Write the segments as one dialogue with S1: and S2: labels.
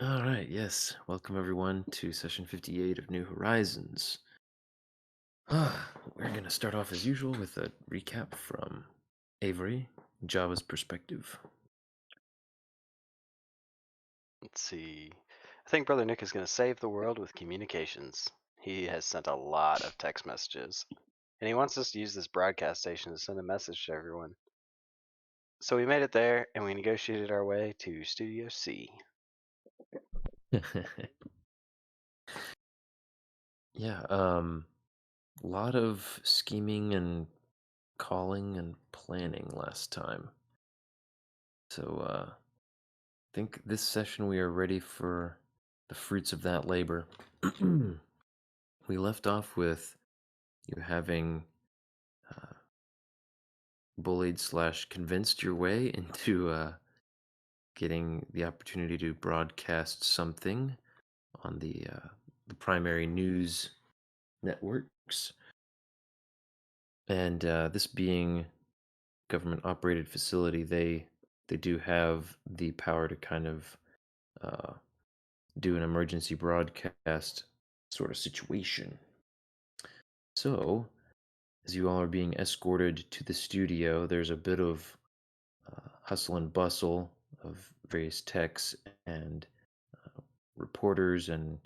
S1: All right, yes. Welcome everyone to session 58 of New Horizons. We're going to start off as usual with a recap from Avery, Java's perspective.
S2: Let's see. I think Brother Nick is going to save the world with communications. He has sent a lot of text messages, and he wants us to use this broadcast station to send a message to everyone. So we made it there, and we negotiated our way to Studio C.
S1: Yeah, a lot of scheming and calling and planning last time. So, I think this session we are ready for the fruits of that labor. We left off with you having uh, bullied slash convinced your way into getting the opportunity to broadcast something on the primary news networks, and this being government operated facility, they do have the power to kind of uh, do an emergency broadcast sort of situation. So, as you all are being escorted to the studio, there's a bit of hustle and bustle of various techs and uh, reporters and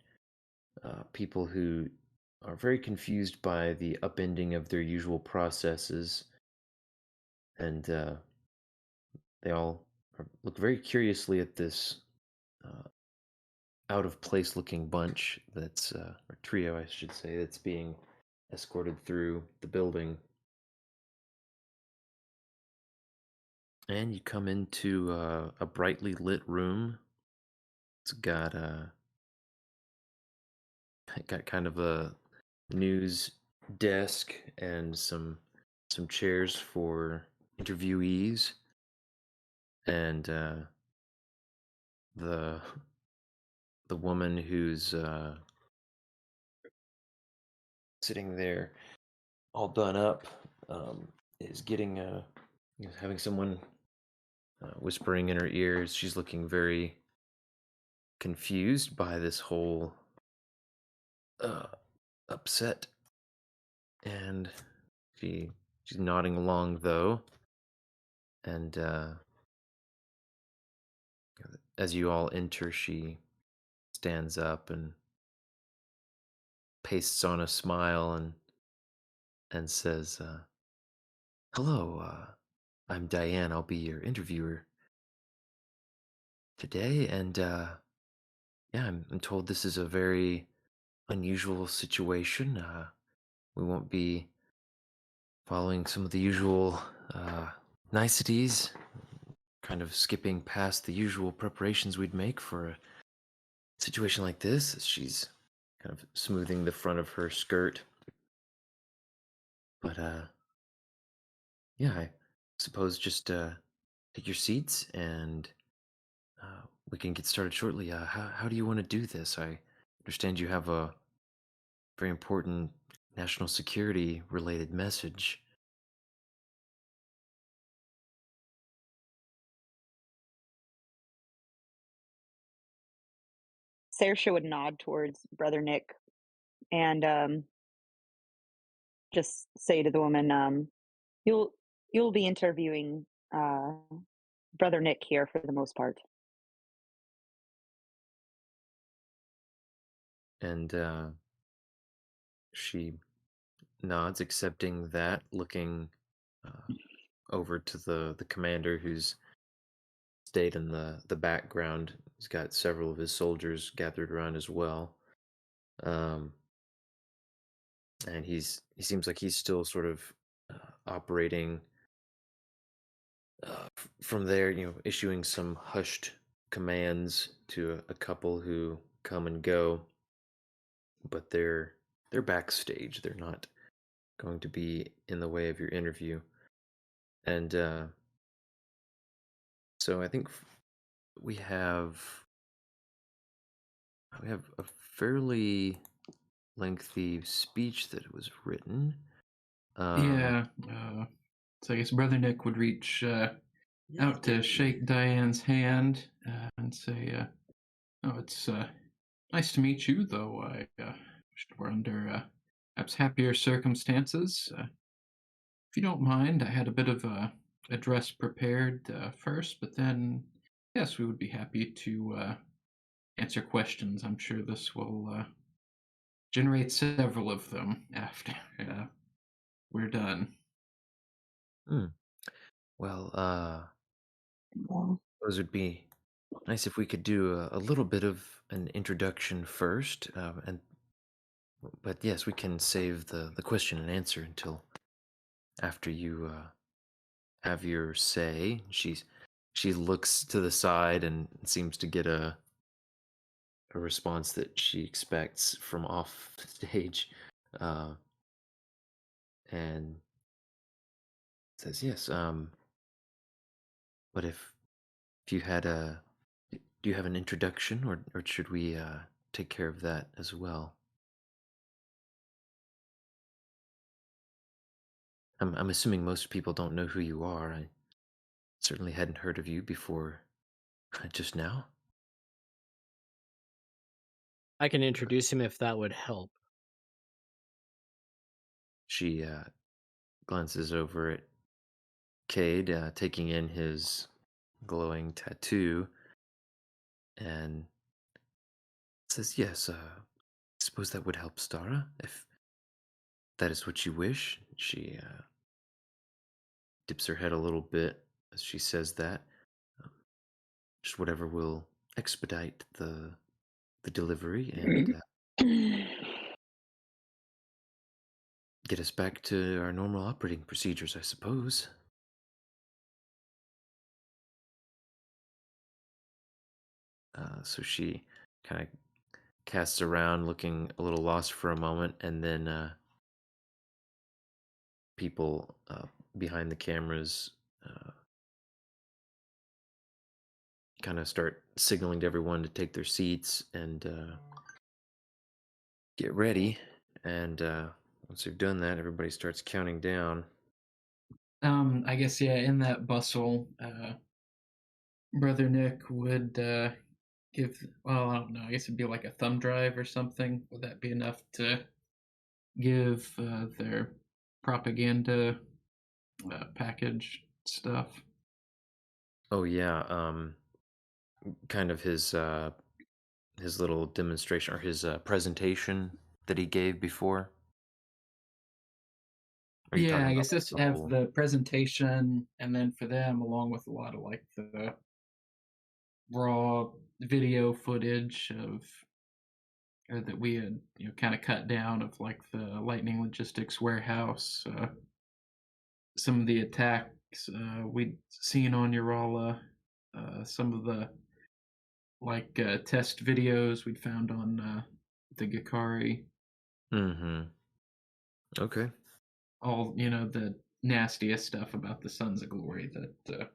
S1: people who are very confused by the upending of their usual processes, and they all look very curiously at this uh, out of place looking bunch that's, or trio, I should say, that's being escorted through the building. And you come into a brightly lit room. It's got kind of a news desk and some chairs for interviewees, and the the woman who's sitting there all done up is getting having someone whispering in her ears. She's looking very confused by this whole uh, upset, and she's nodding along though, and as you all enter, she stands up and pastes on a smile and says, "Hello, I'm Diane. I'll be your interviewer today, and yeah, I'm told this is a very unusual situation. We won't be following some of the usual uh, niceties, kind of skipping past the usual preparations we'd make for a situation like this." As she's kind of smoothing the front of her skirt, but yeah, I suppose just take your seats and we can get started shortly. How do you want to do this? I understand you have a very important national security related message.
S3: Saoirse would nod towards Brother Nick and, just say to the woman, "You'll you'll be interviewing, Brother Nick here for the most part."
S1: And she nods, accepting that, looking uh, over to the commander who's stayed in the background. He's got several of his soldiers gathered around as well. Um, and he seems like he's still sort of operating from there, issuing some hushed commands to a couple who come and go, but they're backstage. They're not going to be in the way of your interview. And so I think we have we have a fairly lengthy speech that was written. Um,
S4: Yeah. So I guess Brother Nick would reach out to shake Diane's hand and say, Oh, it's nice to meet you, though I wish we're under perhaps happier circumstances. If you don't mind, I had a bit of a address prepared first, but then, yes, we would be happy to answer questions. I'm sure this will generate several of them after we're done.
S1: Hmm. Well,
S3: Well,
S1: those would be nice if we could do a little bit of an introduction first, and but yes, we can save the question and answer until after you have your say. She looks to the side and seems to get a response that she expects from off stage, uh, and says, "Yes. But if you had a, do you have an introduction, or should we take care of that as well?" I'm assuming most people don't know who you are. I certainly hadn't heard of you before just now.
S5: I can introduce him if that would help.
S1: She glances over at Cade, taking in his glowing tattoo, and says, "Yes, I suppose that would help, Stara, if that is what you wish." She dips her head a little bit as she says that. Um, just whatever will expedite the delivery and get us back to our normal operating procedures, I suppose. So she kind of casts around, looking a little lost for a moment, and then people behind the cameras kind of start signaling to everyone to take their seats and get ready. And once they've done that, everybody starts counting down.
S4: I guess, yeah, in that bustle, Brother Nick would give, well, I don't know, I guess it'd be like a thumb drive or something. Would that be enough to give their propaganda package stuff?
S1: Oh yeah, kind of his little demonstration or his presentation that he gave before. Are you
S4: Yeah,
S1: talking
S4: I
S1: about
S4: guess
S1: like
S4: this
S1: the
S4: have
S1: whole?
S4: the presentation, and then for them, along with a lot of like the raw video footage of, or that we had, kind of cut down of like the Lightning Logistics warehouse, some of the attacks we'd seen on Urala, some of the like test videos we'd found on the Gakari,
S1: Mm-hmm. Okay.
S4: all the nastiest stuff about the Sons of Glory that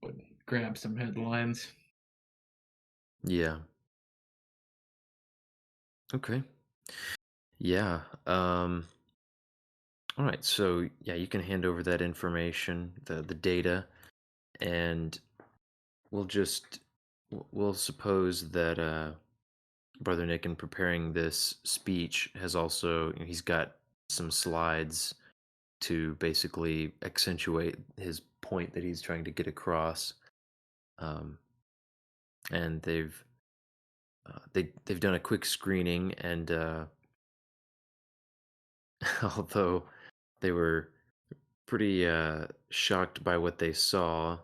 S4: would grab some headlines.
S1: Yeah. Okay. Yeah. All right. So yeah, you can hand over that information, the data, and we'll just we'll suppose that Brother Nick, in preparing this speech, has also he's got some slides to basically accentuate his point that he's trying to get across. Um, and they've done a quick screening, and although they were pretty shocked by what they saw,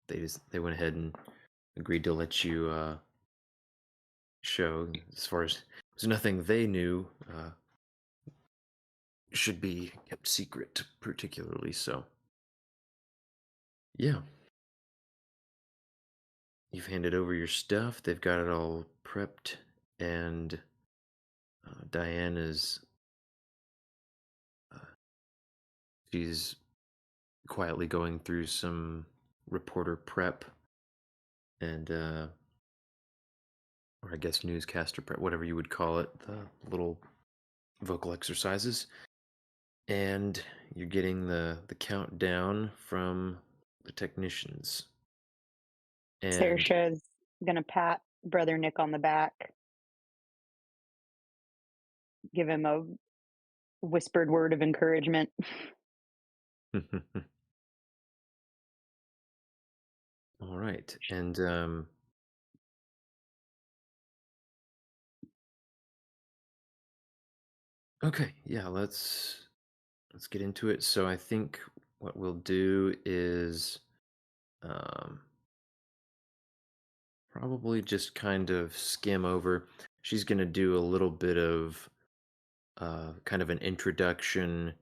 S1: they went ahead and agreed to let you show. As far as there's nothing they knew should be kept secret, particularly so. Yeah, you've handed over your stuff. They've got it all prepped, and Diane is uh, she's quietly going through some reporter prep and or I guess newscaster prep, whatever you would call it, the little vocal exercises. And you're getting the countdown from the technicians. And
S3: Saoirse is gonna pat Brother Nick on the back, give him a whispered word of encouragement.
S1: All right, and okay, yeah, let's get into it. So I think what we'll do is um, probably just kind of skim over. She's going to do a little bit of kind of an introduction,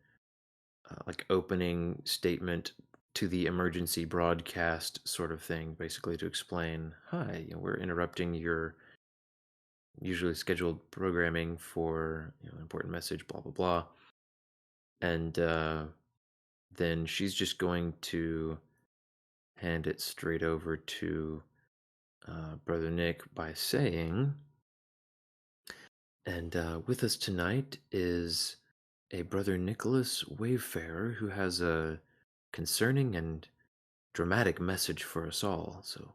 S1: like opening statement to the emergency broadcast sort of thing, basically to explain, hi, we're interrupting your usually scheduled programming for an important message, blah blah blah, and then she's just going to hand it straight over to Brother Nick by saying, and with us tonight is a Brother Nicholas Wayfarer who has a concerning and dramatic message for us all. So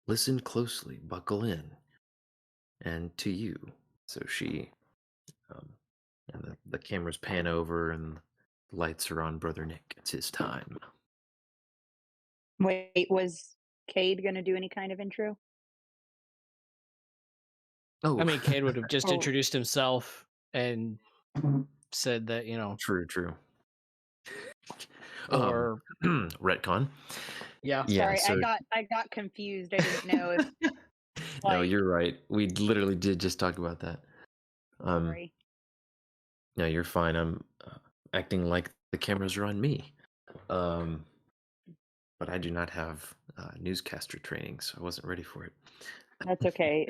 S1: listen closely, buckle in, and to you. So she, um, and the cameras pan over and the lights are on Brother Nick. It's his time.
S3: Wait, was Cade gonna do any kind of intro?
S1: Oh,
S5: I mean, Cade would have just
S3: Oh.
S5: introduced himself and said that, you know,
S1: true.
S5: or
S1: retcon.
S5: yeah.
S1: Yeah,
S3: Sorry,
S1: so
S3: I got confused. I didn't know if
S1: no,
S3: like
S1: you're right. We literally did just talk about that.
S3: sorry.
S1: No, you're fine. I'm acting like the cameras are on me. But I do not have newscaster training, so I wasn't ready for it.
S3: That's okay.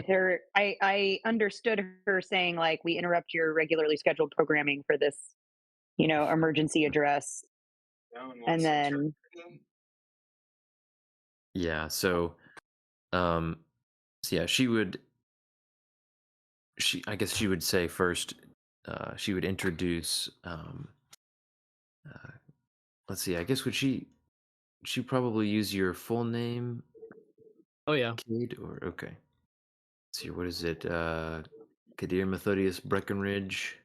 S3: I understood her saying like we interrupt your regularly scheduled programming for this, emergency address. And then
S1: Yeah, so yeah, I guess she would say first, she would introduce let's see, I guess would she probably use your full name,
S5: Oh yeah.
S1: Cade, or okay. Let's see, what is it? Kadir Methodius Breckenridge,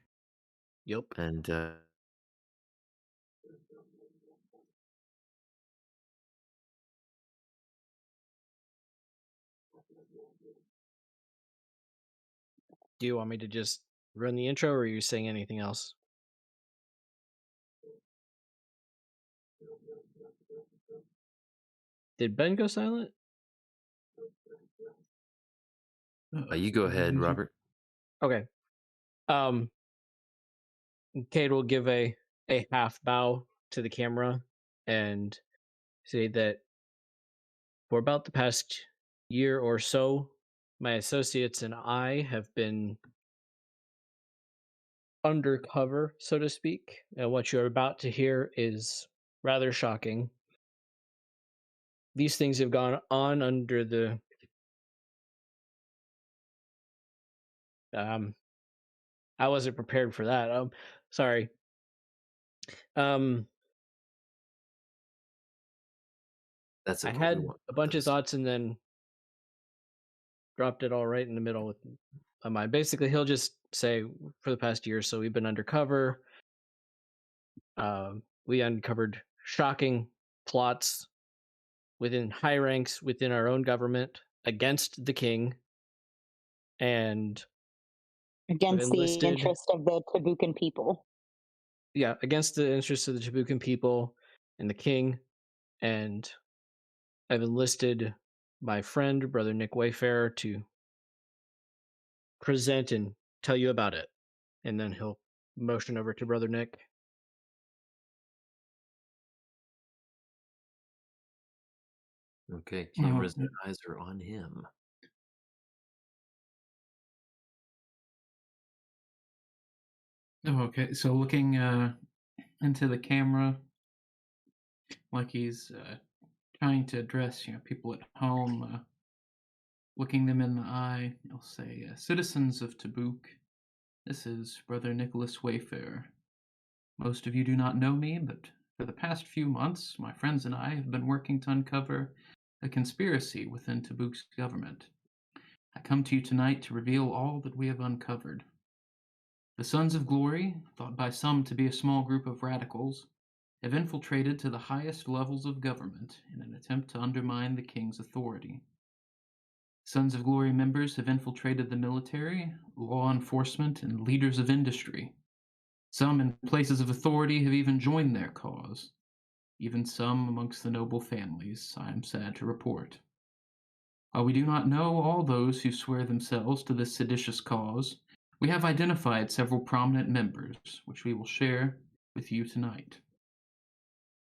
S5: Yep.
S1: and
S5: Do you want me to just run the intro, or are you saying anything else? Did Ben go silent?
S1: you go ahead, Robert.
S5: Okay. Cade will give a half bow to the camera and say that for about the past year or so, my associates and I have been undercover, so to speak. And what you're about to hear is rather shocking. These things have gone on under the I wasn't prepared for that. Sorry.
S1: That's
S5: I
S1: okay.
S5: had a bunch of thoughts and then dropped it all right in the middle with my mind. Basically, he'll just say, for the past year or so, we've been undercover. We uncovered shocking plots within high ranks within our own government against the king, and
S3: against the
S5: enlisted-
S3: interest of the Tabukan people.
S5: yeah, against the interests of the Tabukan people and the king, and I've enlisted my friend, Brother Nick Wayfarer, to present and tell you about it. And then he'll motion over to Brother Nick.
S1: Okay, cameras and eyes are on him.
S4: Oh, okay. So looking into the camera, like he's trying to address people at home, looking them in the eye, I'll say, citizens of Tabuk, this is Brother Nicholas Wayfarer. Most of you do not know me, but for the past few months, my friends and I have been working to uncover a conspiracy within Tabuk's government. I come to you tonight to reveal all that we have uncovered. The Sons of Glory, thought by some to be a small group of radicals, have infiltrated to the highest levels of government in an attempt to undermine the king's authority. Sons of Glory members have infiltrated the military, law enforcement, and leaders of industry. Some in places of authority have even joined their cause. Even some amongst the noble families, I am sad to report. While we do not know all those who swear themselves to this seditious cause, we have identified several prominent members, which we will share with you tonight.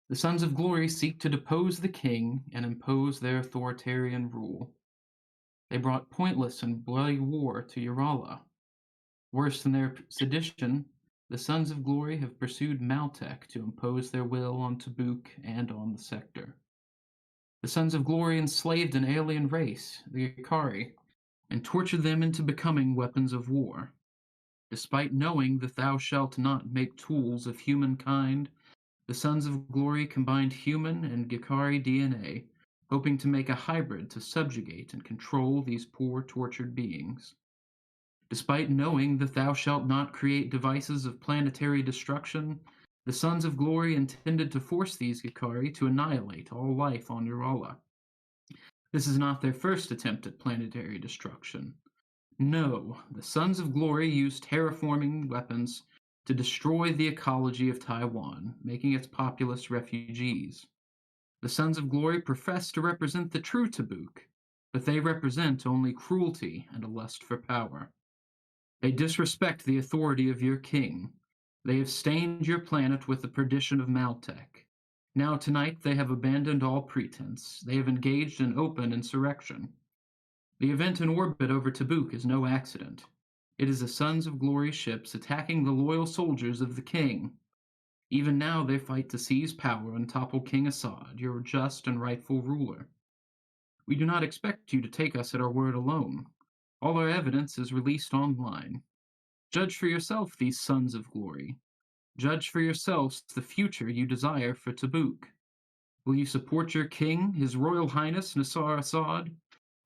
S4: The Sons of Glory seek to depose the king and impose their authoritarian rule. They brought pointless and bloody war to Urala. Worse than their sedition, the Sons of Glory have pursued Maltec to impose their will on Tabuk and on the sector. The Sons of Glory enslaved an alien race, the Ikari, and tortured them into becoming weapons of war. Despite knowing that thou shalt not make tools of humankind, the Sons of Glory combined human and Gikari DNA, hoping to make a hybrid to subjugate and control these poor tortured beings. Despite knowing that thou shalt not create devices of planetary destruction, the Sons of Glory intended to force these Gikari to annihilate all life on Urala. This is not their first attempt at planetary destruction. No, the Sons of Glory used terraforming weapons to destroy the ecology of Taiwan, making its populace refugees. The Sons of Glory profess to represent the true Tabuk, but they represent only cruelty and a lust for power. They disrespect the authority of your king. They have stained your planet with the perdition of Maltec. Now tonight they have abandoned all pretense. They have engaged in open insurrection. The event in orbit over Tabuk is no accident. It is the Sons of Glory ships attacking the loyal soldiers of the king. Even now they fight to seize power and topple King Assad, your just and rightful ruler. We do not expect you to take us at our word alone. All our evidence is released online. Judge for yourself these Sons of Glory. Judge for yourselves the future you desire for Tabuk. Will you support your king, His Royal Highness Nasar Assad,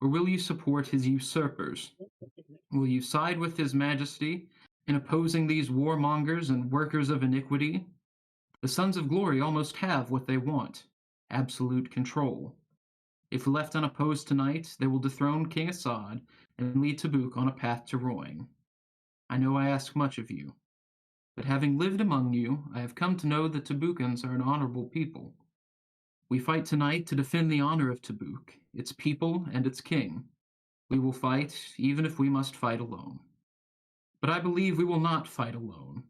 S4: or will you support his usurpers? Will you side with His Majesty in opposing these warmongers and workers of iniquity? The Sons of Glory almost have what they want: absolute control. If left unopposed tonight, they will dethrone King Assad and lead Tabuk on a path to ruin. I know I ask much of you, but having lived among you, I have come to know that Tabukans are an honorable people. We fight tonight to defend the honor of Tabuk, its people, and its king. We will fight, even if we must fight alone. But I believe we will not fight alone.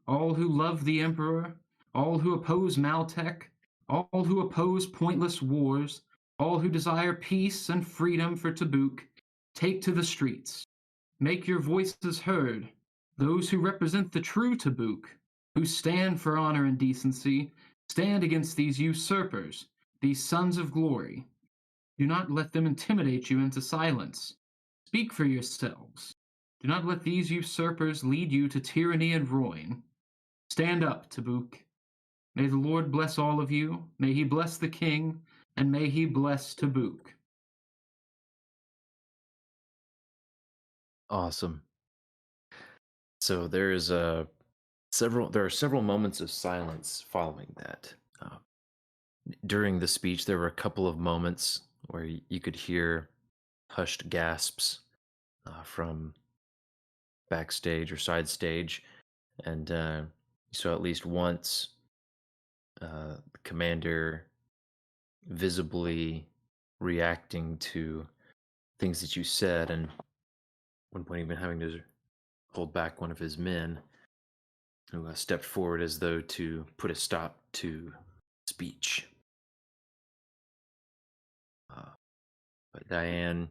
S4: All who love the Emperor, all who oppose Maltec, all who oppose pointless wars, all who desire peace and freedom for Tabuk, take to the streets. Make your voices heard. Those who represent the true Tabuk, who stand for honor and decency, stand against these usurpers, these Sons of Glory. Do not let them intimidate you into silence. Speak for yourselves. Do not let these usurpers lead you to tyranny and ruin. Stand up, Tabuk. May the Lord bless all of you. May He bless the King, and may He bless Tabuk.
S1: Awesome. So there are several moments of silence following that. During the speech, there were a couple of moments where you could hear hushed gasps from backstage or side stage, and so at least once, the commander visibly reacting to things that you said, and at one point even having to hold back one of his men who stepped forward as though to put a stop to speech. But Diane,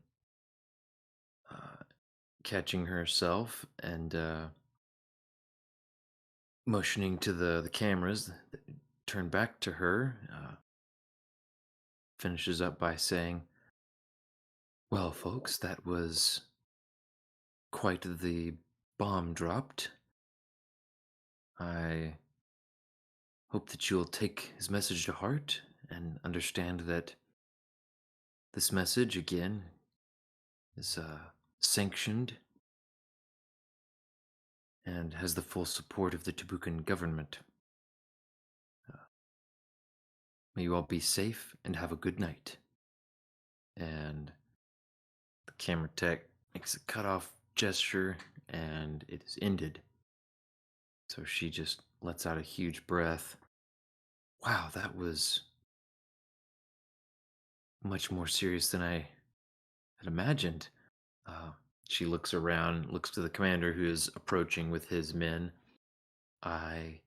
S1: catching herself and motioning to the cameras that turn back to her, finishes up by saying, "Well, folks, that was quite the bomb dropped. I hope that you'll take his message to heart and understand that this message again is sanctioned and has the full support of the Tabukan government. May you all be safe and have a good night. And the camera tech makes a cutoff gesture and it is ended. So she just lets out a huge breath. Wow, that was much more serious than I had imagined. Uh, she looks around, looks to the commander who is approaching with his men. I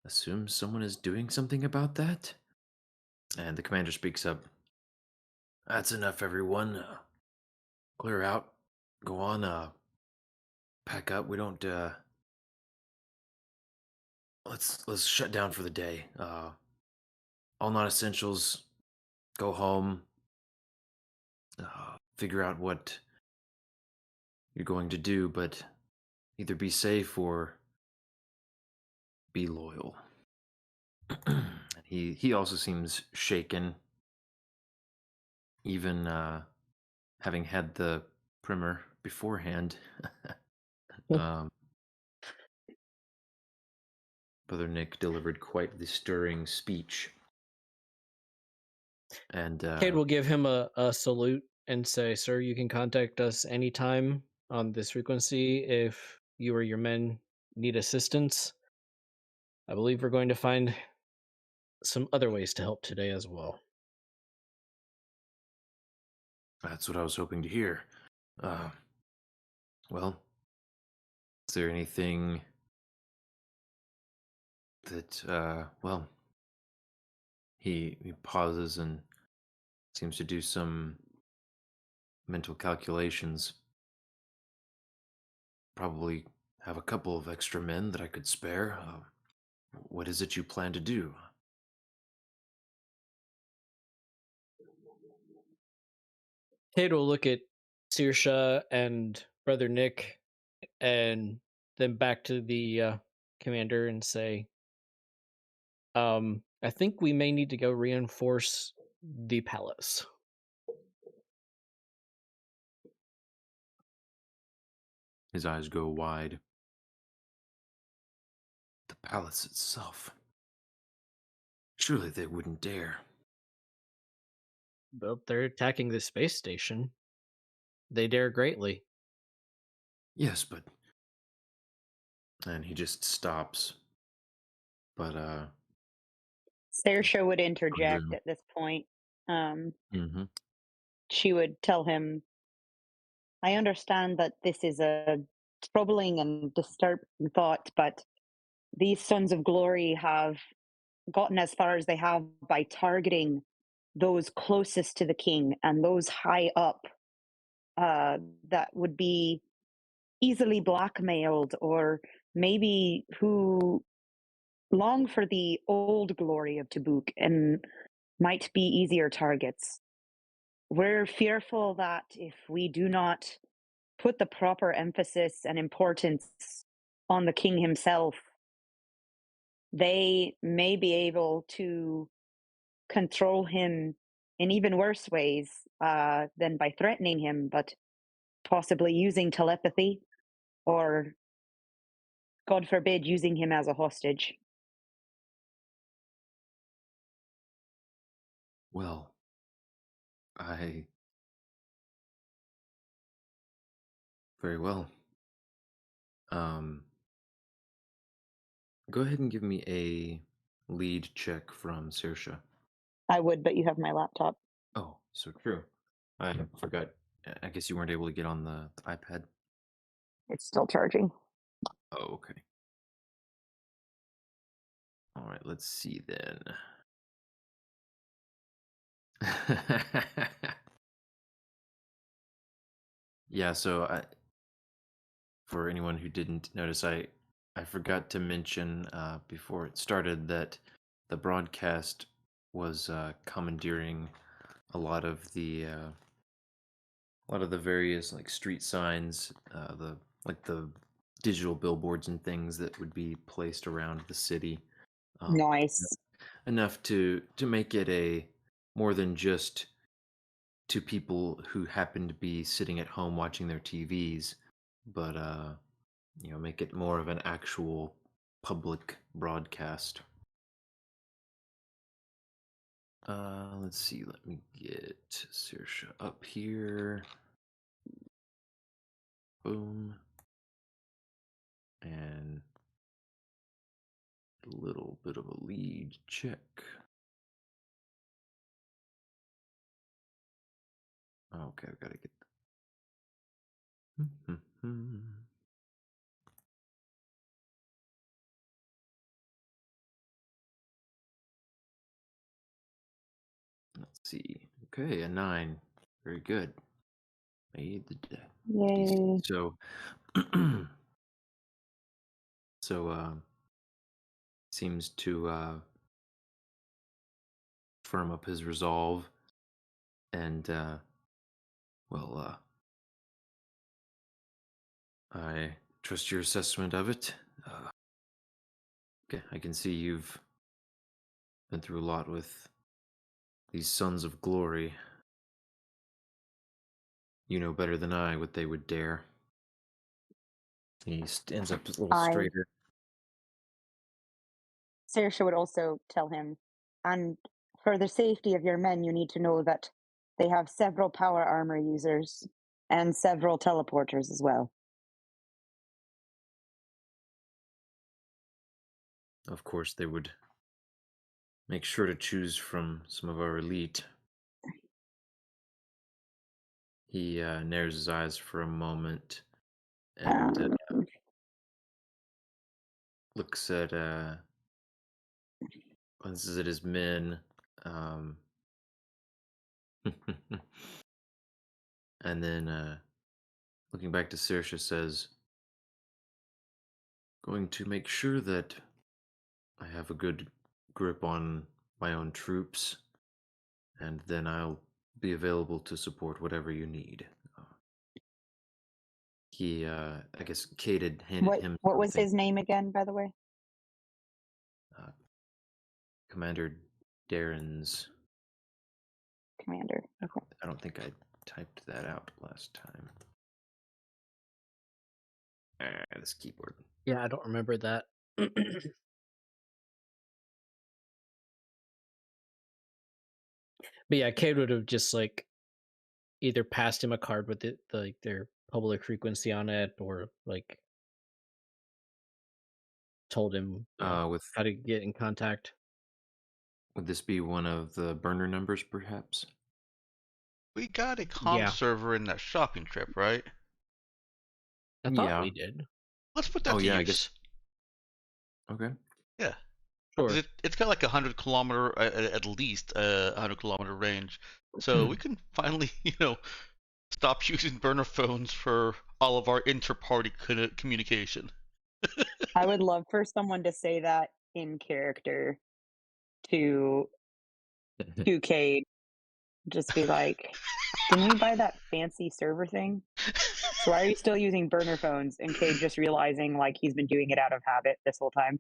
S1: assume someone is doing something about that? And the commander speaks up. That's enough, everyone. Clear out. Go on, pack up. We don't, let's shut down for the day. All non-essentials, go home. Figure out what you're going to do, but either be safe or be loyal. He also seems shaken, even having had the primer beforehand. um, Brother Nick delivered quite the stirring speech. And
S5: Cade will give him a salute and say, "Sir, you can contact us anytime on this frequency if you or your men need assistance. I believe we're going to find some other ways to help today as well."
S1: that's what I was hoping to hear. Well, is there anything that, well, he pauses and seems to do some mental calculations. Probably have a couple of extra men that I could spare. What is it you plan to do?
S5: Cade will look at Saoirse and Brother Nick and then back to the commander and say, I think we may need to go reinforce the palace.
S1: His eyes go wide. The palace itself. Surely they wouldn't dare.
S5: But they're attacking the space station. They dare greatly.
S1: Yes, but... And he just stops. But,
S3: Saoirse would interject
S1: Room.
S3: at this point.
S1: Mm-hmm.
S3: She would tell him, I understand that this is a troubling and disturbing thought, but these Sons of Glory have gotten as far as they have by targeting those closest to the king and those high up that would be easily blackmailed or maybe who long for the old glory of Tabuk and might be easier targets. We're fearful that if we do not put the proper emphasis and importance on the king himself, they may be able to control him in even worse ways than by threatening him, but possibly using telepathy or, God forbid, using him as a hostage.
S1: Well, very well. Go ahead and give me a lead check from Saoirse.
S3: I would, but you have my laptop.
S1: Oh, so true. I forgot. I guess you weren't able to get on the iPad.
S3: It's still charging.
S1: Oh, okay. All right, let's see then. Yeah, so for anyone who didn't notice, I forgot to mention before it started that the broadcast was commandeering a lot of the various like street signs, the digital billboards and things that would be placed around the city.
S3: Nice.
S1: Enough to make it a more than just to people who happen to be sitting at home watching their TVs, but make it more of an actual public broadcast. Let's see. Let me get Saoirse up here. Boom. And a little bit of a lead check. Okay, I've got to get. Let's see. Okay, a 9. Very good. Made the
S3: Yay.
S1: So, seems to firm up his resolve, and I trust your assessment of it. Okay, I can see you've been through a lot with these sons of glory. You know better than I what they would dare. He stands up a little
S3: I
S1: straighter.
S3: Saoirse would also tell him, and for the safety of your men, you need to know that they have several power armor users and several teleporters as well.
S1: Of course, they would make sure to choose from some of our elite. He narrows his eyes for a moment and looks at glances at his men, and then looking back to Saoirse says, "Going to make sure that I have a good grip on my own troops, and then I'll be available to support whatever you need." I guess Kate had handed him
S3: What was
S1: something.
S3: his name again, by the way?
S1: Commander Darren's.
S3: Commander. Okay.
S1: I don't think I typed that out last time. This keyboard.
S5: Yeah, I don't remember that. But yeah, Cade would have just like either passed him a card with it, like their public frequency on it, or like told him
S1: With
S5: how to get in contact.
S1: Would this be one of the burner numbers, perhaps?
S6: We got a comm
S5: Yeah.
S6: server in that shopping trip, right?
S5: I thought
S1: Yeah.
S5: we did.
S6: Let's put that
S1: Oh
S6: to
S1: yeah, I
S6: use.
S1: guess. Okay.
S6: Yeah.
S5: Sure.
S6: It's got like 100 kilometer, at least 100 kilometer range. So we can finally, stop using burner phones for all of our inter-party communication.
S3: I would love for someone to say that in character to Cade. Just be like, didn't we buy that fancy server thing? So why are you still using burner phones? And Cade just realizing like he's been doing it out of habit this whole time.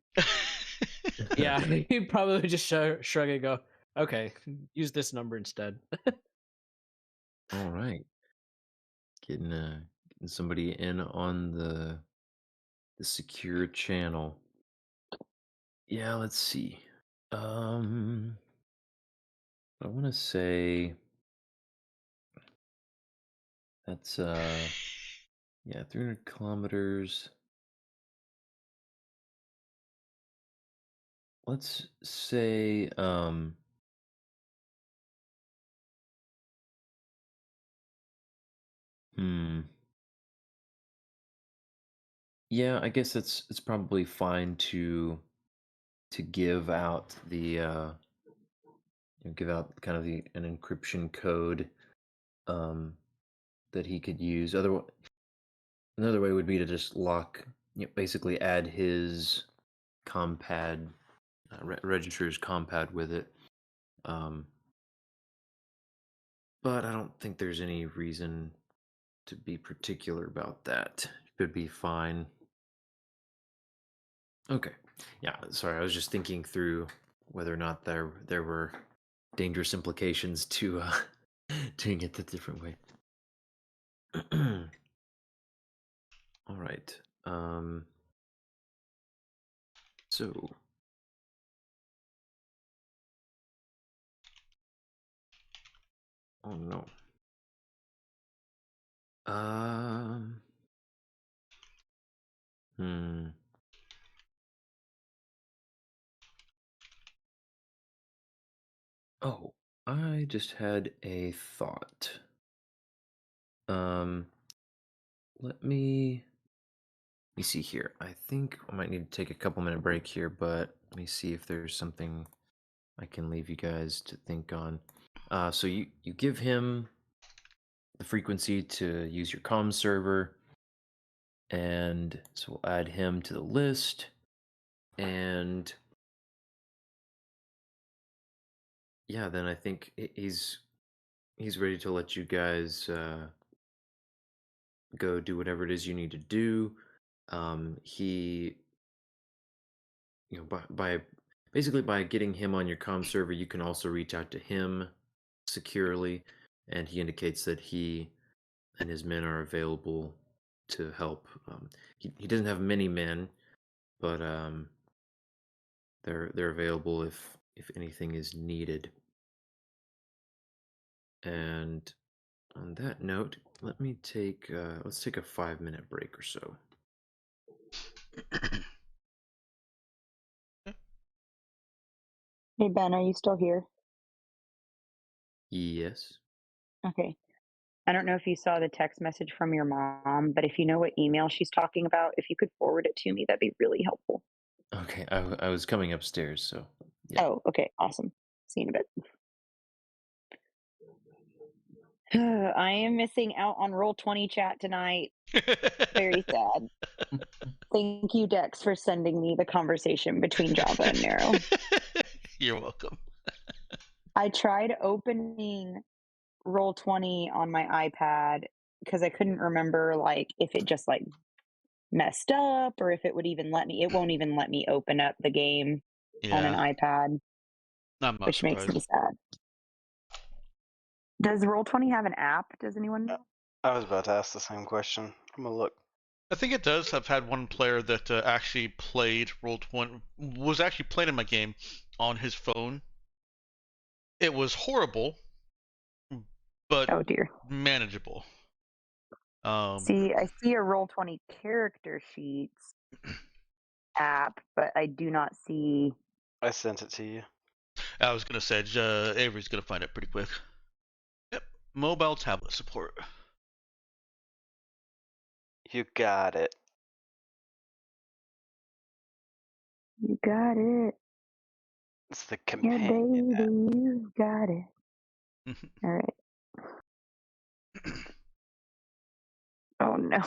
S5: Yeah, he'd probably just shrug and go, "Okay, use this number instead."
S1: All right. Getting somebody in on the secure channel. Yeah, let's see. I want to say that's 300 kilometers. Let's say yeah, I guess it's probably fine to give out the give out kind of an encryption code that he could use. Another way would be to just basically add his compad, register his compad with it. But I don't think there's any reason to be particular about that. Should be fine. Okay. Yeah, sorry, I was just thinking through whether or not there were dangerous implications to Doing it the different way. All right. So oh no. Hmm. Oh, I just had a thought. Um, let me see here. I think I might need to take a couple minute break here, but let me see if there's something I can leave you guys to think on. So you give him the frequency to use your comm server, and so we'll add him to the list, and yeah, then I think he's ready to let you guys go do whatever it is you need to do. He, by basically by getting him on your comm server, you can also reach out to him securely, and he indicates that he and his men are available to help. He doesn't have many men, but they're available if anything is needed. And on that note, let's take a 5-minute break or so.
S3: Hey, Ben, are you still here?
S1: Yes.
S3: Okay. I don't know if you saw the text message from your mom, but if you know what email she's talking about, if you could forward it to me, that'd be really helpful.
S1: Okay, I was coming upstairs, so yeah.
S3: Oh, okay. Awesome. See you in a bit. I am missing out on Roll20 chat tonight. Very sad. Thank you, Dex, for sending me the conversation between Java and Nero.
S6: You're welcome.
S3: I tried opening Roll20 on my iPad because I couldn't remember like if it just like messed up or if it would even let me. It won't even let me open up the game on an
S6: Yeah,
S3: iPad,
S6: I'm not
S3: which makes
S6: surprised.
S3: me sad. Does Roll20 have an app? Does anyone know?
S2: I was about to ask the same question. I'm gonna look.
S6: I think it does. I've had one player that actually played Roll20, was actually playing in my game on his phone. It was horrible, but
S3: Oh dear.
S6: manageable.
S3: See, I see a Roll20 character sheets app, but I do not see.
S2: I sent it to you.
S6: I was gonna say Avery's gonna find it pretty quick. Yep, mobile tablet support.
S2: You got it.
S3: You got it.
S2: It's the
S3: Yeah,
S2: companion
S3: baby,
S2: app.
S3: you got it. All right. Oh no.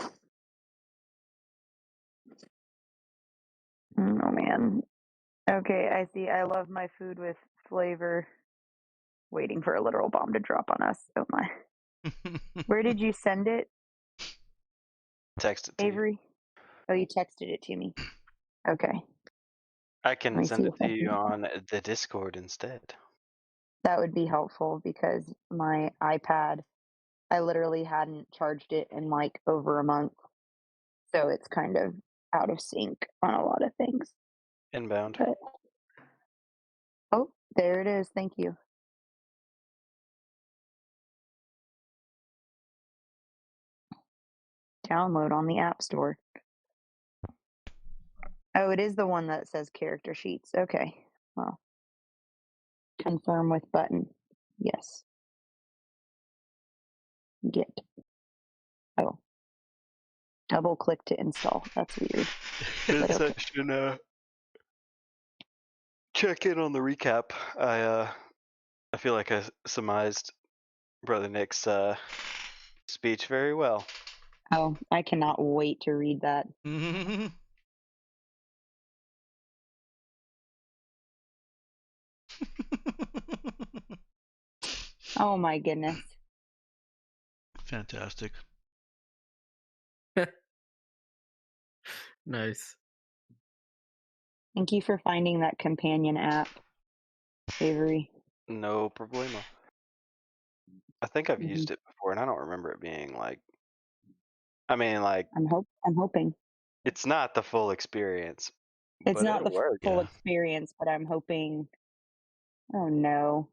S3: Oh man. Okay, I see. I love my food with flavor. Waiting for a literal bomb to drop on us. Oh my. Where did you send it,
S2: Text it to you.
S3: Avery? Oh, you texted it to me. Okay.
S2: I
S3: Let
S2: can
S3: me
S2: send
S3: see
S2: it
S3: if
S2: to
S3: I
S2: you
S3: can.
S2: on the Discord instead.
S3: That would be helpful because my iPad, I literally hadn't charged it in like over a month. So it's kind of out of sync on a lot of things.
S2: Inbound.
S3: But oh, there it is. Thank you. Download on the App Store. Oh, it is the one that says character sheets. Okay. Well, confirm with button. Yes. Get. Oh. Double click to install. That's weird.
S2: Good
S3: But okay.
S2: session. Check in on the recap. I feel like I surmised Brother Nick's speech very well.
S3: Oh, I cannot wait to read that. Oh my goodness.
S6: Fantastic.
S5: Nice.
S3: Thank you for finding that companion app, Avery.
S2: No problemo. I think I've
S3: Mhm.
S2: used it before, and I don't remember it being like. I mean, like
S3: I'm hoping
S2: it's not the full experience,
S3: it's
S2: but
S3: not
S2: it'll
S3: the
S2: work.
S3: full
S6: Yeah.
S3: experience, but I'm hoping. Oh no,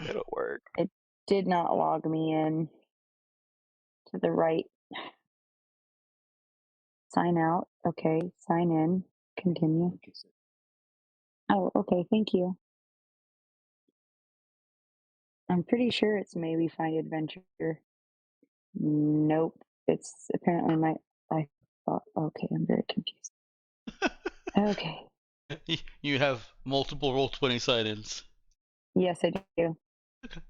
S2: It'll work.
S3: it did not log me in to the right. Sign out. Okay, sign in. Continue. Oh, okay. Thank you. I'm pretty sure it's maybe Find Adventure. Nope. It's apparently my. I thought. Okay, I'm very confused. Okay.
S6: You have multiple Roll20 sign-ins.
S3: Yes, I do.
S6: Okay.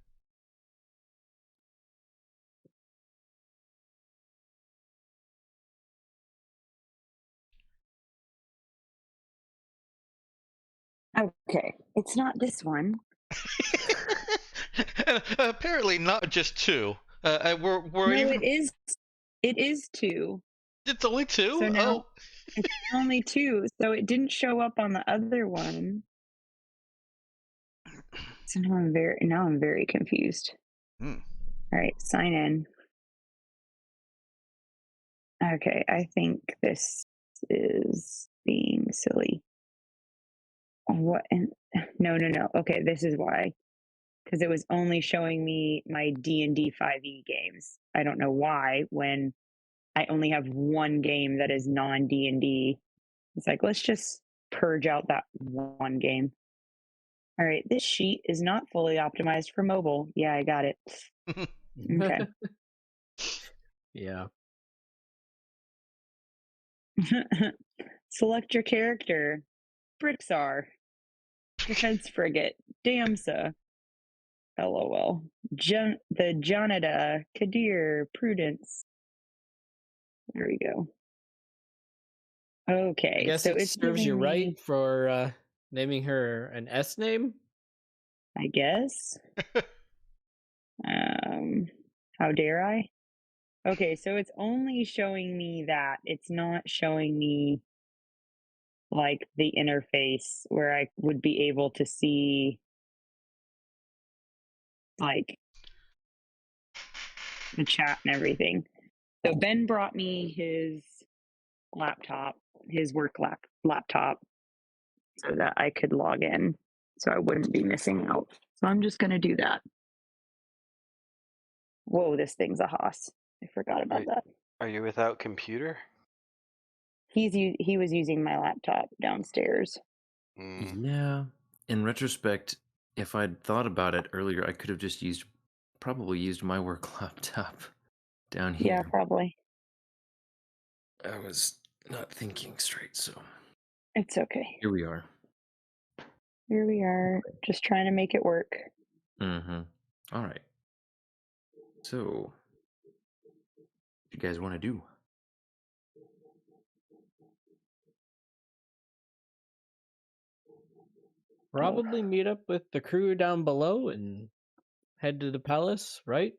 S3: Okay, it's not this one.
S6: And apparently not just two. We're
S3: No,
S6: even.
S3: it is. It is two.
S6: It's only two.
S3: So now
S6: Oh.
S3: it's only two. So it didn't show up on the other one. So now I'm very confused.
S6: Hmm.
S3: All right, sign in. Okay, I think this is being silly. What? No. Okay, this is why. Because it was only showing me my D&D 5e games. I don't know why when I only have one game that is non D&D. It's like, let's just purge out that one game. All right, this sheet is not fully optimized for mobile. Yeah, I got it. Okay.
S5: Yeah.
S3: Select your character. Brixar. Defense Frigate. Damsa. LOL. The Janada. Kadir. Prudence. There we go. Okay,
S5: I guess
S3: so
S5: it
S3: it's
S5: serves you
S3: giving me,
S5: right for naming her an S name.
S3: I guess. How dare I? Okay, so it's only showing me that. It's not showing me like the interface where I would be able to see like the chat and everything. So Ben brought me his laptop, his work laptop, so that I could log in, so I wouldn't be missing out. So I'm just gonna do that. Whoa, this thing's a hoss. I forgot about
S2: Right.
S3: that.
S2: Are you without computer?
S3: He was using my laptop downstairs.
S2: Mm.
S1: Yeah. In retrospect, if I'd thought about it earlier, I could have just probably used my work laptop down
S3: Yeah,
S1: here.
S3: probably.
S1: I was not thinking straight, so
S3: It's okay.
S1: here we are.
S3: Here we are, just trying to make it work.
S1: Mm-hmm. All right. So, what you guys want to do?
S5: Probably meet up with the crew down below and head to the palace, right?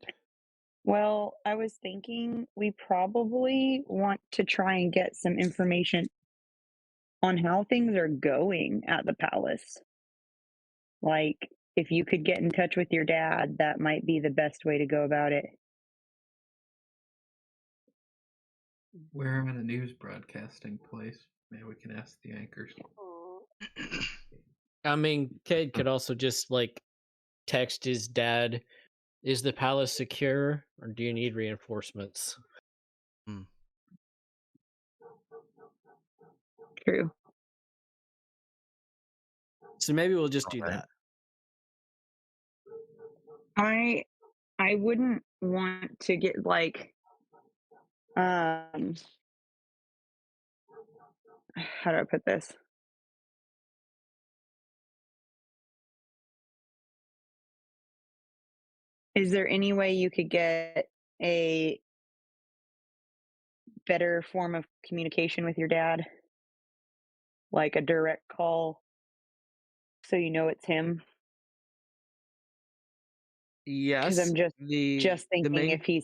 S3: Well, I was thinking we probably want to try and get some information on how things are going at the palace. Like, if you could get in touch with your dad, that might be the best way to go about it.
S4: Where am I in a news broadcasting place? Maybe we can ask the anchors.
S5: I mean, Cade could also just like text his dad, "Is the palace secure, or do you need reinforcements?"
S3: True.
S5: So maybe we'll just do
S1: Alright.
S5: that.
S3: I wouldn't want to get like how do I put this? Is there any way you could get a better form of communication with your dad? Like a direct call so you know it's him? Because
S5: Yes,
S3: I'm just
S5: the
S3: thinking
S5: main
S3: if you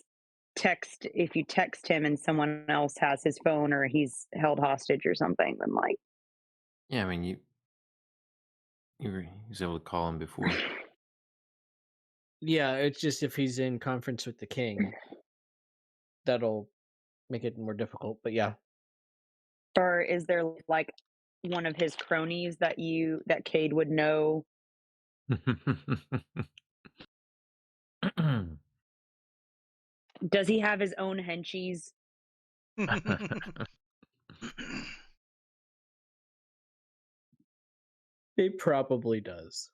S3: text him and someone else has his phone or he's held hostage or something, then like
S1: Yeah, I mean, you was able to call him before.
S5: Yeah, it's just if he's in conference with the king, that'll make it more difficult. But yeah,
S3: Or is there like one of his cronies that Cade would know? Does he have his own henchies?
S5: he probably does.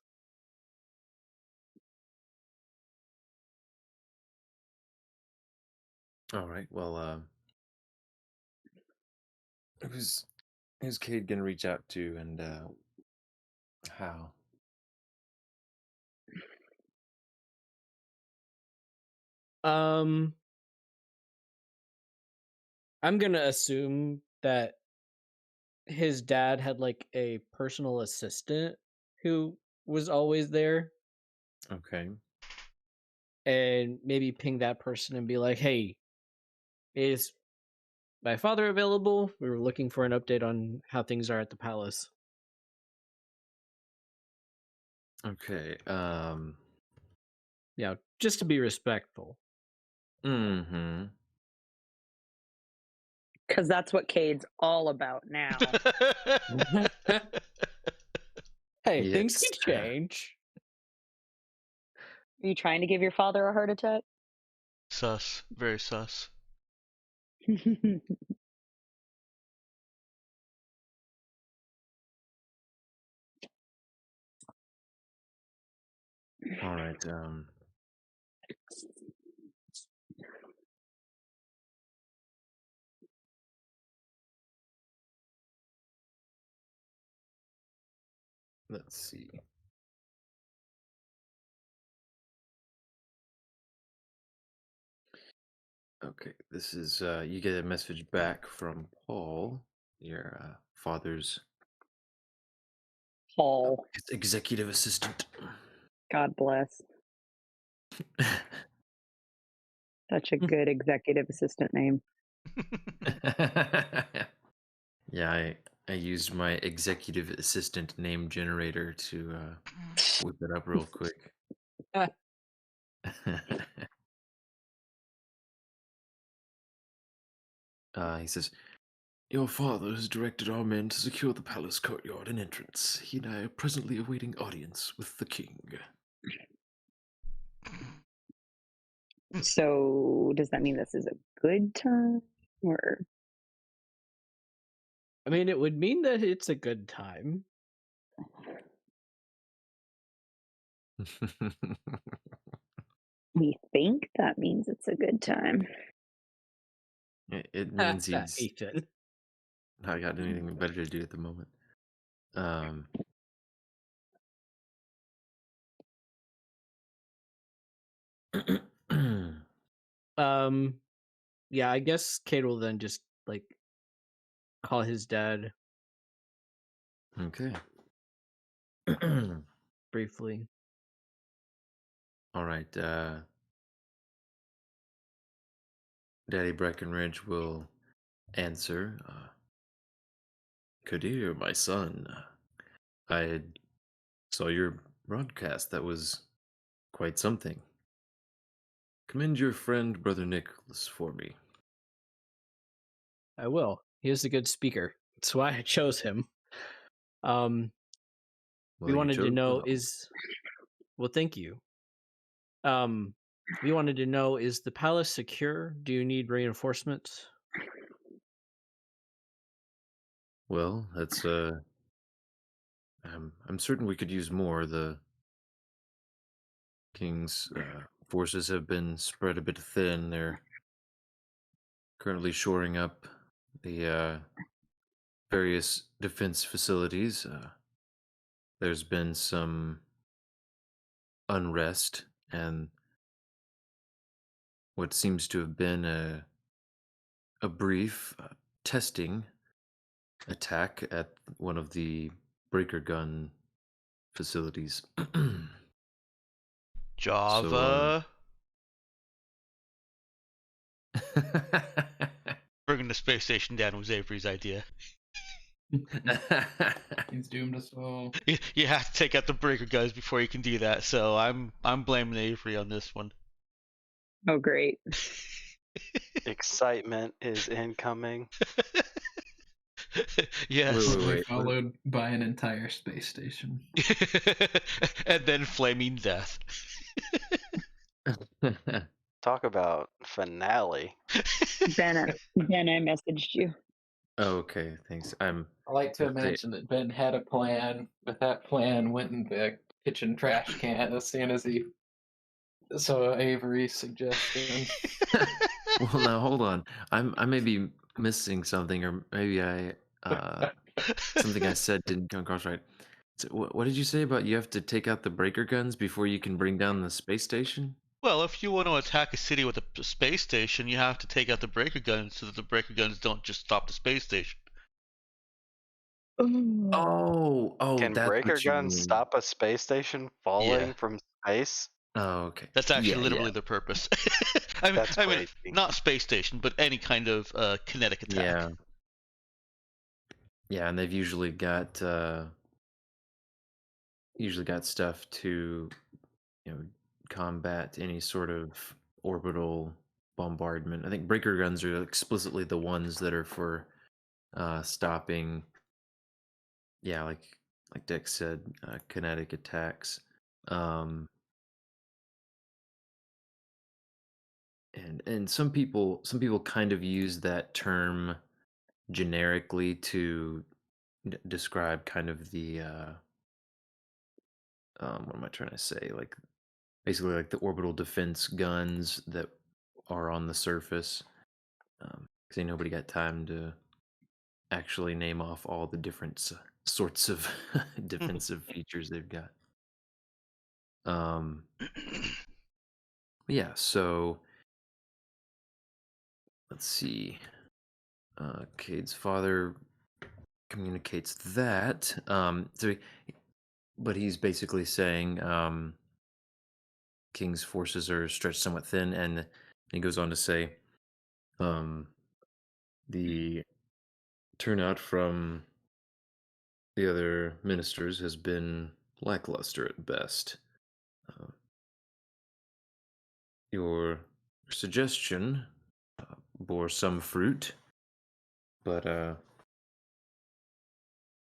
S1: All right. Well, who's Cade gonna reach out to, and how?
S5: I'm gonna assume that his dad had like a personal assistant who was always there,
S1: Okay.
S5: and maybe ping that person and be like, "Hey, is my father available? We were looking for an update on how things are at the palace."
S1: Okay.
S5: Yeah, just to be respectful.
S1: Mm-hmm.
S3: Because that's what Cade's all about now.
S5: Hey, things
S1: Yes.
S5: can change.
S3: Are you trying to give your father a heart attack?
S6: Sus. Very sus.
S1: All right. Let's see. Okay, this is you get a message back from Paul, your father's
S3: Paul,
S1: executive assistant.
S3: God bless. Such a good executive assistant name.
S1: Yeah, I used my executive assistant name generator to whip it up real quick. He says, "Your father has directed our men to secure the palace courtyard and entrance. He and I are presently awaiting audience with the king."
S3: So, does that mean this is a good time? Or
S5: I mean, it would mean that it's a good time.
S3: we think that means it's a good time?
S1: It means he's
S5: Ethan.
S1: not got anything better to do at the moment.
S5: Yeah, I guess Cade will then just like call his dad
S1: Okay.
S5: briefly.
S1: All right. Daddy Breckenridge will answer. Kadir, my son, I saw your broadcast. That was quite something. Commend your friend, Brother Nicholas, for me.
S5: I will. He is a good speaker. That's why I chose him. We
S1: Well, you
S5: wanted to
S1: chose
S5: know
S1: well.
S5: is well, thank you. We wanted to know, is the palace secure? Do you need reinforcements?
S1: Well, that's I'm certain we could use more. The king's forces have been spread a bit thin. They're currently shoring up the various defense facilities. There's been some unrest and what seems to have been a brief testing attack at one of the breaker gun facilities.
S6: Java.
S1: So,
S6: Bringing the space station down was Avery's idea.
S4: He's doomed us all.
S6: You have to take out the breaker guns before you can do that. So I'm blaming Avery on this one.
S3: Oh, great.
S2: Excitement is incoming.
S6: Yes.
S1: Wait,
S4: Shortly
S1: wait.
S4: followed by an entire space station.
S6: And then flaming death.
S2: Talk about finale.
S3: Ben, I messaged you.
S1: Okay, thanks.
S4: I like to
S1: If they-
S4: imagine that Ben had a plan, but that plan went in the kitchen trash can as soon as he saw Avery's suggestion.
S1: Well, now hold on. I may be missing something, or maybe something I said didn't come across right. So, what did you say about you have to take out the breaker guns before you can bring down the space station?
S6: Well, if you want to attack a city with a space station, you have to take out the breaker guns so that the breaker guns don't just stop the space station.
S1: Oh,
S2: Can
S1: that's
S2: breaker
S1: what you
S2: guns
S1: mean.
S2: stop a space station falling
S6: Yeah.
S2: from space?
S1: Oh, okay.
S6: That's actually
S1: Yeah,
S6: literally
S1: yeah.
S6: the purpose. I
S2: That's
S6: mean,
S2: crazy.
S6: not space station, but any kind of kinetic attack.
S1: Yeah. Yeah, and they've usually got stuff to, combat any sort of orbital bombardment. I think breaker guns are explicitly the ones that are for stopping, yeah, like Dex said, kinetic attacks. And some people kind of use that term generically to describe kind of the what am I trying to say? Like basically like the orbital defense guns that are on the surface. Because nobody got time to actually name off all the different sorts of defensive features they've got. Yeah, so let's see. Cade's father communicates that. But he's basically saying King's forces are stretched somewhat thin, and he goes on to say the turnout from the other ministers has been lackluster at best. Your suggestion bore some fruit, but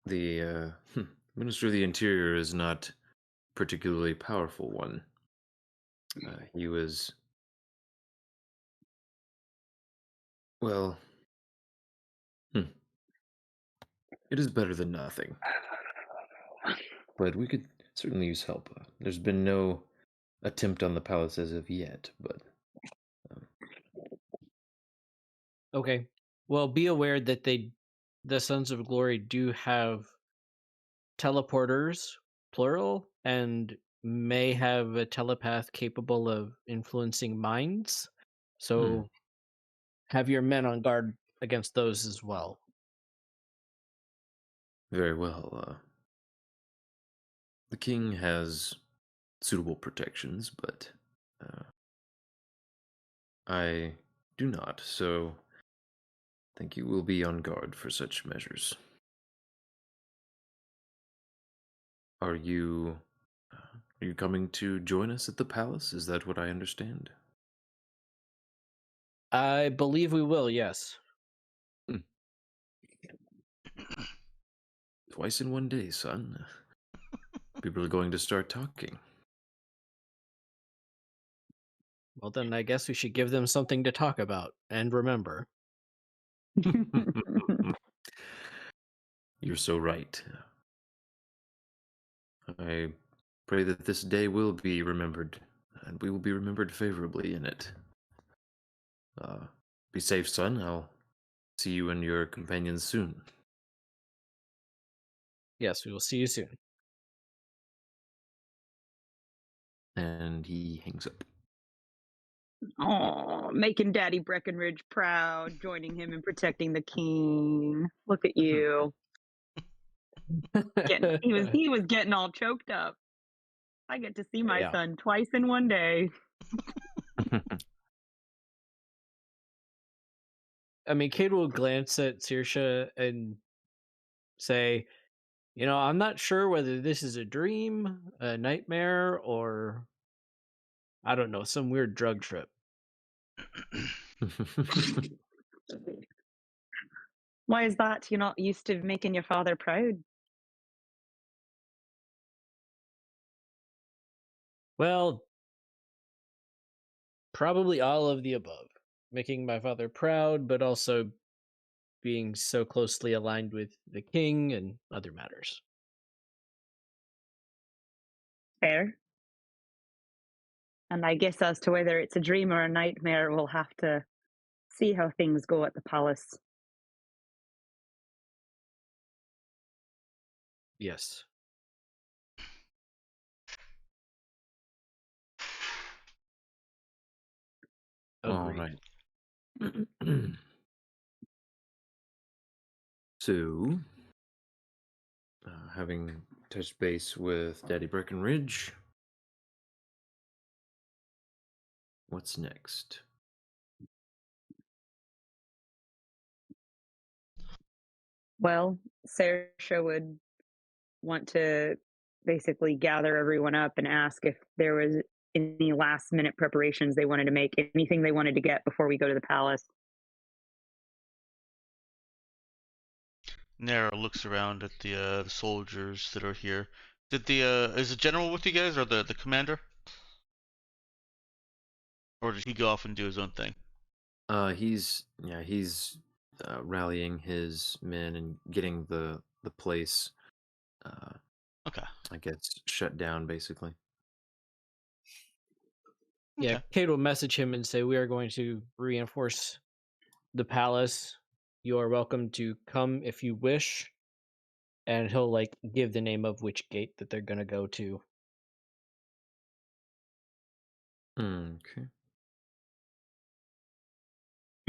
S1: the Minister of the Interior is not particularly powerful one. He was, well, it is better than nothing. But we could certainly use help. There's been no attempt on the palace as of yet, but
S5: Okay. Well, be aware that the Sons of Glory do have teleporters, plural, and may have a telepath capable of influencing minds. So have your men on guard against those as well.
S1: very well. The king has suitable protections, but I do not, so I think you will be on guard for such measures. Are you coming to join us at the palace? Is that what I understand?
S5: I believe we will, yes.
S1: Twice in one day, son. People are going to start talking.
S5: Well, then I guess we should give them something to talk about and remember.
S1: You're so right. I pray that this day will be remembered, and we will be remembered favorably in it. Be safe, son. I'll see you and your companions soon.
S5: Yes, we will see you soon.
S1: And he hangs up.
S3: Oh, making Daddy Breckenridge proud, joining him in protecting the king. Look at you. He was getting all choked up. I get to see my
S5: Yeah.
S3: son twice in one day.
S5: I mean, Cade will glance at Saoirse and say, I'm not sure whether this is a dream, a nightmare, or I don't know, some weird drug trip.
S3: Why is that? You're not used to making your father proud?
S5: Well, probably all of the above. Making my father proud, but also being so closely aligned with the king and other matters.
S3: Fair. And I guess as to whether it's a dream or a nightmare, we'll have to see how things go at the palace.
S5: Yes.
S1: All
S5: Agreed.
S1: right. So, having touched base with Daddy Breckenridge, what's next?
S3: Well, Saoirse would want to basically gather everyone up and ask if there was any last minute preparations they wanted to make, anything they wanted to get before we go to the palace.
S6: Nara looks around at the soldiers that are here. Did the is the general with you guys or the commander? Or did he go off and do his own thing?
S1: He's rallying his men and getting the place,
S6: Okay.
S1: I guess, shut down basically.
S5: Yeah,
S6: Okay.
S5: Kate will message him and say, "We are going to reinforce the palace. You are welcome to come if you wish." And he'll give the name of which gate that they're gonna go to.
S1: Okay.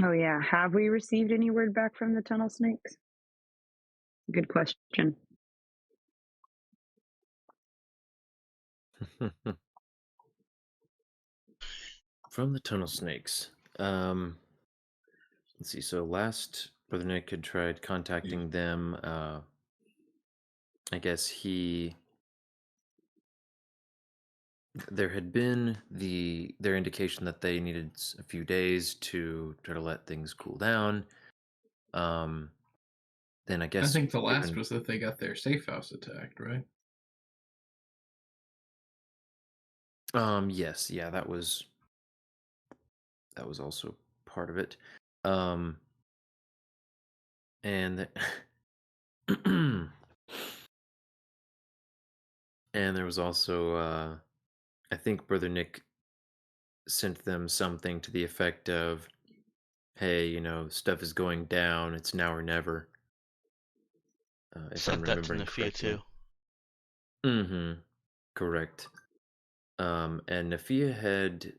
S3: Oh, yeah. Have we received any word back from the tunnel snakes? Good question.
S1: From the tunnel snakes. Let's see. So last Brother Nick had tried contacting them. I guess there had been their indication that they needed a few days to try to let things cool down. Then I
S4: I
S1: guess
S4: think the last
S1: given-
S4: was that they got their safe house attacked, right?
S1: Yes, yeah, that was also part of it. And and there was also I think Brother Nick sent them something to the effect of, "Hey, stuff is going down. It's now or never." If I'm
S6: Sent that to
S1: remembering
S6: Nafia
S1: correctly.
S6: too.
S1: Mm-hmm. Correct. And Nafia had,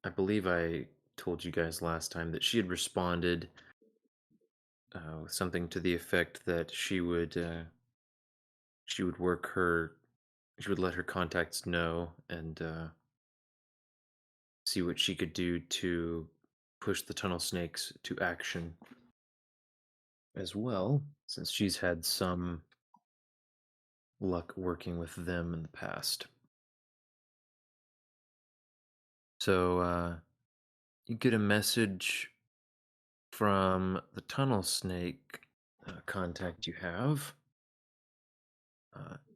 S1: I believe I told you guys last time that she had responded with something to the effect that she would let her contacts know and see what she could do to push the tunnel snakes to action as well, since she's had some luck working with them in the past. So you get a message from the tunnel snake contact you have,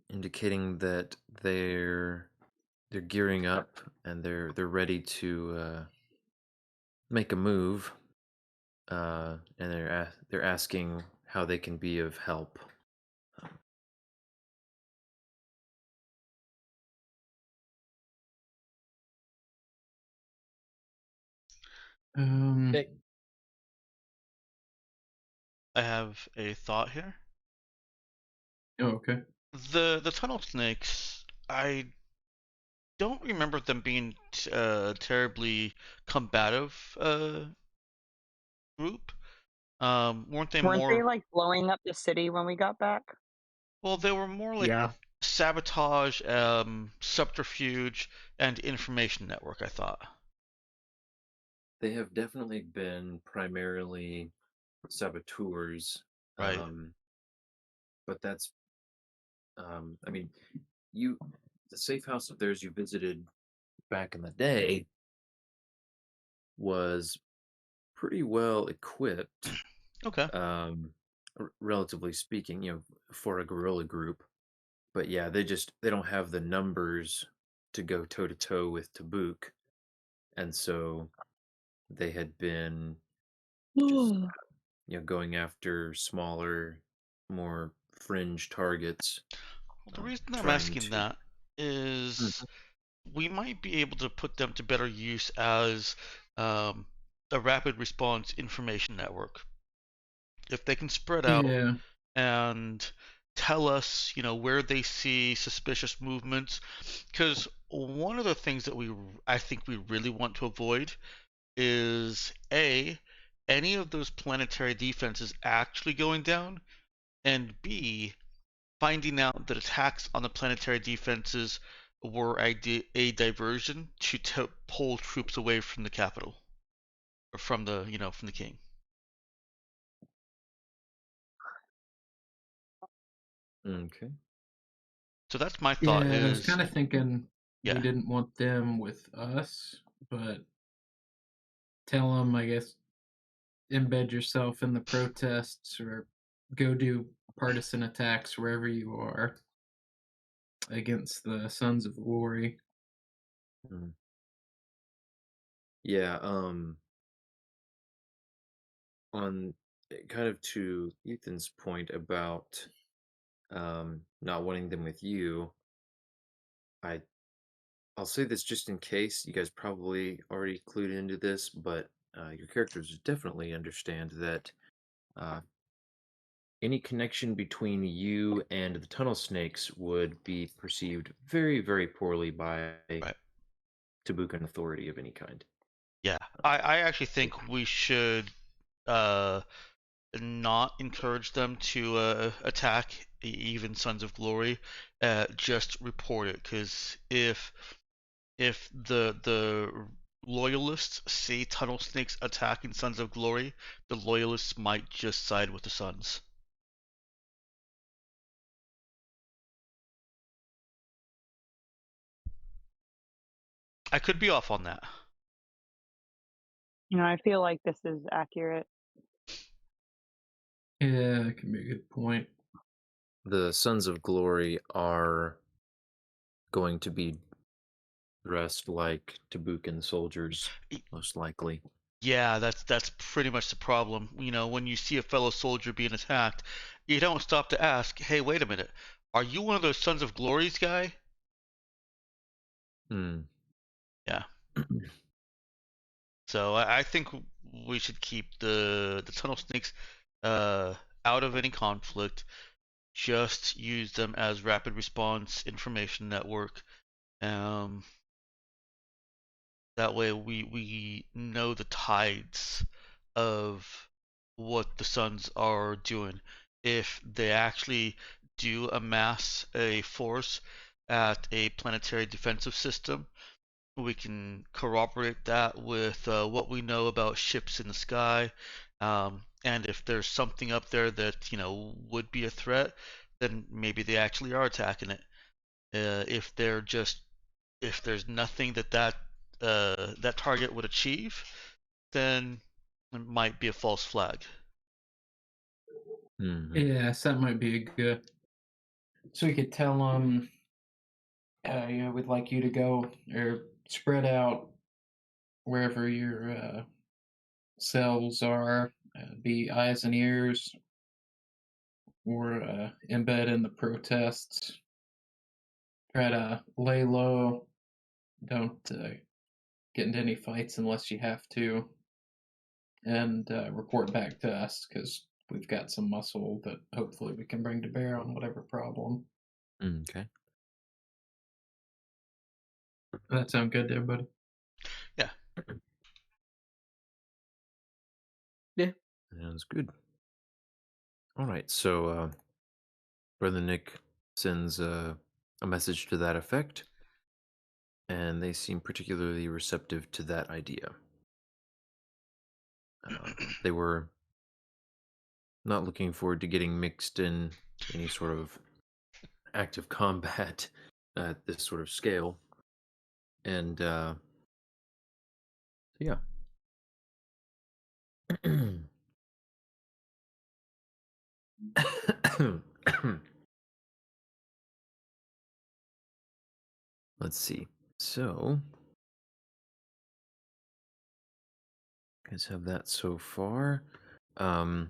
S1: indicating that they're gearing up and they're ready to make a move, and they're asking how they can be of help.
S5: Hey,
S6: I have a thought here.
S4: Oh, okay.
S6: The tunnel snakes, I don't remember them being terribly combative group. Weren't they
S3: Weren't they
S6: more?
S3: like blowing up the city when we got back?
S6: Well, they were more like
S5: yeah.
S6: sabotage, subterfuge, and information network, I thought.
S1: They have definitely been primarily saboteurs.
S6: Right.
S1: but that's I mean, you the safe house of theirs you visited back in the day was pretty well equipped,
S6: Okay.
S1: um, relatively speaking, for a guerrilla group. But yeah, they don't have the numbers to go toe to toe with Tabuk, and so they had been just going after smaller, more fringe targets,
S6: Well, the reason I'm
S1: trying
S6: asking
S1: to.
S6: that
S1: Mm,
S6: is we might be able to put them to better use as um, a rapid response information network. If they can spread out
S4: Yeah.
S6: and tell us, where they see suspicious movements, because one of the things that I think we really want to avoid is any of those planetary defenses actually going down, and B, finding out that attacks on the planetary defenses were a diversion to pull troops away from the capital or from the king.
S1: okay.
S6: So that's my thought
S4: Yeah, I was
S6: is
S4: kind of thinking we
S6: yeah.
S4: didn't want them with us, but tell them, I guess, embed yourself in the protests or go do partisan attacks wherever you are against the Sons of Glory.
S1: Mm. Yeah. On kind of to Ethan's point about not wanting them with you, I I'll say this just in case you guys probably already clued into this, but your characters definitely understand that uh, any connection between you and the tunnel snakes would be perceived very, very poorly by
S6: Right.
S1: Tabukan authority of any kind.
S6: Yeah. I actually
S1: It-
S6: think we should uh not encourage them to attack even Sons of Glory. Just report it, because if the loyalists see Tunnel Snakes attacking Sons of Glory, the loyalists might just side with the Sons. I could be off on that.
S3: I feel like this is accurate.
S4: Yeah, that can be a good point.
S1: The Sons of Glory are going to be dressed like Tabukan soldiers, most likely.
S6: Yeah, that's pretty much the problem. When you see a fellow soldier being attacked, you don't stop to ask, "Hey, wait a minute. Are you one of those Sons of Glories guy?"
S1: Hmm.
S6: Yeah. So I think we should keep the tunnel snakes uh, out of any conflict. Just use them as rapid response information network. Um, that way we know the tides of what the Suns are doing. If they actually do amass a force at a planetary defensive system, we can corroborate that with what we know about ships in the sky. And if there's something up there that would be a threat, then maybe they actually are attacking it. If there's nothing that target would achieve, then it might be a false flag.
S1: Mhm.
S4: Yes, that might be a good. So we could tell them, we'd like you to go or spread out wherever your cells are, be eyes and ears, or embed in the protests. Try to lay low. Don't get into any fights unless you have to, and report back to us because we've got some muscle that hopefully we can bring to bear on whatever problem.
S1: Okay.
S4: Does that sound good to everybody?
S6: Yeah.
S5: Yeah.
S1: Sounds good. All right. So, Brother Nick sends a message to that effect, and they seem particularly receptive to that idea. They were not looking forward to getting mixed in any sort of active combat at this sort of scale. And yeah. Let's see. So, guys have that so far.
S4: All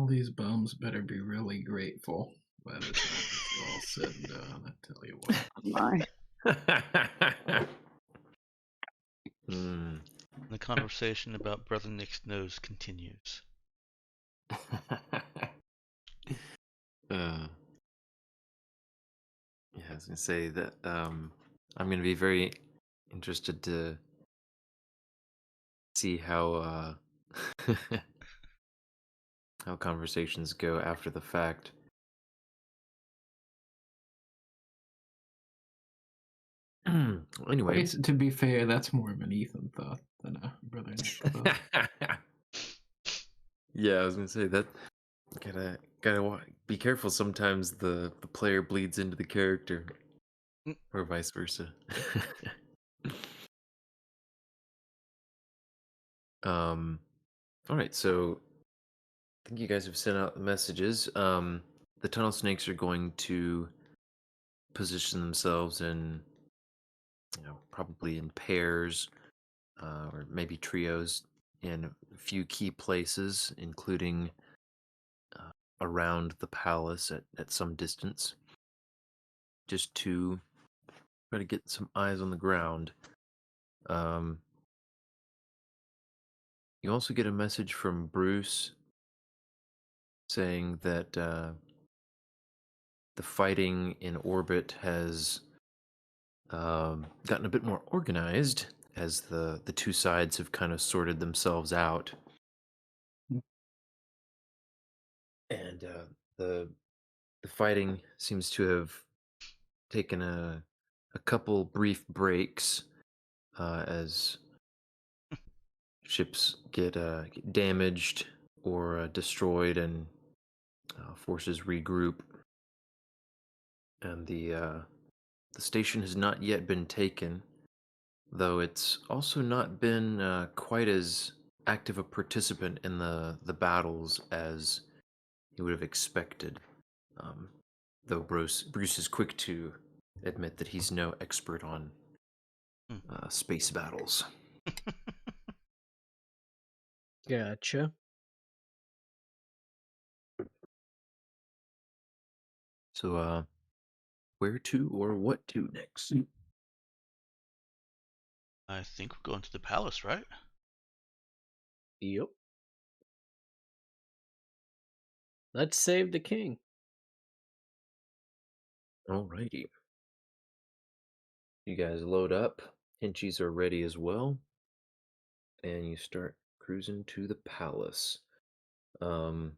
S4: these bums better be really grateful by the time it's all said and done. I tell you what.
S3: My.
S6: The conversation about Brother Nick's nose continues.
S1: Yeah, I was gonna say that I'm gonna be very interested to see how how conversations go after the fact. Anyway,
S4: To be fair, that's more of an Ethan thought than a Brother Nick thought.
S1: yeah, I was gonna say that gotta be careful. Sometimes the player bleeds into the character, or vice versa. All right, so I think you guys have sent out the messages. The tunnel snakes are going to position themselves in, probably in pairs, or maybe trios in a few key places, including around the palace at some distance, just to try to get some eyes on the ground. You also get a message from Bruce saying that the fighting in orbit has gotten a bit more organized as the two sides have kind of sorted themselves out. And the fighting seems to have taken a couple brief breaks as ships get damaged or destroyed, and forces regroup. And the station has not yet been taken, though it's also not been quite as active a participant in the battles as you would have expected. Though Bruce is quick to admit that he's no expert on space battles.
S5: Gotcha.
S1: So, where to or what to next?
S6: I think we're going to the palace, right?
S5: Yep. Let's save the king.
S1: Alrighty. You guys load up. Hinchies are ready as well. And you start cruising to the palace. Alright,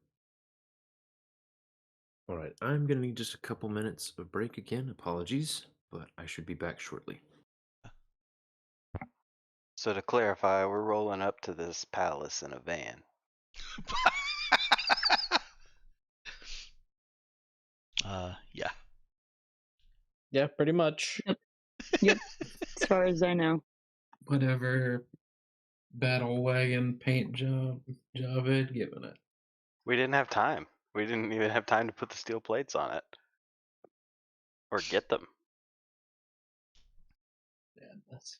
S1: I'm gonna need just a couple minutes of break again. Apologies, but I should be back shortly.
S2: So to clarify, we're rolling up to this palace in a van.
S6: Yeah.
S5: Yeah, pretty much.
S3: Yep. As far as I know.
S4: Whatever battle wagon paint job had given it.
S2: We didn't have time. We didn't even have time to put the steel plates on it. Or get them.
S4: Madness.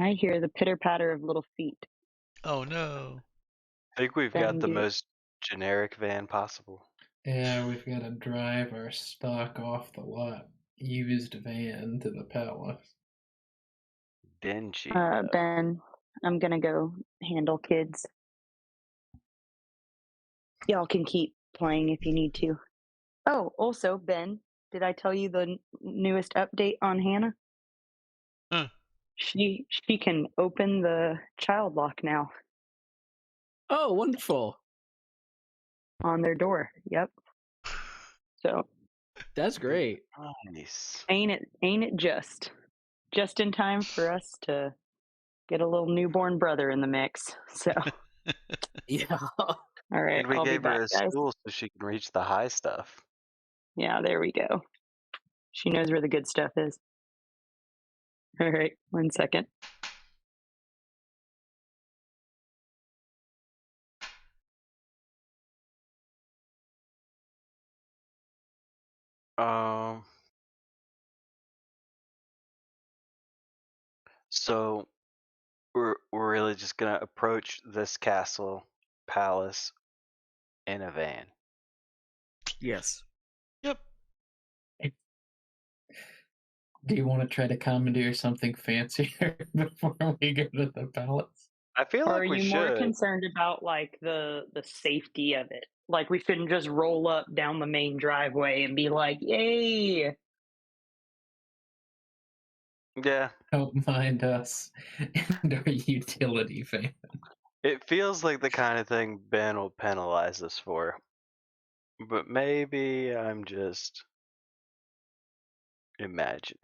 S3: I hear the pitter patter of little feet.
S6: Oh no.
S2: I think we've got the
S3: Thank you.
S2: most generic van possible.
S4: Yeah, we've got to drive our stock off the lot used van to the palace.
S2: Dingy.
S3: Ben, I'm gonna go handle kids. Y'all can keep playing if you need to. Oh, also, Ben, did I tell you the newest update on Hannah?
S6: Huh.
S3: She can open the child lock now
S5: Oh, wonderful.
S3: on their door. Yep. So
S5: That's great.
S2: Nice.
S3: ain't it just in time for us to get a little newborn brother in the mix. So
S5: Yeah.
S3: All right,
S2: And we
S3: I'll be
S2: gave her
S3: back,
S2: a
S3: guys.
S2: stool so she can reach the high stuff.
S3: Yeah, there we go. She knows where the good stuff is. All right, 1 second.
S2: So we're really just gonna approach this castle palace in a van.
S5: Yes.
S6: Yep.
S4: Do you want to try to commandeer something fancier before we go to the palace?
S2: I feel
S3: Or
S2: like
S3: are
S2: we
S3: you more
S2: should.
S3: concerned about like the safety of it? Like we shouldn't just roll up down the main driveway and be like, "Yay!"
S2: Yeah,
S4: Don't mind us and our utility van.
S2: it feels like the kind of thing Ben will penalize us for. But maybe I'm just imagining.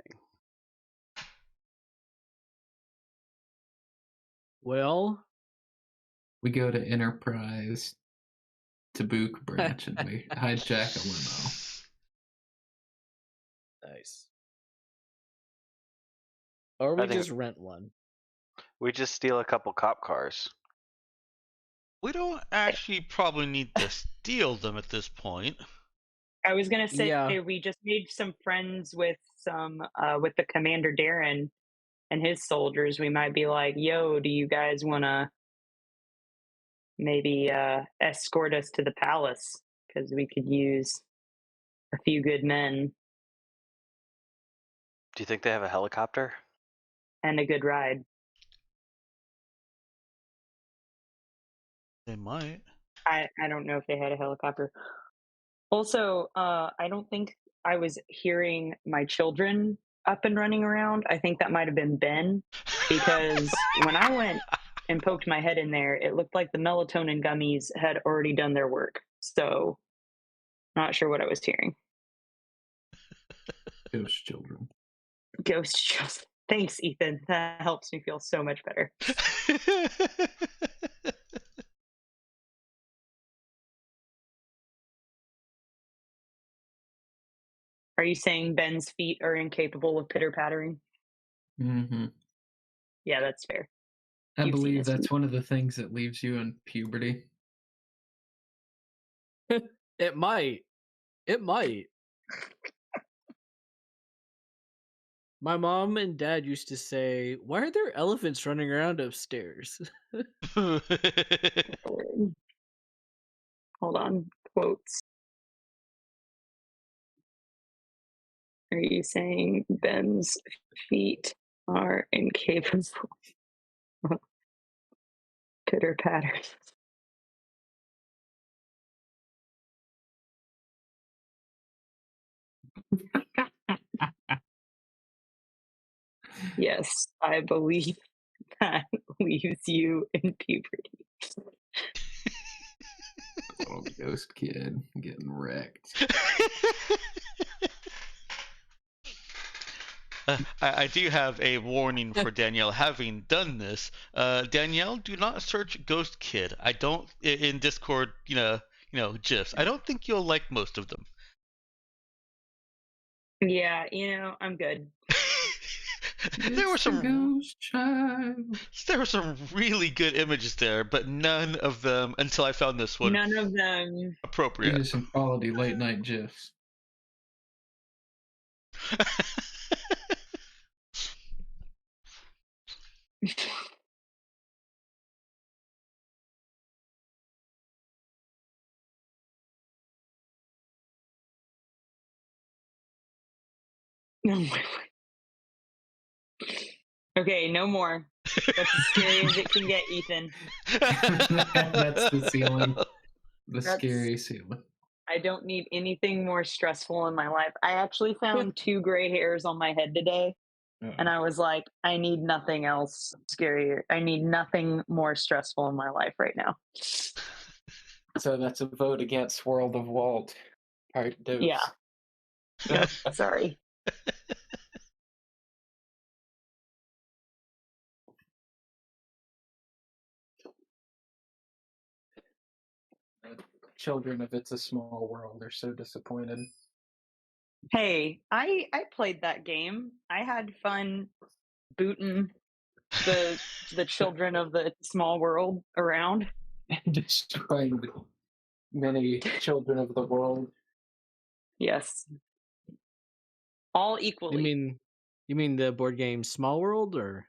S5: Well,
S4: We go to Enterprise Tabuk branch and we hijack a limo.
S5: nice. Or we
S2: I think-
S5: just rent one.
S2: We just steal a couple cop cars.
S6: We don't actually probably need to steal them at this point.
S3: I was gonna say
S5: Yeah.
S3: we just made some friends with with the Commander Darren and his soldiers. We might be like, "Yo, do you guys want to maybe escort us to the palace? Because we could use a few good men
S2: Do you think they have a helicopter?
S3: and a good ride."
S6: They might.
S3: I don't know if they had a helicopter. Also, I don't think I was hearing my children up and running around. I think that might have been Ben, because when I went and poked my head in there, it looked like the melatonin gummies had already done their work. So, not sure what I was hearing.
S4: Ghost children.
S3: Ghost children. Thanks, Ethan. That helps me feel so much better. Are you saying Ben's feet are incapable of pitter pattering?
S4: Mm-hmm.
S3: Yeah, that's fair.
S4: I
S3: You've seen
S4: believe
S3: his
S4: that's
S3: feet.
S4: one of the things that leaves you in puberty.
S5: It might. It might. My mom and dad used to say, "Why are there elephants running around upstairs?"
S3: Hold on. Quotes. Are you saying Ben's feet are incapable of pitter patters? Yes, I believe that leaves you in puberty.
S4: Little ghost kid getting wrecked.
S6: I do have a warning for Danielle. Having done this, Danielle, do not search Ghost Kid. I don't in Discord. GIFs. I don't think you'll like most of them.
S3: Yeah, I'm good.
S6: There were
S4: It's the
S6: some
S4: ghost child.
S6: there were some really good images there, but none of them until I found this one
S3: None of them.
S4: These
S6: appropriate.
S4: are some quality late night gifs.
S3: Oh my word. Okay, no more. That's as scary as it can get, Ethan.
S4: That's the ceiling. The
S3: That's-
S4: scary ceiling.
S3: I don't need anything more stressful in my life. I actually found 2 gray hairs on my head today, and I was like, I need nothing else scarier. I need nothing more stressful in my life right now.
S4: So that's a vote against World of Walt. Part dose.
S3: Yeah. Yep, sorry.
S4: children of It's a Small World are so disappointed.
S3: Hey, I played that game. I had fun booting the children of the small world around.
S4: And destroying many children of the world.
S3: Yes. All
S5: You
S3: equally.
S5: mean the board game Small World, or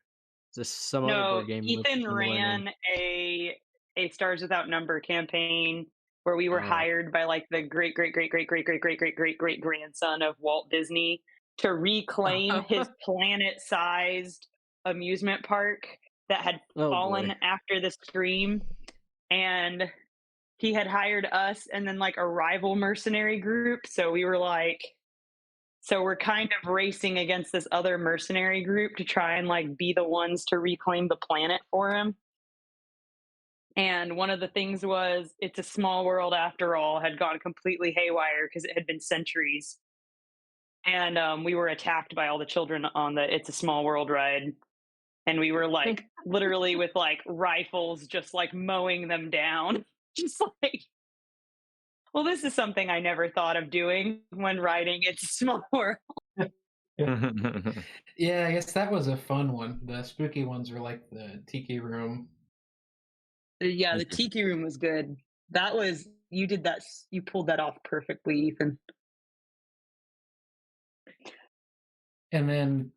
S5: is this some other
S3: No,
S5: board game with a
S3: Ethan
S5: similar name?
S3: ran a Stars Without Number campaign where we were
S5: Oh.
S3: hired by like the great great great great great great great great great great grandson of Walt Disney to reclaim his planet-sized amusement park that had
S5: Oh
S3: fallen
S5: boy.
S3: after the Scream, and he had hired us and then like a rival mercenary group. So we were like, so we're kind of racing against this other mercenary group to try and like be the ones to reclaim the planet for him. And one of the things was It's a Small World After All had gone completely haywire because it had been centuries. And we were attacked by all the children on the It's a Small World ride. And we were like literally with like rifles just like mowing them down. Just like, well, this is something I never thought of doing when riding It's a Small World.
S4: Yeah, I guess that was a fun one. The spooky ones were like the Tiki Room.
S3: Yeah, the Tiki Room was good. That was, you did that, you pulled that off perfectly, Ethan.
S4: And then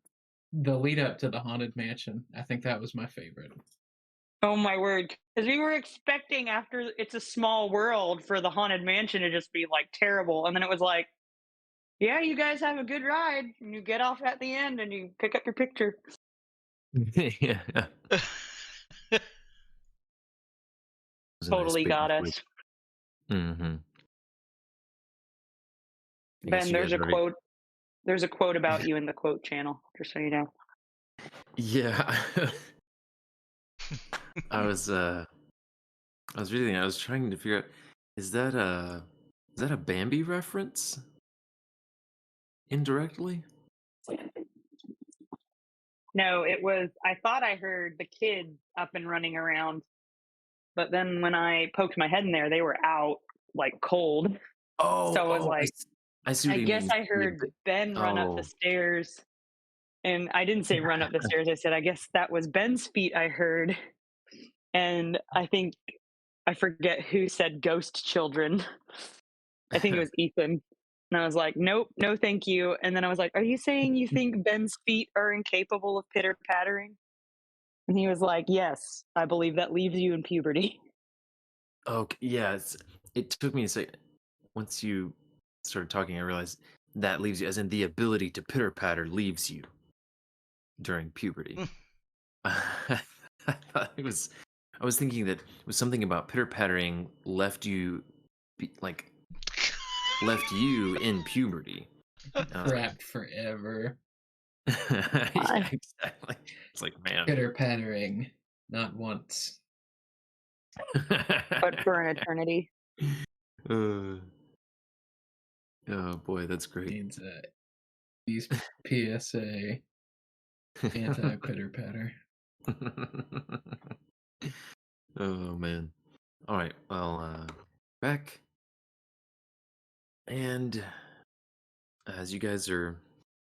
S4: the lead up to the Haunted Mansion, I think that was my favorite.
S3: Oh my word. Because we were expecting after It's a Small World for the Haunted Mansion to just be like terrible. And then it was like, yeah, you guys have a good ride. And you get off at the end and you pick up your picture.
S1: Yeah.
S3: Totally got us.
S1: Mm-hmm.
S3: Ben, there's a quote. There's a quote about you in the quote channel, just so you know.
S1: Yeah. I was reading. I was trying to figure out, is that a Bambi reference? Indirectly?
S3: No, it was, I thought I heard the kids up and running around, but then when I poked my head in there, they were out like cold.
S1: Oh,
S3: So it was like,
S1: I see what
S3: I
S1: you
S3: guess
S1: mean.
S3: I heard Ben run up the
S1: Oh.
S3: stairs. And I didn't say run up the stairs. I said, I guess that was Ben's feet I heard. And I think, I forget who said ghost children. I think it was Ethan. And I was like, nope, no, thank you. And then I was like, are you saying you think Ben's feet are incapable of pitter pattering? And he was like, yes, I believe that leaves you in puberty.
S1: Okay, yeah, it took me a second. Once you started talking, I realized that leaves you, as in the ability to pitter patter leaves you during puberty. I thought it was. I was thinking that it was something about pitter pattering left you in puberty.
S4: Trapped forever.
S1: Yeah, exactly. It's like, man.
S4: Pitter pattering, not once.
S3: But for an eternity.
S1: Oh boy, that's great.
S4: Needs these PSA anti pitter patter.
S1: Oh man. All right. Well, back, and as you guys are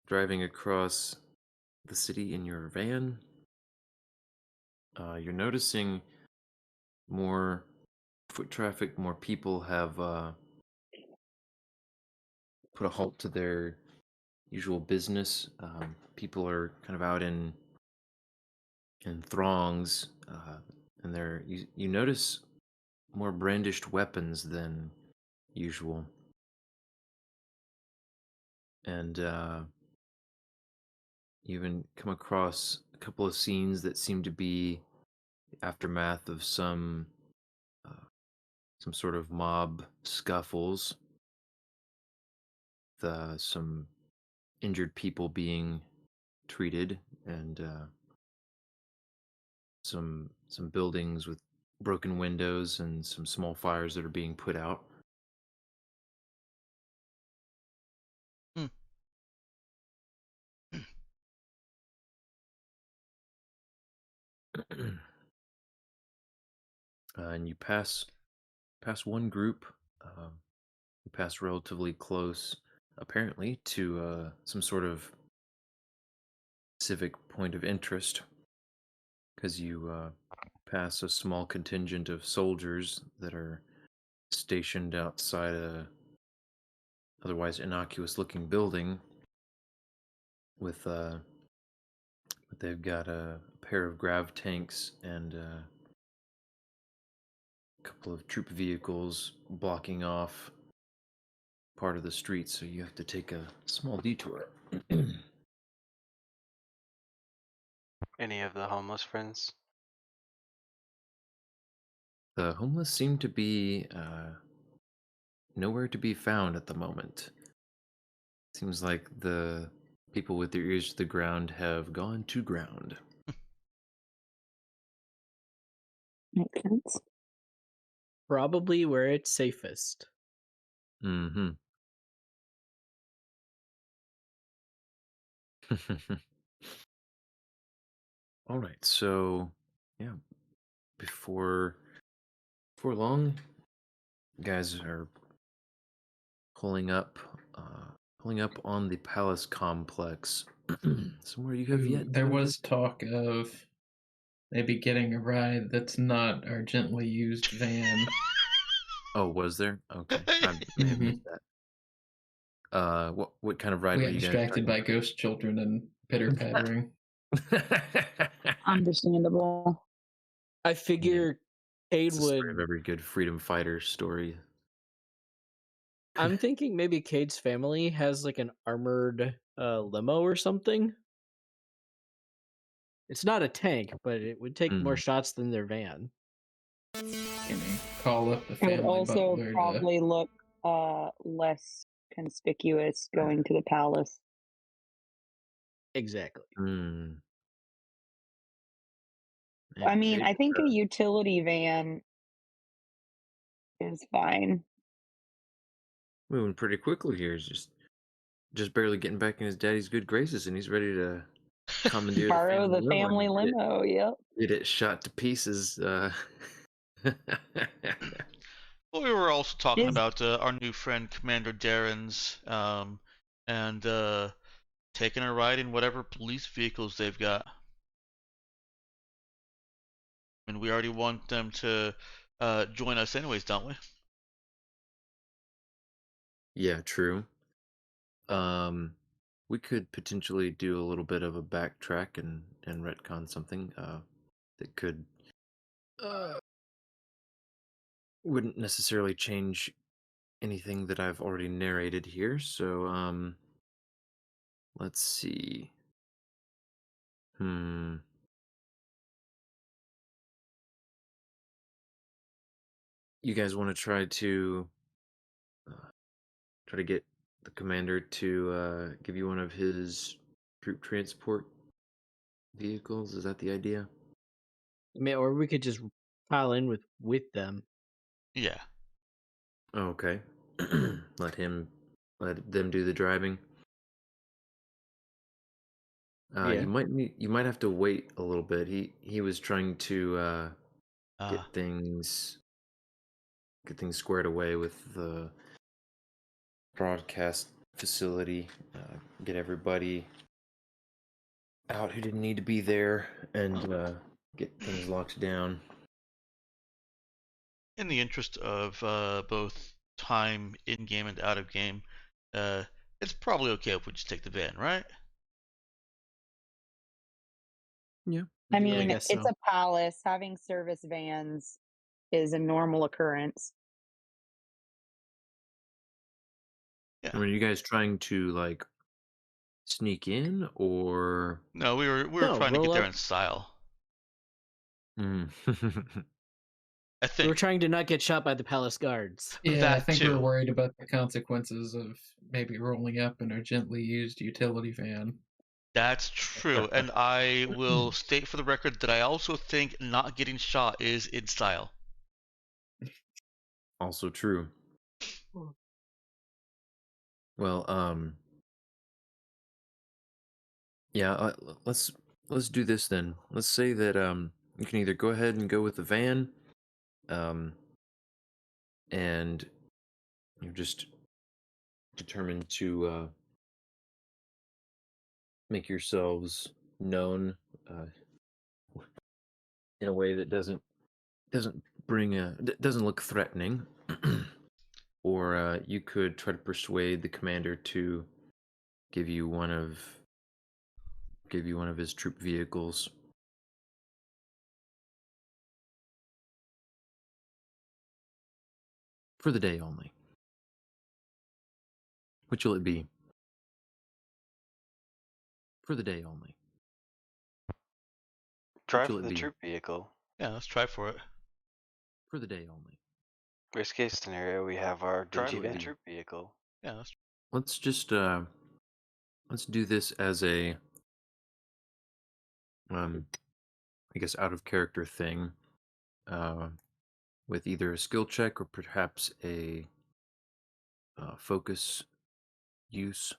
S1: driving across the city in your van, you're noticing more foot traffic. More people have put a halt to their usual business. People are kind of out in throngs, and you notice more brandished weapons than usual. And you even come across a couple of scenes that seem to be the aftermath of some sort of mob scuffles, with some injured people being treated, and some buildings with broken windows and some small fires that are being put out. And you pass one group, you pass relatively close, apparently, to some sort of civic point of interest, because you pass a small contingent of soldiers that are stationed outside a otherwise innocuous looking building with they've got a pair of grav tanks and a couple of troop vehicles blocking off part of the street, so you have to take a small detour.
S2: Any of the homeless friends?
S1: The homeless seem to be nowhere to be found at the moment. Seems like the people with their ears to the ground have gone to ground.
S3: Makes sense.
S5: Probably where it's safest.
S1: Mm-hmm. All right, so yeah, before long, you guys are pulling up on the palace complex. Somewhere you have
S4: Ooh,
S1: yet
S4: there
S1: to
S4: was
S1: visit.
S4: talk of maybe getting a ride that's not our gently used van.
S1: Oh, was there? Okay, I may have missed that. What kind of ride
S4: We
S1: were
S4: got
S1: you guys
S4: distracted by
S1: talking
S4: ghost children and pitter pattering.
S1: about?
S3: Understandable.
S5: I
S1: Yeah,
S5: figure Cade
S1: it's the story of
S5: would.
S1: every good freedom fighter story.
S5: I'm thinking maybe Cade's family has like an armored limo or something. It's not a tank, but it would take more
S1: Mm.
S5: shots than their van.
S4: Can we call up the
S3: It would
S4: family
S3: also
S4: butler to
S3: probably look less conspicuous going to the palace.
S5: Exactly.
S1: Mm.
S3: I
S1: Man,
S3: mean,
S1: Cade,
S3: I think a utility van is fine.
S1: moving pretty quickly here. He's just barely getting back in his daddy's good graces, and he's ready to commandeer the
S3: Borrow
S1: family
S3: the
S1: limo
S3: family
S1: and
S3: limo. Yep.
S1: get it shot to pieces.
S6: Well, we were also talking
S3: Is
S6: about our new friend Commander Darren's, and taking a ride in whatever police vehicles they've got. And we already want them to join us anyways, don't we?
S1: Yeah, true. We could potentially do a little bit of a backtrack and retcon something that could uh wouldn't necessarily change anything that I've already narrated here. So let's see. Hmm. You guys want to try to get the commander to give you one of his troop transport vehicles? Is that the idea?
S5: I mean, or we could just pile in with them.
S6: Yeah.
S1: Oh, okay. Let them do the driving.
S5: Yeah.
S1: You might have to wait a little bit. He was trying to get
S6: Uh,
S1: things squared away with the broadcast facility, get everybody out who didn't need to be there, and get things locked down.
S6: in the interest of both time in game and out of game, uh, it's probably okay if we just take the van, right?
S1: Yeah.
S3: I
S5: Yeah, I
S3: mean,
S5: guess
S3: it's
S5: so.
S3: a palace. Having service vans is a normal occurrence.
S1: I
S6: Yeah.
S1: mean, are you guys trying to like sneak in or?
S6: No, we were
S5: No,
S6: trying to get
S5: roll
S6: there
S5: up.
S6: in style.
S1: Mm.
S6: I
S5: We were
S6: think
S5: trying to not get shot by the palace guards.
S4: Yeah, I
S6: that
S4: think we were
S6: too.
S4: worried about the consequences of maybe rolling up in our gently used utility van.
S6: That's true, and I will state for the record that I also think not getting shot is in style.
S1: Also true. Well, yeah. Let's do this then. Let's say that you can either go ahead and go with the van, um, and you're just determined to make yourselves known in a way that doesn't doesn't look threatening. Or you could try to persuade the commander to give you one of his troop vehicles. For the day only. Which will it be? For the day only.
S2: Try
S1: Which will
S2: for
S1: it
S2: the
S1: be?
S2: troop vehicle.
S6: Yeah, let's try for it.
S1: For the day only.
S2: Worst case scenario, we have our
S6: Try
S2: Digivan
S6: with
S1: the-
S2: troop vehicle.
S6: Yeah, let's
S1: Let's just let's do this as a I guess out of character thing. With either a skill check or perhaps a focus use.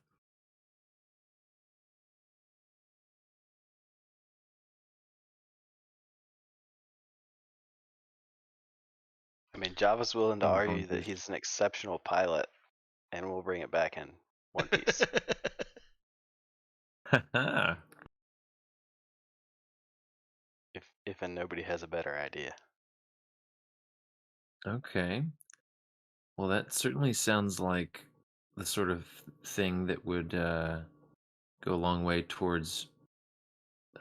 S2: I mean, Java's willing to
S1: Oh,
S2: argue that
S1: bonkers.
S2: he's an exceptional pilot, and we'll bring it back in one piece.
S1: Haha.
S2: if and nobody has a better idea.
S1: Okay. Well, that certainly sounds like the sort of thing that would go a long way towards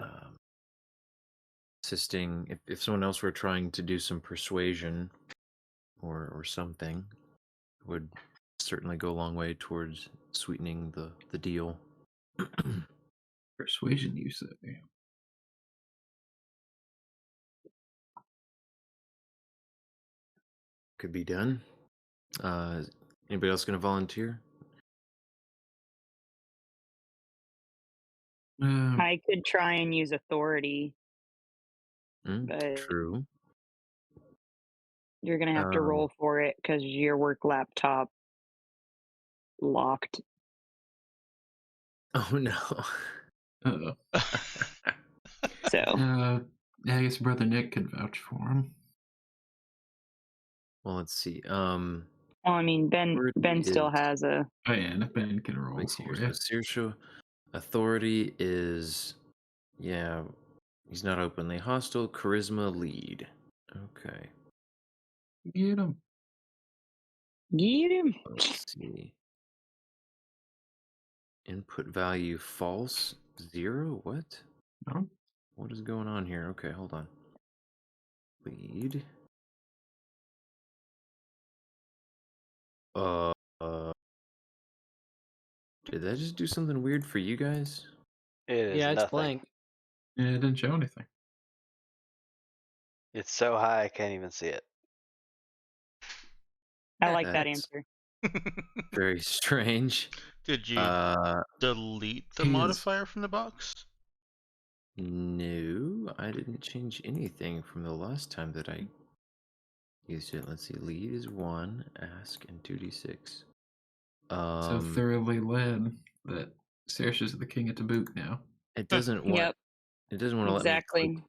S1: um, assisting if someone else were trying to do some persuasion or something, would certainly go a long way towards sweetening the deal.
S4: Persuasion, you say?
S1: Could be done. Is anybody else going to volunteer?
S3: I could try and use authority, but
S1: True.
S3: you're gonna have to roll for it because your work laptop locked.
S1: Oh no.
S3: So
S4: I guess Brother Nick could vouch for him.
S1: Well, let's see.
S3: well, I mean, Ben
S1: Authority
S3: still
S1: is-
S3: has a.
S4: Oh yeah, and if Ben can
S1: Let
S4: roll
S1: me see
S4: for
S1: here.
S4: you.
S1: So Saoirse, authority is, yeah, he's not openly hostile. Charisma lead. Okay.
S4: Get him.
S3: Get him.
S1: Let's see. Input value false 0. What?
S4: No?
S1: What is going on here? Okay, hold on. Lead. Did that just do something weird for you guys?
S2: It is
S5: Yeah, it's
S2: nothing.
S5: blank.
S4: Yeah, it didn't show anything.
S2: It's so high I can't even see it.
S3: I like that
S1: That's-
S3: answer.
S1: Very strange.
S6: Did you
S1: Uh,
S6: delete the
S4: He is-
S6: modifier from the box?
S1: no, I didn't change anything from the last time that I used it. Let's see. Lead is 1, ask, and 2d6.
S4: So thoroughly led that Saoirse is the king of Tabuk now.
S1: It doesn't want.
S3: Yep,
S1: It doesn't want to let me
S3: exactly.
S1: click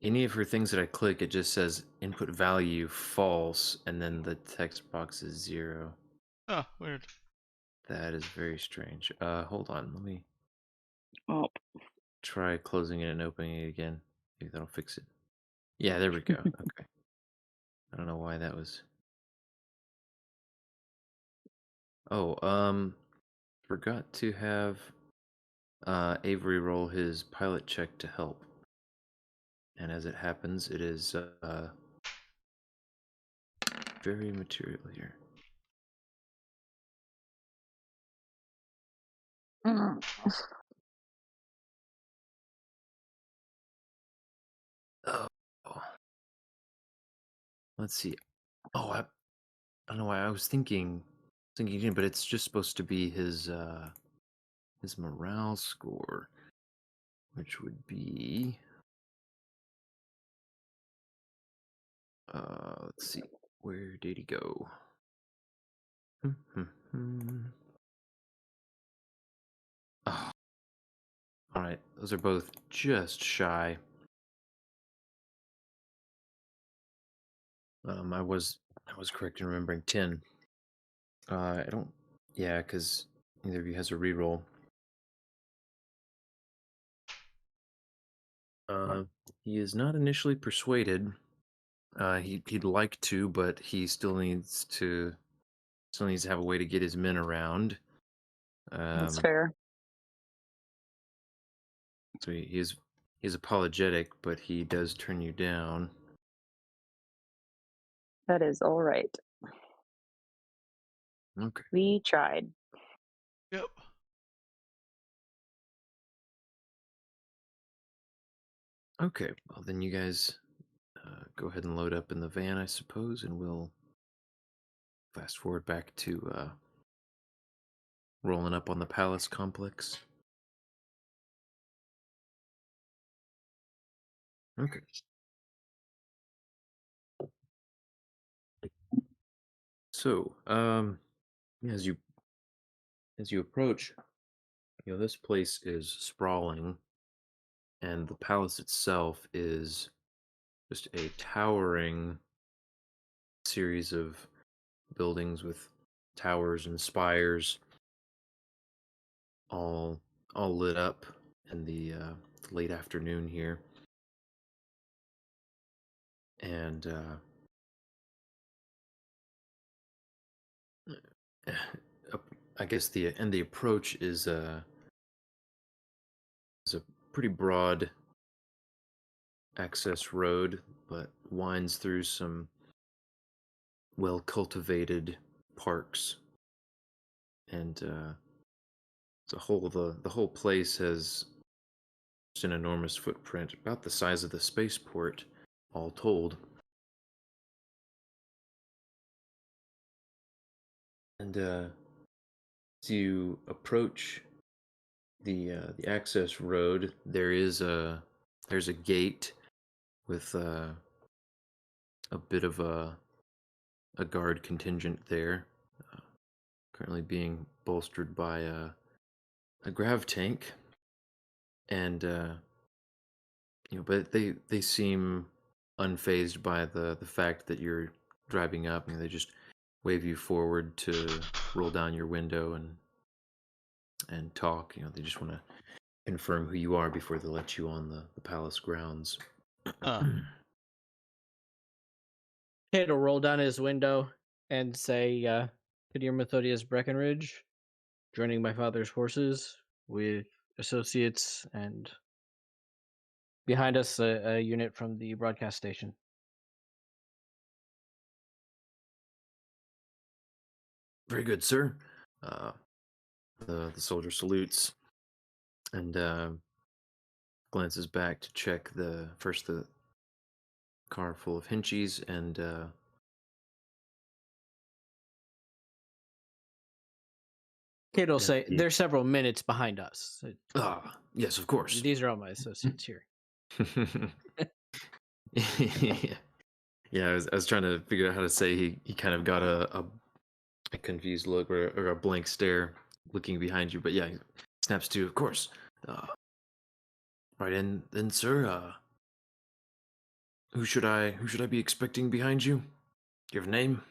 S1: any of her things that I click. It just says input value false, and then the text box is 0.
S6: Oh, weird.
S1: That is very strange. Hold on. Let me
S3: Oh,
S1: try closing it and opening it again. Maybe that'll fix it. Yeah, there we go. Okay. I don't know why that was. Oh, forgot to have Avery roll his pilot check to help. And as it happens, it is very material here. Oh. Let's see. Oh, I don't know why I was thinking, but it's just supposed to be his morale score, which would be let's see, where did he go? Oh, all right, those are both just shy. I was correct in remembering 10. I don't. Yeah, because neither of you has a reroll. Uh, he is not initially persuaded. He'd like to, but he still needs to have a way to get his men around.
S3: That's fair.
S1: So he's apologetic, but he does turn you down.
S3: That is all right.
S1: Okay.
S3: We tried.
S6: Yep.
S1: Okay. Well, then you guys go ahead and load up in the van, I suppose, and we'll fast forward back to rolling up on the palace complex. Okay. So, as you approach, this place is sprawling, and the palace itself is just a towering series of buildings with towers and spires, all lit up in the late afternoon here, and I guess the approach is a pretty broad access road, but winds through some well cultivated parks, and the whole place has just an enormous footprint, about the size of the spaceport, all told. And as you approach the access road, there's a gate with a bit of a guard contingent there, currently being bolstered by a grav tank, and but they seem unfazed by the fact that you're driving up. They just wave you forward to roll down your window and talk. They just want to confirm who you are before they let you on the palace grounds.
S5: Kate will roll down his window and say, Kadir Methodius Breckenridge, joining my father's forces with associates, and behind us a unit from the broadcast station.
S1: Very good, sir. The soldier salutes and glances back to check the car full of Hinchies, and
S5: Kate will say,
S1: yeah.
S5: they're several minutes behind us.
S1: Yes, of course.
S5: These are all my associates here.
S1: Yeah, I was trying to figure out how to say he kind of got a confused look or a blank stare looking behind you, but yeah, he snaps to, of course. Right, and then, sir, who should I be expecting behind you? Do you have a name?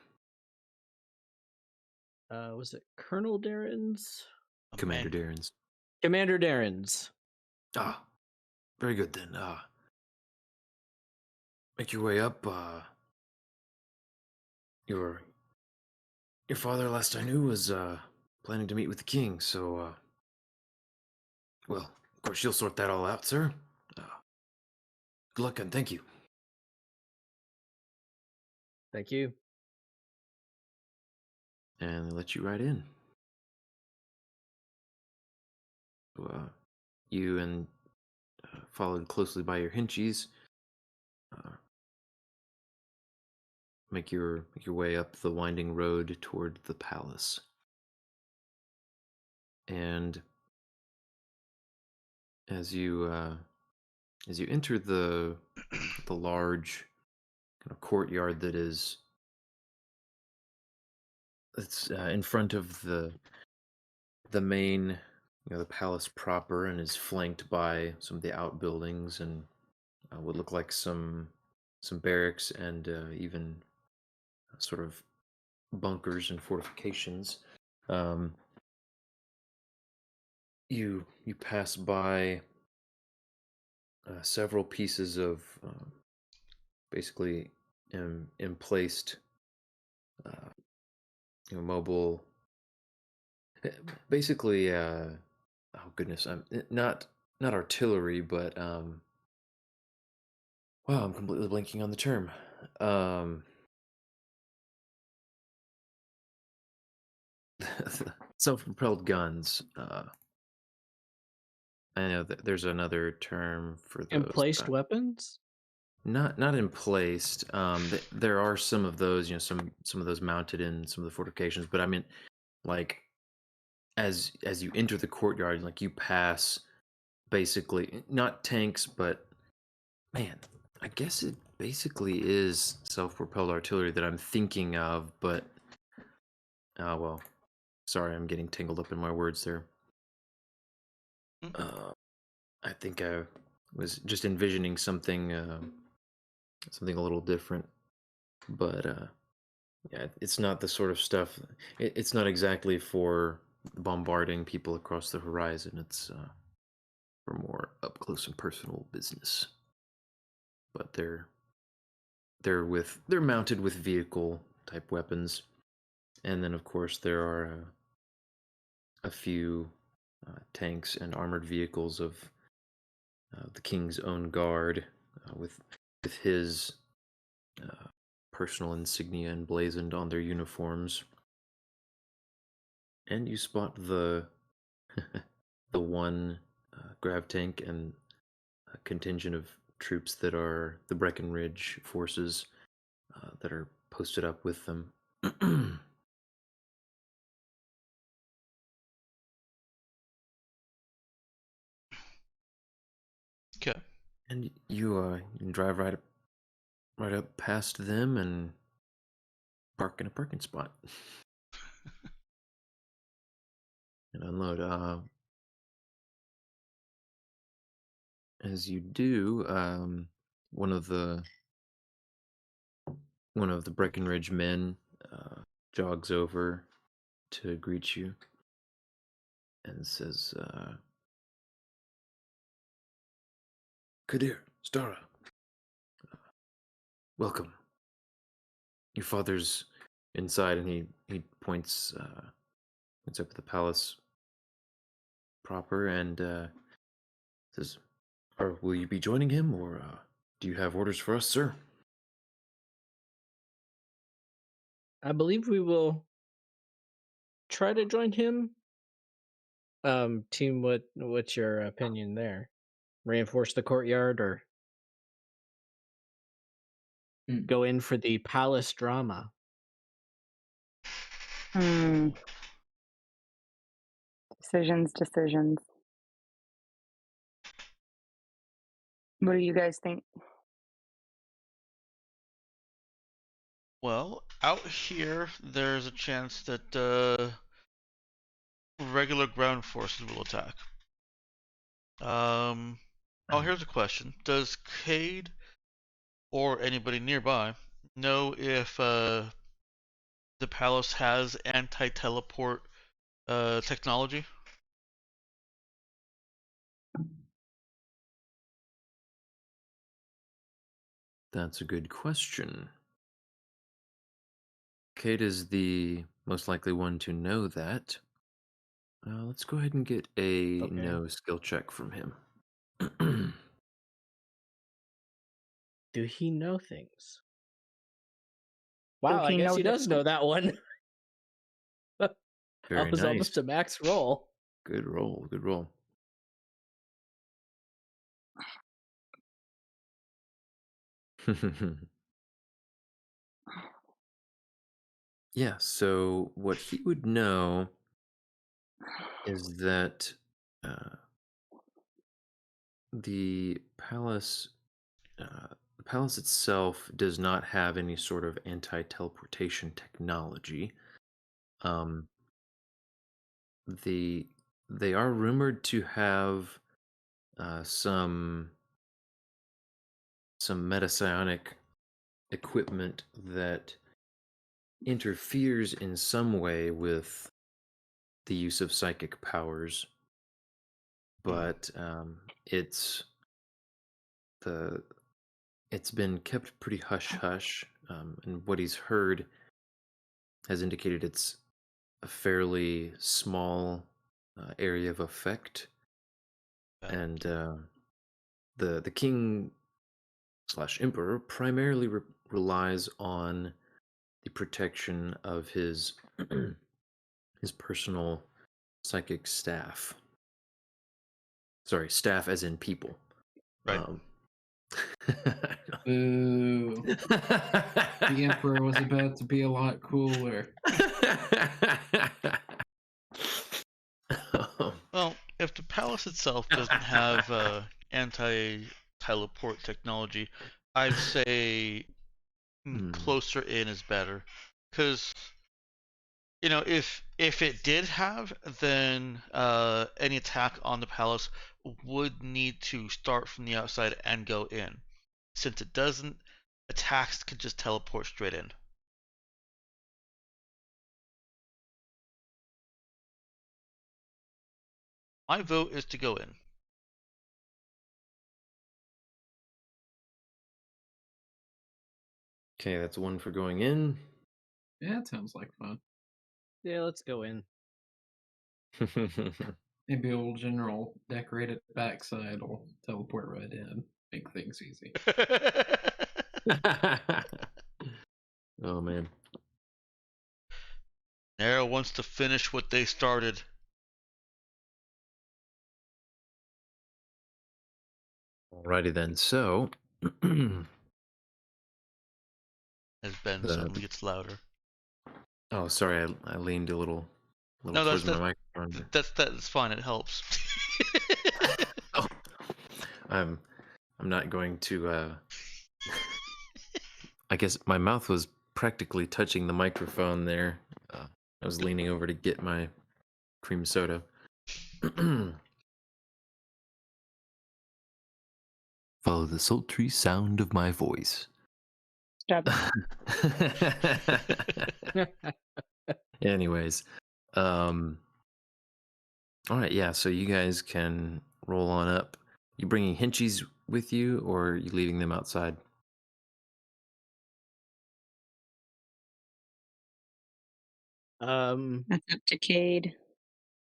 S5: Was it Colonel Darren's?
S1: Commander Darren's.
S5: Commander Darren's.
S1: Very good then. Make your way up. Your father, last I knew, was planning to meet with the king, so well, of course you'll sort that all out, sir. Good luck and thank you.
S5: Thank you.
S1: And they let you right in. So, you and followed closely by your Hinchies, make your way up the winding road toward the palace. And as you enter the large kind of courtyard that is in front of the main, the palace proper, and is flanked by some of the outbuildings and would look like some barracks and even sort of bunkers and fortifications. Um, you pass by several pieces of basically emplaced, mobile. Basically, oh goodness, I'm not artillery, but wow, I'm completely blanking on the term. Um, self-propelled guns. I know that there's another term for those.
S5: Emplaced weapons?
S1: Not emplaced. There are some of those, some of those mounted in some of the fortifications. But I mean, like as you enter the courtyard, like you pass basically not tanks, but man, I guess it basically is self-propelled artillery that I'm thinking of. But well, sorry, I'm getting tangled up in my words there. I think I was just envisioning something a little different, but yeah, it's not the sort of stuff. It's not exactly for bombarding people across the horizon. It's for more up close and personal business. But they're mounted with vehicle type weapons, and then of course there are a few tanks and armored vehicles of the king's own guard, with his personal insignia emblazoned on their uniforms. And you spot the the one grav tank and a contingent of troops that are the Breckenridge forces that are posted up with them.
S6: Okay.
S1: And you can drive right up past them and park in a parking spot and unload. As you do, one of the Breckenridge men jogs over to greet you and says, "Kadir, Stara, welcome. Your father's inside," and he points up at the palace proper and says, "Or will you be joining him, or do you have orders for us, sir?"
S5: I believe we will try to join him. Team, what's your opinion there? Reinforce the courtyard or go in for the palace drama?
S3: Decisions. What do you guys think?
S6: Well, out here, there's a chance that regular ground forces will attack. Oh, here's a question: does Cade or anybody nearby know if the palace has anti-teleport technology?
S1: That's a good question. Kate is the most likely one to know that. Let's go ahead and get a
S5: Okay.
S1: no skill check from him.
S5: Do he know things? Wow, I
S3: he
S5: guess
S3: know
S5: he does know that one.
S1: Very
S5: That was
S1: nice.
S5: almost a max roll.
S1: Good roll. Good roll. Yeah, so what he would know is that the palace itself does not have any sort of anti-teleportation technology. Um, they are rumored to have some metasionic equipment that interferes in some way with the use of psychic powers, but it's the it's been kept pretty hush hush, and what he's heard has indicated it's a fairly small area of effect,
S6: Okay.
S1: and the king slash emperor primarily relies on the protection of his his personal psychic staff. Sorry, staff as in people.
S6: Right.
S4: Boo. The Emperor was about to be a lot cooler.
S6: Well, if the palace itself doesn't have anti-teleport technology, I'd say closer in is better. Because, if it did have, then any attack on the palace would need to start from the outside and go in. Since it doesn't, attacks could just teleport straight in. My vote is to go in.
S1: Okay, that's one for going in.
S4: Yeah, it sounds like fun.
S5: Yeah, let's go in.
S4: Maybe old General decorated backside will teleport right in. Make things easy.
S1: Oh man.
S6: Nero wants to finish what they started.
S1: Alrighty then. So
S6: As Ben suddenly gets louder.
S1: oh, sorry, I leaned a little
S6: No,
S1: towards my microphone.
S6: That's fine. It helps.
S1: Oh, I'm not going to. I guess my mouth was practically touching the microphone there. I was leaning over to get my cream soda. Follow the sultry sound of my voice.
S3: Stop.
S1: Anyways, all right, yeah. So you guys can roll on up. You bringing Hinchies with you, or are you leaving them outside?
S3: That's up to Cade.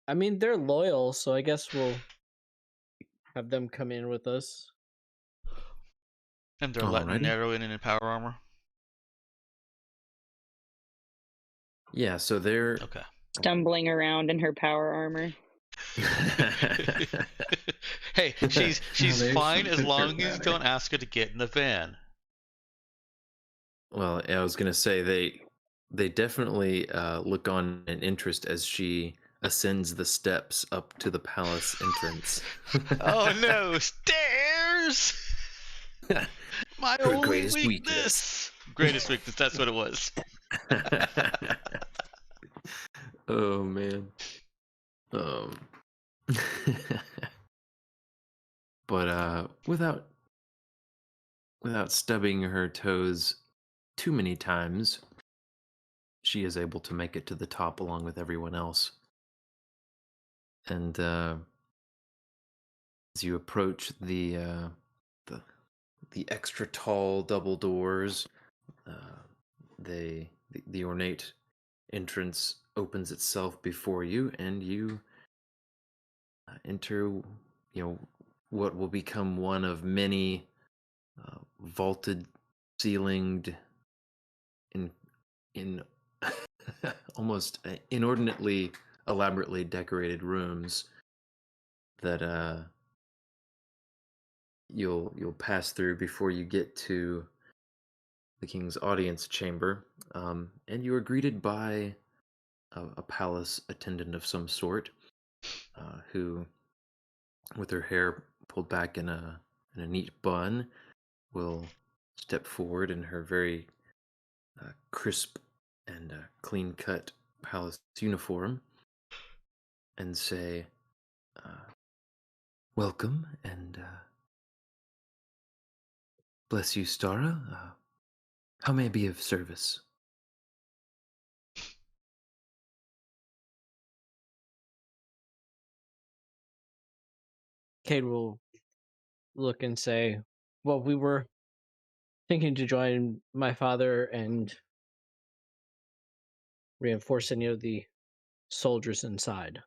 S5: I mean, they're loyal, so I guess we'll have them come in with us.
S6: And they're letting
S1: Alrighty.
S6: Nero in power armor.
S1: Yeah, so they're
S6: Okay.
S3: Stumbling around in her power armor.
S6: Hey, she's
S4: there's
S6: fine
S4: some
S6: as long
S4: picture
S6: as you
S4: matter.
S6: don't ask her to get in the van.
S1: Well, I was gonna say they definitely look on an interest as she ascends the steps up to the palace entrance.
S6: Oh no, stairs! My
S1: Her
S6: only
S1: greatest
S6: weakness. Greatest weakness, that's what it was.
S1: Oh man. But without stubbing her toes too many times, she is able to make it to the top along with everyone else. And as you approach the extra tall double doors, the ornate entrance opens itself before you, and you enter, what will become one of many vaulted, ceilinged, in almost inordinately elaborately decorated rooms that you'll pass through before you get to the king's audience chamber, and you are greeted by a palace attendant of some sort, who, with her hair pulled back in a neat bun, will step forward in her very crisp and clean-cut palace uniform and say, "Welcome and bless you, Stara. How may I be of service?"
S5: Cade will look and say, "Well, we were thinking to join my father and reinforce any of the soldiers inside."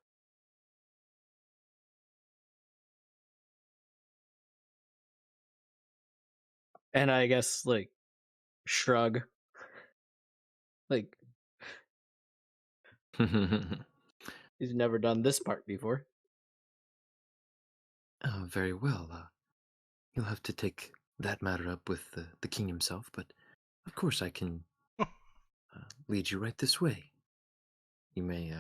S5: And I guess like shrug, like he's never done this part before.
S1: Very well. You'll have to take that matter up with the king himself, but of course I can lead you right this way. You may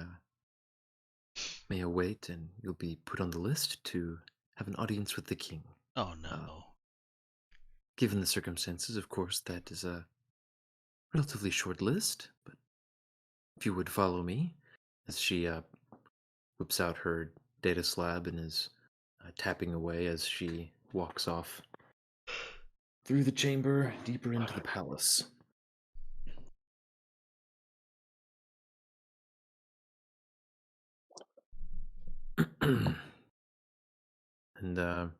S1: await, and you'll be put on the list to have an audience with the king.
S6: Oh no.
S1: Given the circumstances, of course, that is a relatively short list, but if you would follow me, as she whips out her data slab and is tapping away as she walks off through the chamber, deeper into the palace. And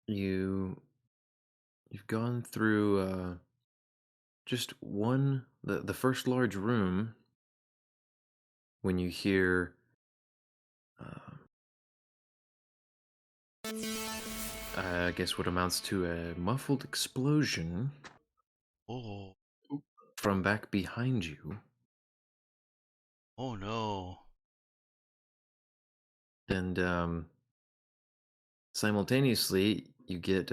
S1: you've gone through just the first large room when you hear I guess what amounts to a muffled explosion
S6: Oh.
S1: from back behind you.
S6: Oh no.
S1: And simultaneously you get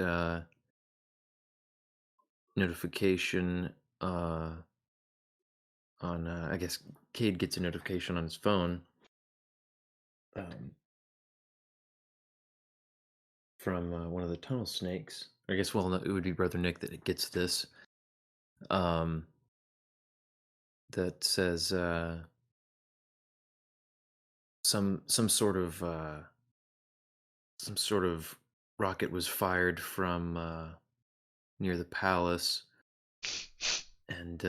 S1: notification on I guess Cade gets a notification on his phone from one of the tunnel snakes. I guess well no, it would be Brother Nick that gets this. That says some sort of rocket was fired from near the palace, and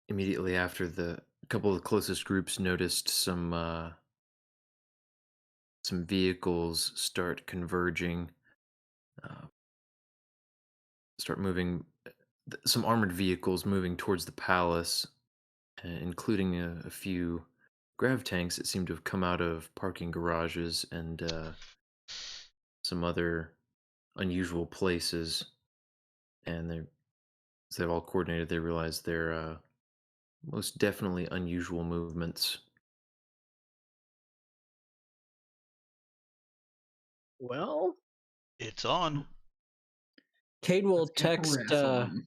S1: immediately after, the couple of the closest groups noticed some vehicles start converging, start moving, some armored vehicles moving towards the palace, including a few grav tanks that seem to have come out of parking garages and some other unusual places. And they've all coordinated. They realize they're most definitely unusual movements.
S5: Well,
S6: It's on.
S5: Cade will
S4: Let's get the
S5: text.
S4: ref on.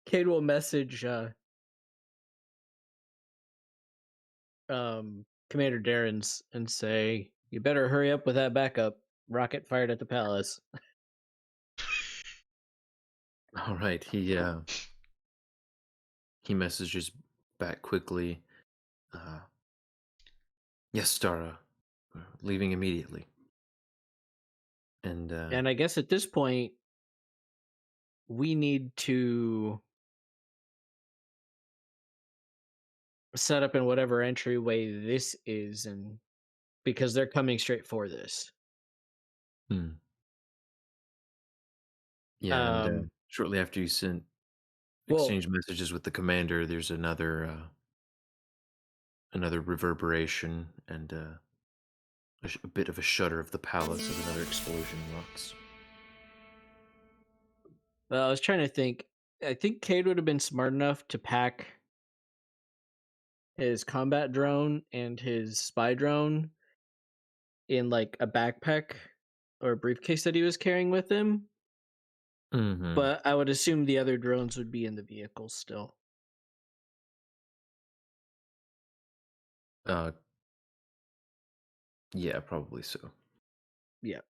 S5: Cade will message Commander Darren's and say, "You better hurry up with that backup. Rocket fired at the palace."
S1: All right, he messages back quickly. Yes, Stara, we're leaving immediately. And
S5: And I guess at this point, we need to set up in whatever entryway this is, and because they're coming straight for this.
S1: yeah, and shortly after you sent exchange messages with the commander, there's another reverberation and a bit of a shudder of the palace as another explosion rocks.
S5: Well, I was trying to think. I think Cade would have been smart enough to pack his combat drone and his spy drone in like a backpack or a briefcase that he was carrying with him.
S1: Mm-hmm.
S5: But I would assume the other drones would be in the vehicle still.
S1: Yeah, probably so.
S5: Yeah.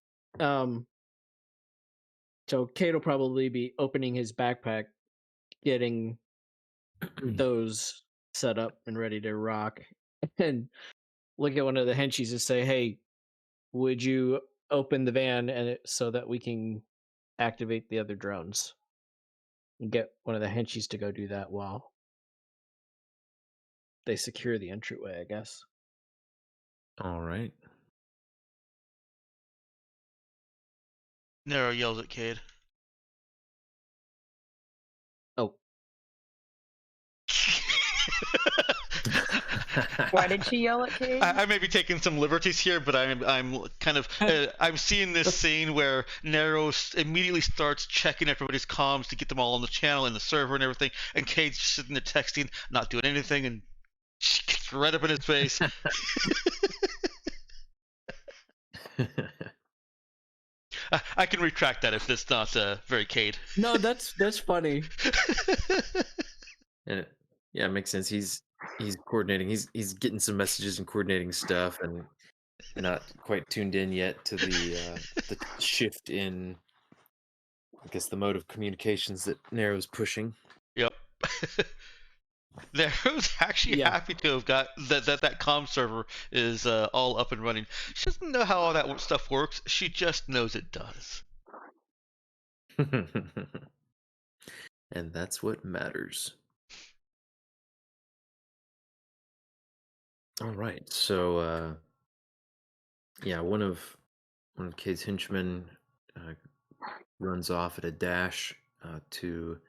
S5: So Cade will probably be opening his backpack, getting those set up and ready to rock, and look at one of the henchies and say, "Hey, would you open the van so that we can activate the other drones?" And get one of the henchies to go do that while they secure the entryway, I guess.
S1: All right.
S6: Nero yells at Cade.
S5: Oh,
S3: Why did she yell at Cade?
S6: I may be taking some liberties here, but I'm kind of I'm seeing this scene where Nero immediately starts checking everybody's comms to get them all on the channel and the server and everything, and Cade's just sitting there texting, not doing anything, and she gets right up in his face. I can retract that if that's not very Cade.
S5: no, that's funny.
S1: And yeah, it makes sense. He's coordinating. He's getting some messages and coordinating stuff, and not quite tuned in yet to the shift in, I guess, the mode of communications that Nero's pushing.
S6: Yep. Nero's actually
S5: Yeah.
S6: happy to have got that comm server is all up and running. She doesn't know how all that stuff works. She just knows it does.
S1: And that's what matters. All right. So yeah, one of Cade's henchmen runs off at a dash to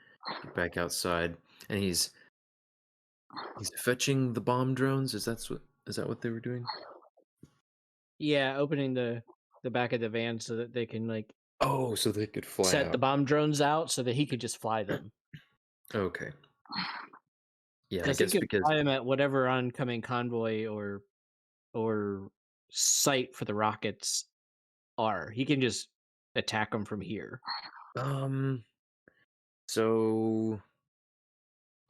S1: get back outside, and he's fetching the bomb drones. Is that what they were doing?
S5: Yeah, opening the back of the van so that they can like
S1: Oh, so they could fly
S5: set
S1: out.
S5: the bomb drones out so that he could just fly them.
S1: Okay. Yeah, I
S5: Because he
S1: guess
S5: could
S1: because
S5: fly them at whatever oncoming convoy or site for the rockets are. He can just attack them from here.
S1: So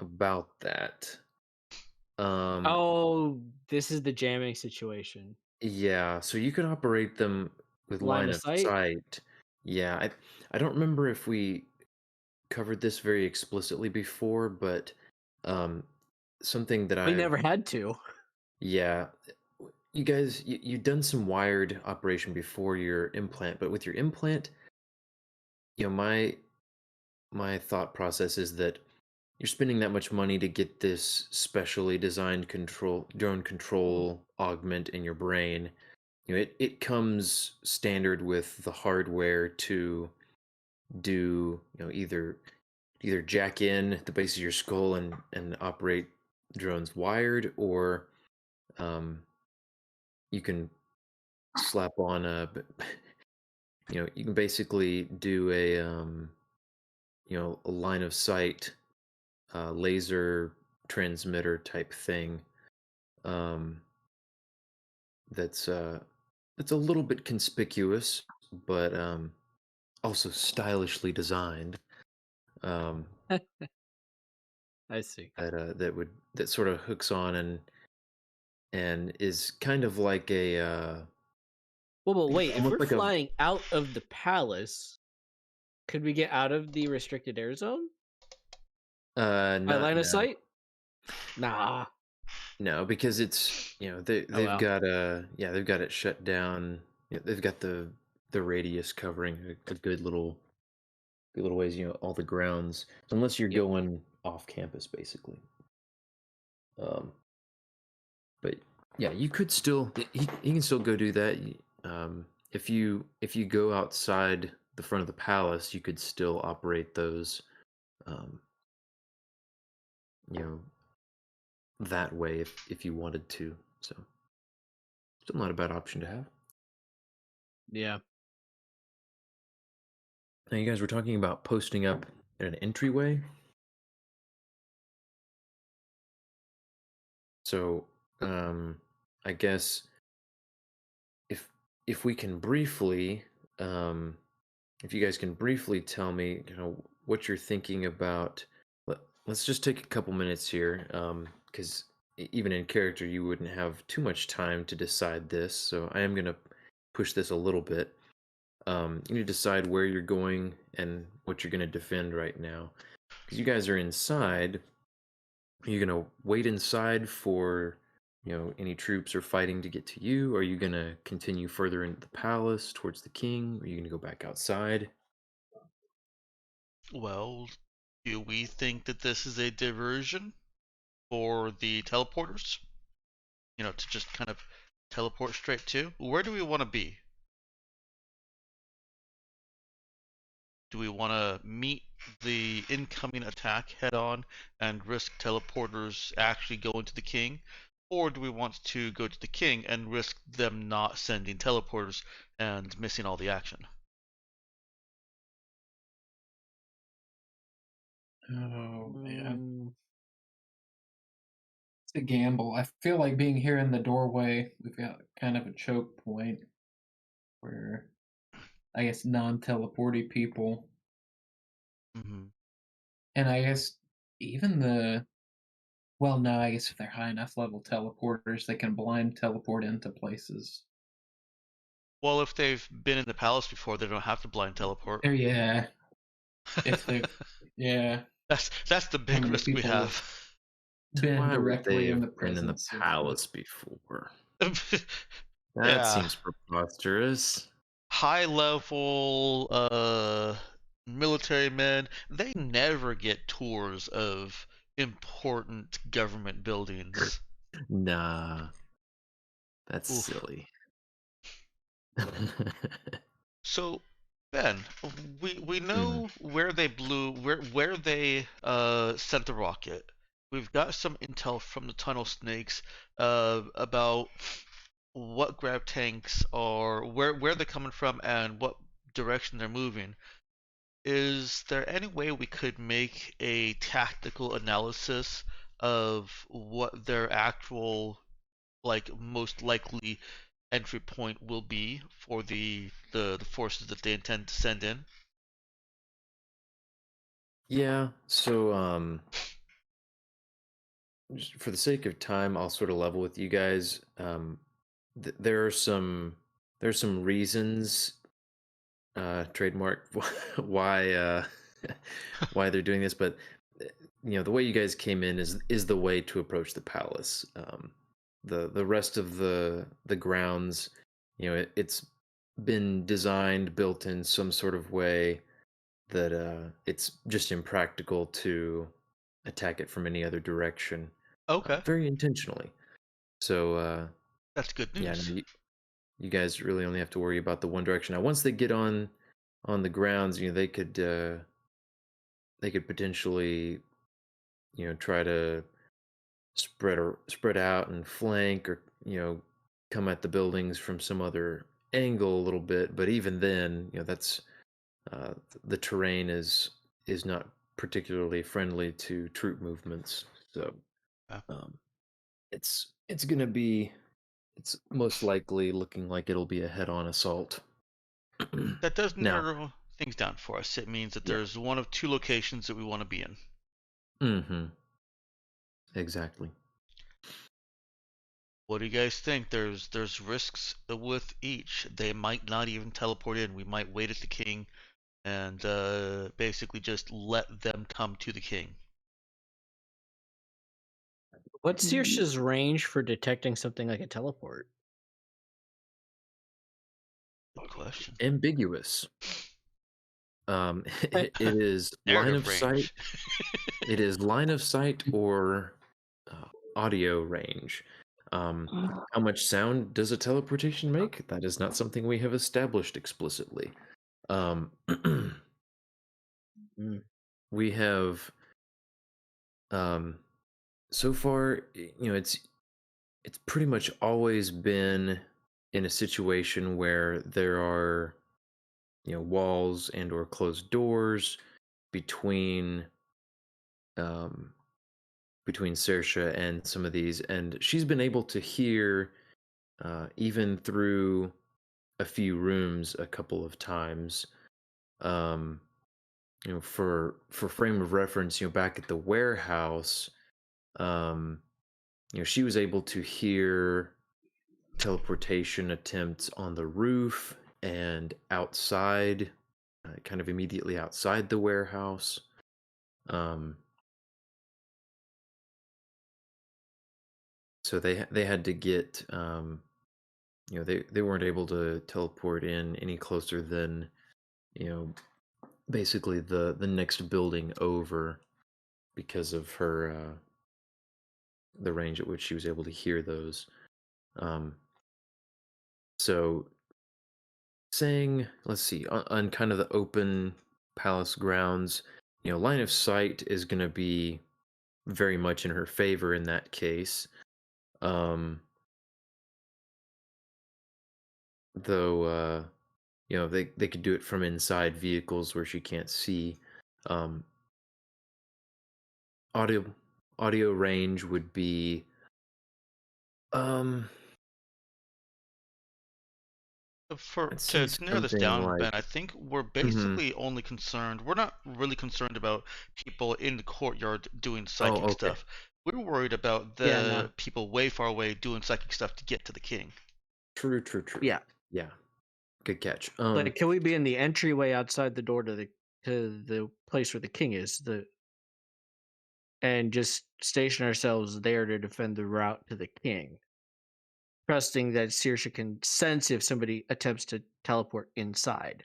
S1: about that.
S5: Oh, this is the jamming situation.
S1: Yeah, so you can operate them with line of sight. Yeah, I don't remember if we covered this very explicitly before, but something that
S5: We never had to.
S1: Yeah, you guys, you've done some wired operation before your implant, but with your implant, my thought process is that you're spending that much money to get this specially designed drone control augment in your brain. It comes standard with the hardware to do, either jack in the base of your skull and operate drones wired, or you can slap on you can basically do a line of sight laser transmitter type thing. That's a little bit conspicuous, but also stylishly designed.
S5: I see.
S1: That sort of hooks on and is kind of like a
S5: Well, but wait, if
S1: almost
S5: we're
S1: like a-
S5: flying out of the palace, could we get out of the restricted air zone by line of sight? Nah.
S1: No, because it's they've
S5: wow.
S1: got they've got it shut down. They've got the radius covering a good little ways. All the grounds, so unless you're
S5: Yep.
S1: going off campus, basically. But yeah, you could still he can still go do that. If you go outside the front of the palace, you could still operate those. That way if you wanted to. So still not a bad option to have.
S5: Yeah.
S1: Now you guys were talking about posting up at an entryway. So I guess if we can briefly if you guys can briefly tell me what you're thinking about. Let's just take a couple minutes here, because even in character you wouldn't have too much time to decide this, so I am going to push this a little bit. You need to decide where you're going and what you're going to defend right now, because you guys are inside. Are you going to wait inside for any troops or fighting to get to you? Are you going to continue further into the palace towards the king? Are you going to go back outside?
S6: Well, do we think that this is a diversion for the teleporters? To just kind of teleport straight to? Where do we want to be? Do we want to meet the incoming attack head on and risk teleporters actually going to the king? Or do we want to go to the king and risk them not sending teleporters and missing all the action?
S4: Oh man,
S5: Mm,
S4: it's a gamble. I feel like being here in the doorway, we've got kind of a choke point where I guess non-teleporty people,
S6: Mm-hmm.
S4: and I guess even well, no, I guess if they're high enough level teleporters, they can blind teleport into places.
S6: Well, if they've been in the palace before, they don't have to blind teleport.
S4: Or yeah, if they've yeah
S6: That's the big
S4: many
S6: risk we
S4: people
S6: have.
S4: been
S1: Why would
S4: directly
S1: they
S4: in the
S1: have been in the
S4: presence of
S1: palace before? That
S6: Yeah.
S1: seems preposterous.
S6: High level military men, they never get tours of important government buildings.
S1: Nah, that's
S6: Oof.
S1: silly.
S6: So, Ben, we know where they blew where they sent the rocket. We've got some intel from the tunnel snakes about what grab tanks are, where they're coming from, and what direction they're moving. Is there any way we could make a tactical analysis of what their actual, like, most likely entry point will be for the forces that they intend to send in?
S1: Yeah, so just for the sake of time, I'll sort of level with you guys. There are some reasons, trademark, why why they're doing this, but the way you guys came in is the way to approach the palace. The rest of the grounds, it's been designed, built in some sort of way that it's just impractical to attack it from any other direction,
S6: Okay,
S1: very intentionally. So
S6: that's good
S1: yeah, no,
S6: news.
S1: you guys really only have to worry about the one direction. Now, once they get on the grounds, they could potentially, try to spread out and flank, or come at the buildings from some other angle a little bit. But even then, that's the terrain is not particularly friendly to troop movements. So
S6: Yeah.
S1: it's gonna be it's most likely looking like it'll be a head-on assault.
S6: That does
S1: Now,
S6: narrow things down for us. It means that
S1: yeah.
S6: there's one of two locations that we want to be in.
S1: Mm-hmm. Exactly.
S6: What do you guys think? There's risks with each. They might not even teleport in. We might wait at the king and basically just let them come to the king.
S5: what's Saoirse's range for detecting something like a teleport?
S6: Good question.
S1: Ambiguous. It is line
S6: Narrative
S1: of sight.
S6: range.
S1: It is line of sight or audio range. How much sound does a teleportation make? That is not something we have established explicitly. We have so far, it's pretty much always been in a situation where there are walls and or closed doors between between Saoirse and some of these, and she's been able to hear even through a few rooms a couple of times. um for frame of reference, back at the warehouse, um she was able to hear teleportation attempts on the roof and outside, kind of immediately outside the warehouse. Um, so they had to get, they weren't able to teleport in any closer than, you know basically the next building over, because of her the range at which she was able to hear those. Um, So saying, let's see, on kind of the open palace grounds, line of sight is going to be very much in her favor in that case. Um, though, they could do it from inside vehicles where she can't see. Um, audio audio range would be um I'd say
S6: To narrow this
S1: something
S6: down, Ben,
S1: like
S6: I think we're
S1: mhm.
S6: basically only concerned. We're not really concerned about people in the courtyard doing
S1: Oh,
S6: psychic
S1: okay.
S6: stuff. We're worried about
S5: Yeah, no.
S6: the people way far away doing psychic stuff to get to the king.
S1: True.
S5: Yeah.
S1: Yeah. Good catch.
S5: Like, can we be in the entryway outside the door to the place where the king is, and just station ourselves there to defend the route to the king, trusting that Saoirse can sense if somebody attempts to teleport inside.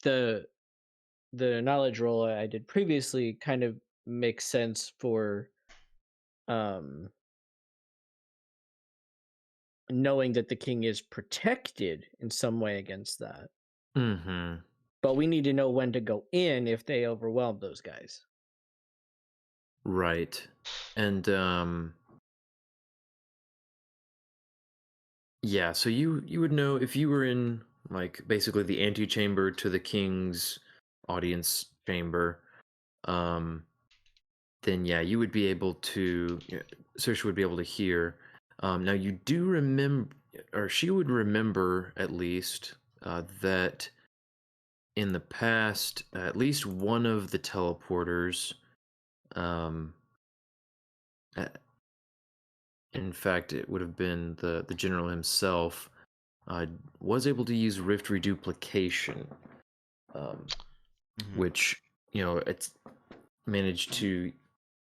S5: The the knowledge roll I did previously kind of makes sense for um knowing that the king is protected in some way against that.
S1: Mhm.
S5: But we need to know when to go in if they overwhelm those guys.
S1: Right. And yeah, so you would know if you were in like basically the antechamber to the king's audience chamber, um then yeah, you would be able to Saoirse would be able to hear. Now you do remember, or she would remember at least, that in the past, at least one of the teleporters, um, uh, in fact, it would have been the general himself, uh, was able to use rift reduplication, um, which it's managed to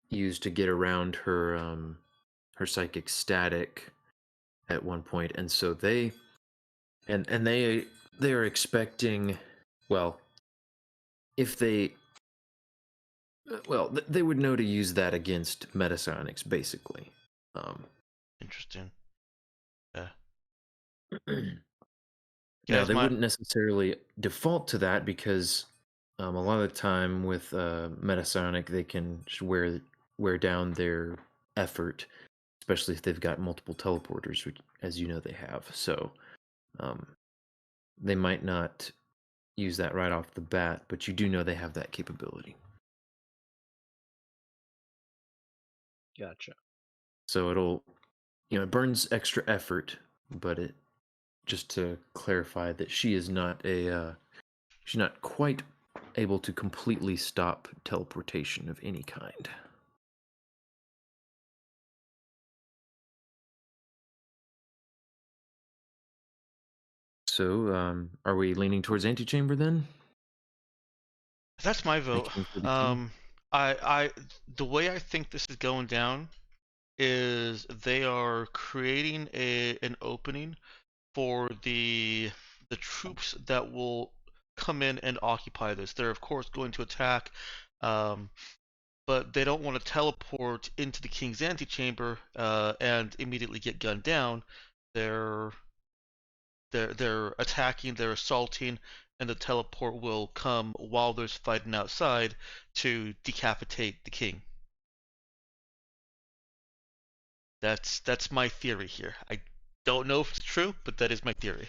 S1: use to get around her psychic static at one point, and so they are expecting, well, if they they would know to use that against Metasonics, basically.
S6: Interesting. Yeah.
S1: Now
S6: Guys,
S1: they wouldn't necessarily default to that because a lot of the time with Metasonic they can just wear down their effort, especially if they've got multiple teleporters, which, as you know, they have. So um, they might not use that right off the bat, but you do know they have that capability.
S5: Gotcha.
S1: So it'll, it burns extra effort, but it just to clarify that she's not quite able to completely stop teleportation of any kind. So, are we leaning towards antechamber then?
S6: that's my vote.
S1: Thinking for the king?
S6: I the way I think this is going down is they are creating an opening for the troops that will come in and occupy this. They're of course going to attack, but they don't want to teleport into the king's antechamber and immediately get gunned down. They're attacking, they're assaulting, and the teleport will come while there's fighting outside to decapitate the king. That's my theory here. I don't know if it's true, but that is my theory.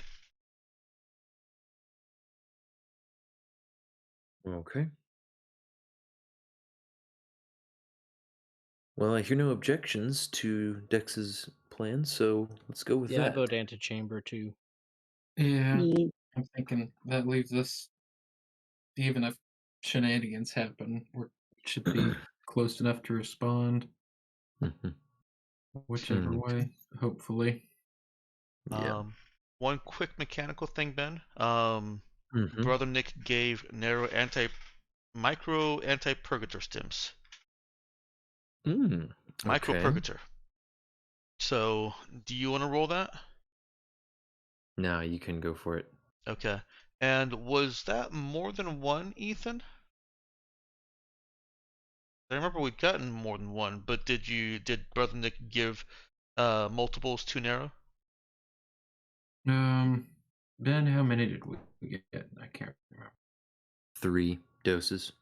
S1: Okay. Well, I hear no objections to Dex's plan, so let's go with
S5: Yeah, I
S1: that.
S5: vote antechamber too.
S4: Yeah, I'm thinking that leaves us, even if shenanigans happen, we should be close enough to respond,
S1: Mhm.
S4: whichever
S1: Mm,
S4: way, hopefully.
S1: yeah.
S6: One quick mechanical thing, Ben.
S1: Mhm.
S6: Brother Nick gave micro anti-purgator stims. Micro
S1: Okay.
S6: purgator. So, do you want to roll that?
S1: Now you can go for it.
S6: Okay. And was that more than one, Ethan? I remember we'd gotten more than one, but did Brother Nick give multiples to Nero?
S4: Ben, how many did we get? I can't remember.
S1: 3 doses.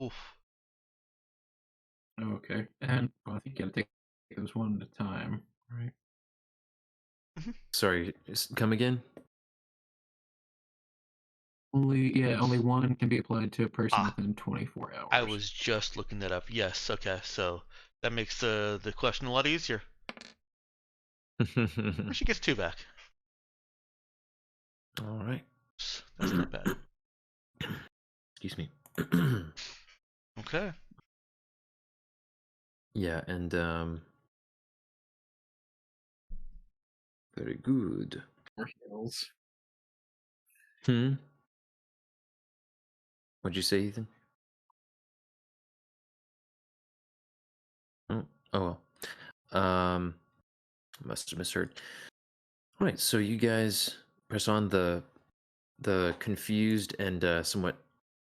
S6: Oof.
S4: Okay, and well, I think you gotta take those one at a time, right?
S1: Sorry, come again?
S4: Only one can be applied to a person
S6: Ah.
S4: within 24 hours.
S6: I was just looking that up. Yes. Okay. So that makes the question a lot easier. She gets 2 back.
S1: All right.
S6: That's not bad.
S1: Excuse me.
S6: Okay.
S1: Yeah, and very good.
S4: More heals.
S1: What'd you say, Ethan? Oh well. Must have misheard. All right, so you guys press on. The confused and somewhat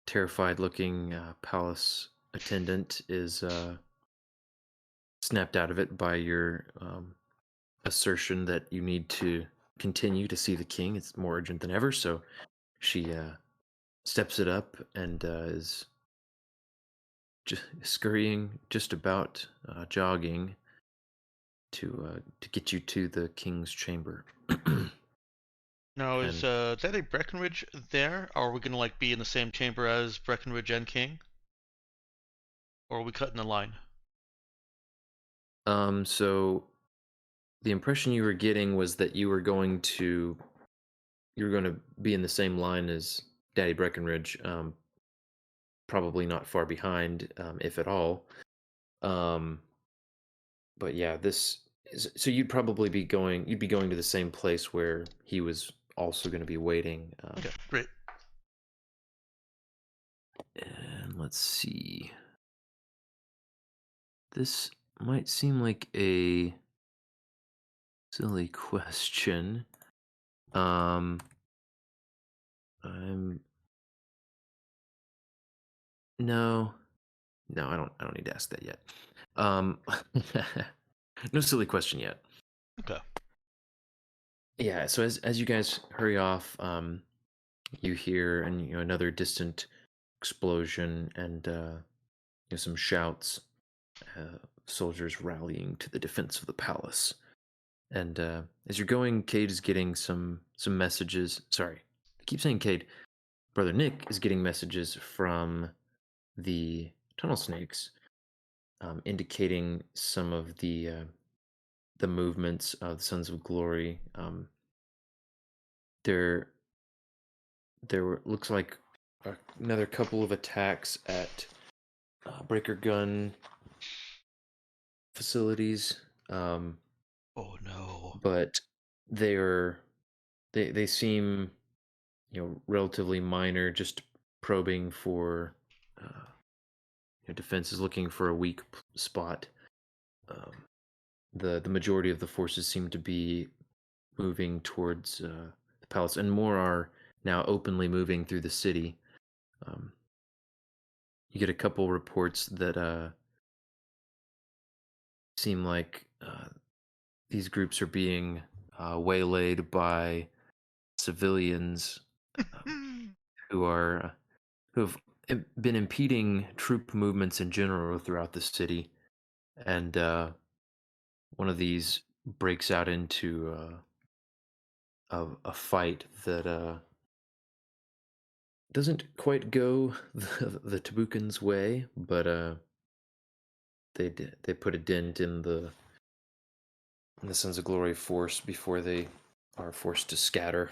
S1: terrified-looking palace attendant is snapped out of it by your assertion that you need to continue to see the king. It's more urgent than ever, so she steps it up and is just scurrying, just about jogging to get you to the king's chamber.
S6: Now, is
S1: And
S6: Daddy Breckenridge there? Are we gonna like be in the same chamber as Breckenridge and King? Or are we cutting the line?
S1: so the impression you were getting was that you were going to be in the same line as Daddy Breckenridge, probably not far behind, if at all. But yeah, this is so you'd be going to the same place where he was also going to be waiting.
S6: Okay, great.
S1: And let's see. This might seem like a silly question. I'm no, I don't need to ask that yet. No silly question yet.
S6: Okay.
S1: Yeah, so as you guys hurry off, you hear another distant explosion and some shouts, soldiers rallying to the defense of the palace. And as you're going, Cade is getting some messages. Sorry, I keep saying Cade. Brother Nick is getting messages from the tunnel snakes, indicating some of the movements of the Sons of Glory. There looks like another couple of attacks at breaker gun facilities.
S6: Oh no.
S1: But they seem relatively minor, just probing for defenses, looking for a weak spot. The majority of the forces seem to be moving towards the palace, and more are now openly moving through the city. You get a couple reports that seem like these groups are being waylaid by civilians who have been impeding troop movements in general throughout the city, and one of these breaks out into a fight that doesn't quite go the Tabukans' way, but they put a dent in the Sons of Glory force before they are forced to scatter.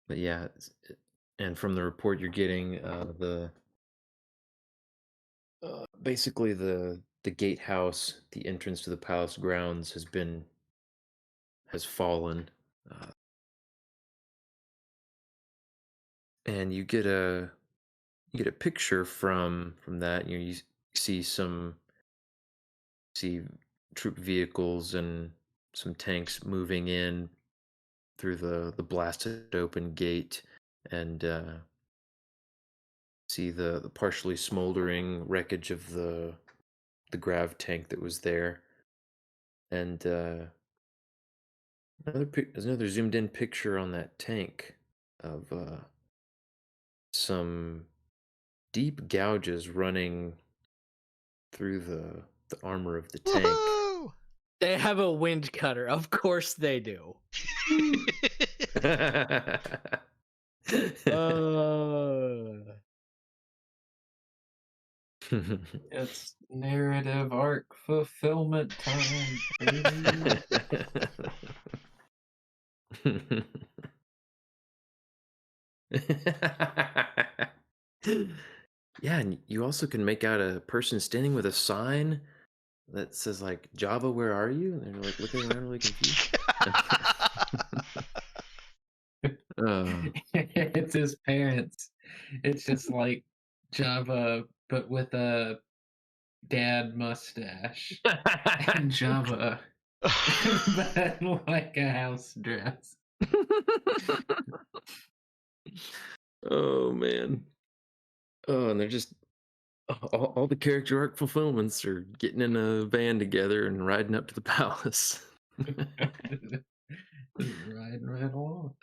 S1: But yeah, and from the report you're getting, basically the gatehouse, the entrance to the palace grounds has fallen, and you get a picture from that. You see troop vehicles and some tanks moving in through the blasted open gate, and see the partially smoldering wreckage of the grav tank that was there. And there's another zoomed in picture on that tank of some deep gouges running through the armor of the tank.
S6: Woohoo!
S5: They have a wind cutter. Of course they do.
S4: It's narrative arc fulfillment time. baby.
S1: Yeah, and you also can make out a person standing with a sign that says like Java, where are you? And they're like looking around really confused.
S4: It's his parents. It's just like Java, but with a dad mustache. And Java, but like a house dress.
S1: Oh man. Oh, and they're just all the character arc fulfillments are getting in a van together and riding up to the palace.
S4: Just riding right along.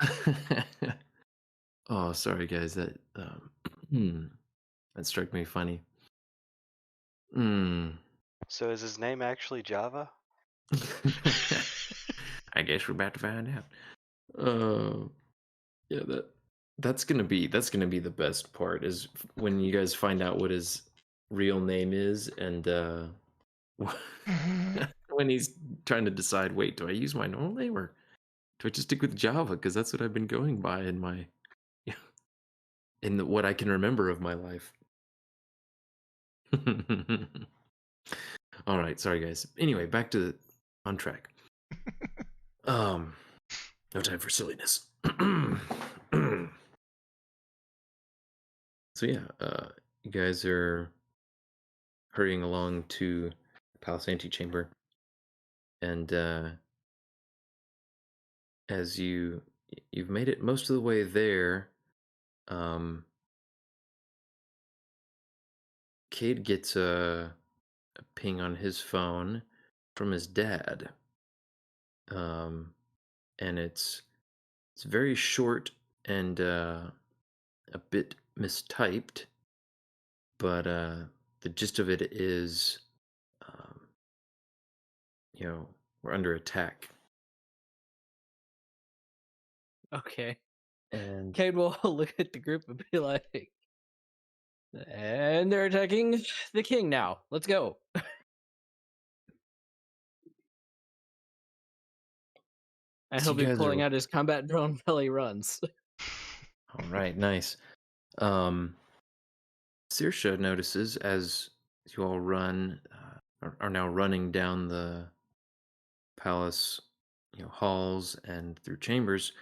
S1: Oh, sorry guys, that that struck me funny.
S2: So is his name actually Java?
S1: I guess we're about to find out. Yeah, that's gonna be the best part is when you guys find out what his real name is, and when he's trying to decide, wait, do I use my normal name or do I just stick with Java? Because that's what I've been going by in my what I can remember of my life. All right, sorry guys. Anyway, back to on track. No time for silliness. So yeah, you guys are hurrying along to Palace Antechamber, and as you've made it most of the way there, Cade gets a ping on his phone from his dad, and it's very short and a bit mistyped, but the gist of it is, we're under attack.
S5: Okay.
S1: And
S5: Cade will look at the group and be like, and they're attacking the king now. Let's go. And
S1: So
S5: he'll
S1: you
S5: be
S1: guys
S5: pulling
S1: are-
S5: out his combat drone while he runs.
S1: all right, nice. Saoirse notices as you all run, are now running down the palace, halls and through chambers.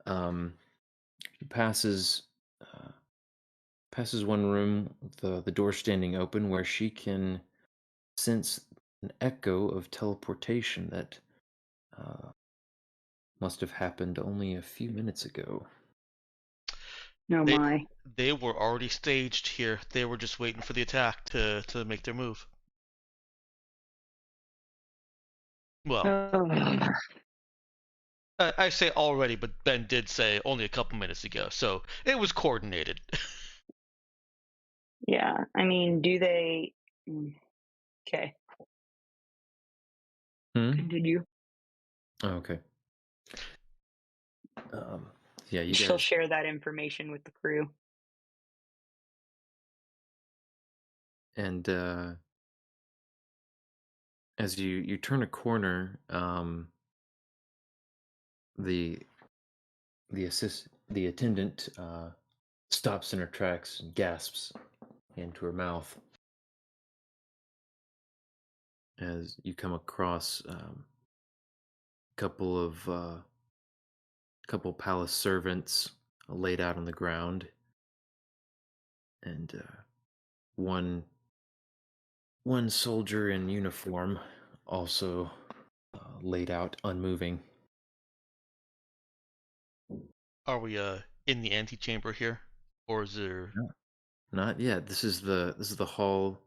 S1: She passes one room, the door standing open, where she can sense an echo of teleportation that must have happened only a few minutes ago.
S3: Oh
S6: They-
S3: my.
S6: They were already staged here. They were just waiting for the attack to make their move. Well,
S3: Ugh.
S6: I say already, but Ben did say only a couple minutes ago, so it was coordinated.
S3: Yeah, I mean, do they? Okay, continue.
S1: Oh, okay. Yeah, you
S3: She'll
S1: guys.
S3: share that information with the crew.
S1: And as you turn a corner, the attendant stops in her tracks and gasps into her mouth as you come across a couple palace servants laid out on the ground, and one soldier in uniform also laid out unmoving.
S6: Are we in the antechamber here, or is there?
S1: Not yet. This is the hall,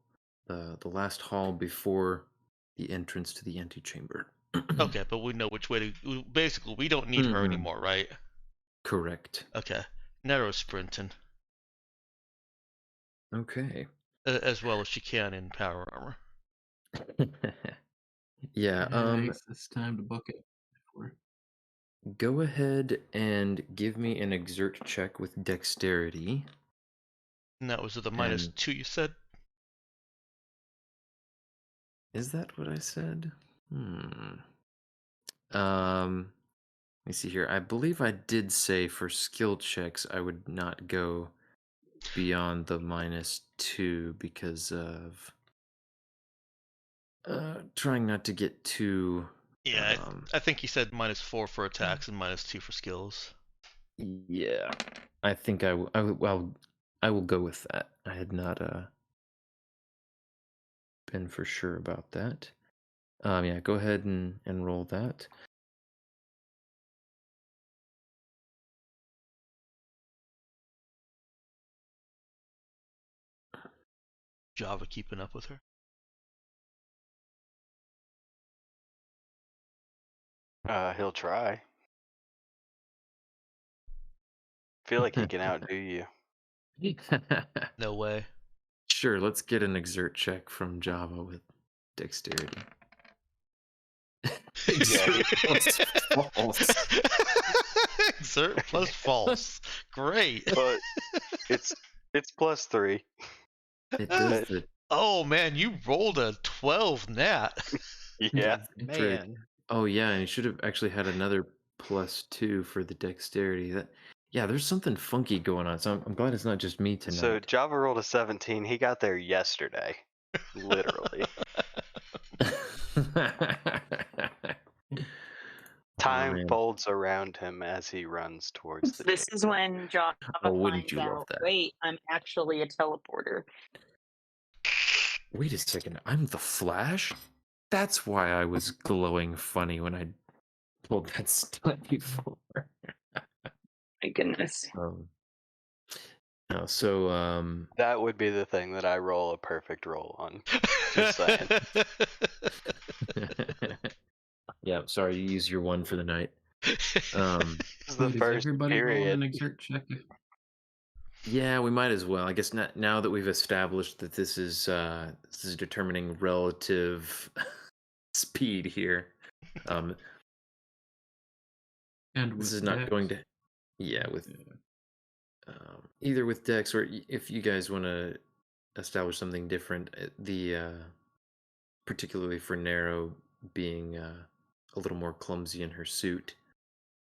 S1: the last hall before the entrance to the antechamber.
S6: Okay, but we know which way to. Basically, we don't need her
S1: Mhm.
S6: anymore, right?
S1: Correct.
S6: Okay. Narrow sprinting,
S1: Okay.
S6: as well as she can in power armor.
S1: Yeah,
S4: I guess it's time to book it. Before.
S1: go ahead and give me an exert check with dexterity.
S6: And that was with a
S1: And
S6: -2, you said?
S1: is that what I said? Let me see here. I believe I did say for skill checks I would not go beyond the -2 because of trying not to get too
S6: Yeah, I think he said -4 for attacks and -2 for skills.
S1: yeah. I think I will go with that. I had not been for sure about that. Yeah, go ahead and roll that.
S6: Java keeping up with her.
S2: He'll try. Feel like he can outdo you.
S6: No way.
S1: Sure, let's get an exert check from Java with dexterity. Exert plus false.
S6: Exert plus false. Great.
S2: But it's +3.
S1: It does the
S6: Oh man, you rolled a 12 nat.
S2: Yeah.
S1: trick.
S5: Man.
S1: Oh yeah, and you should have actually had another +2 for the dexterity. Yeah, there's something funky going on. So I'm glad it's not just me
S2: So
S1: tonight.
S2: Java rolled a 17. He got there yesterday. Literally. Time
S1: man.
S2: folds around him as he runs towards the
S3: This is
S2: chamber.
S3: when Java
S1: Oh, wouldn't
S3: finds
S1: you love
S3: out,
S1: that?
S3: wait, I'm actually a teleporter.
S1: Wait a second, I'm the Flash? That's why I was glowing funny when I pulled that stunt before.
S3: My goodness.
S1: No, so
S2: That would be the thing that I roll a perfect roll on. Just saying.
S1: yeah, sorry, you use your one for the night.
S2: This is the
S4: Wait, is
S2: first
S4: everybody rolling
S2: period.
S4: an exert check?
S1: Yeah, we might as well. I guess now that we've established that this is determining relative speed here.
S4: And
S1: This
S4: with
S1: is not
S4: Dex?
S1: going to with either with Dex or if you guys want to establish something different, the particularly for Narrow being a little more clumsy in her suit.